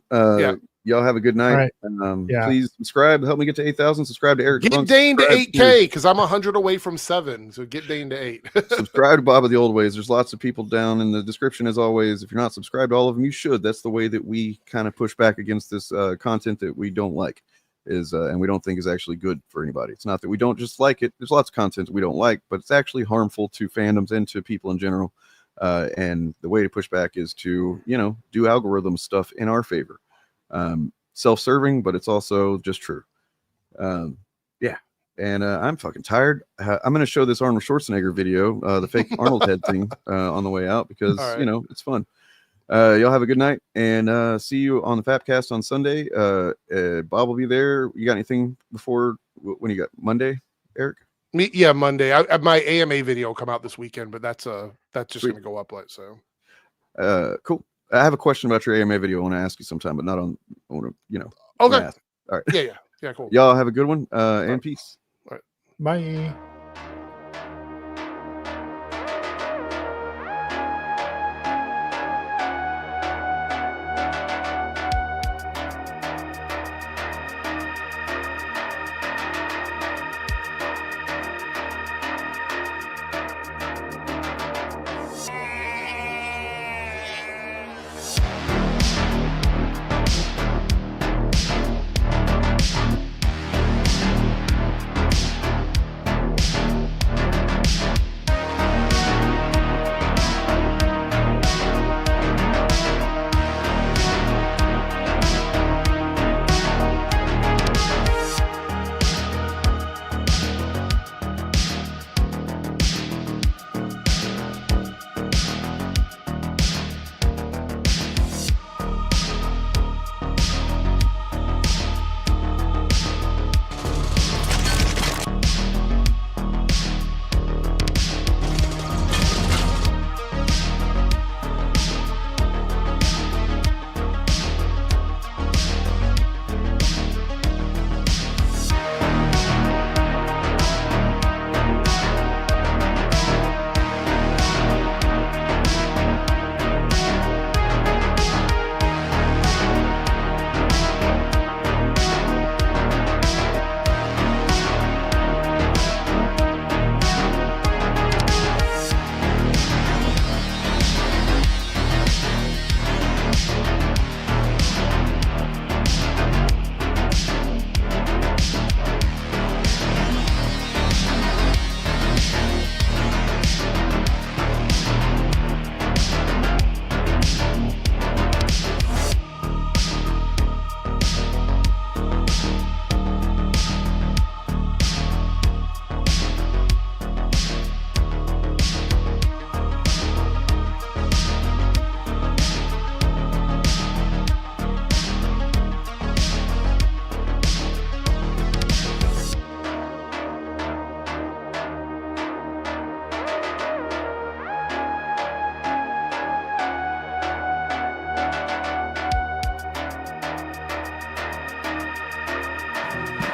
Y'all have a good night. Right. And please subscribe. Help me get to 8,000. Subscribe to Eric. Get Dane to 8K because I'm 100 away from 7. So get Dane to 8. Subscribe to Bob of the Old Ways. There's lots of people down in the description as always. If you're not subscribed to all of them, you should. That's the way that we kind of push back against this content that we don't like and we don't think is actually good for anybody. It's not that we don't just like it. There's lots of content we don't like, but it's actually harmful to fandoms and to people in general. And the way to push back is to, do algorithm stuff in our favor. Self-serving, but it's also just true. And I'm fucking tired. I'm going to show this Arnold Schwarzenegger video, the fake Arnold head thing on the way out because, it's fun. Y'all have a good night and see you on the Fapcast on Sunday. Bob will be there. You got anything before when you got Monday, Eric? Yeah, Monday. My AMA video will come out this weekend, but that's just going to go up late. So, cool. I have a question about your AMA video. I want to ask you sometime, but not on Okay. Math. All right. Yeah. Cool. Y'all have a good one. And peace. All right. Bye.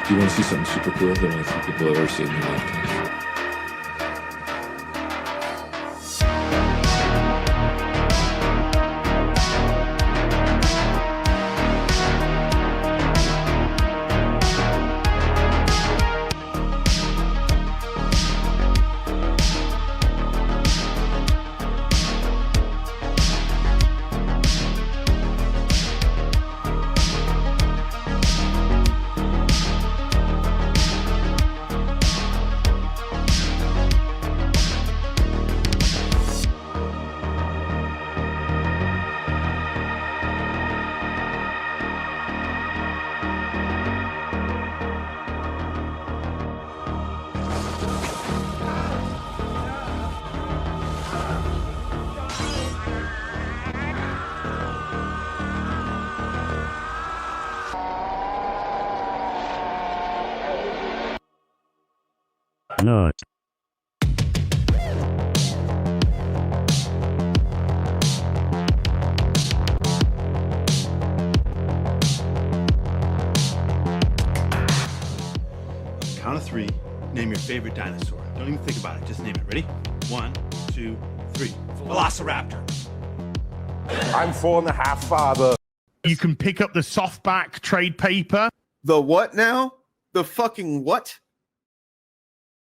Do you want to see something super cool that only a few people have ever seen in their lifetimes? Not. Count of three. Name your favorite dinosaur. Don't even think about it. Just name it. Ready? 1, 2, 3. Velociraptor. I'm 4.5, father. You can pick up the softback trade paper. The what now? The fucking what?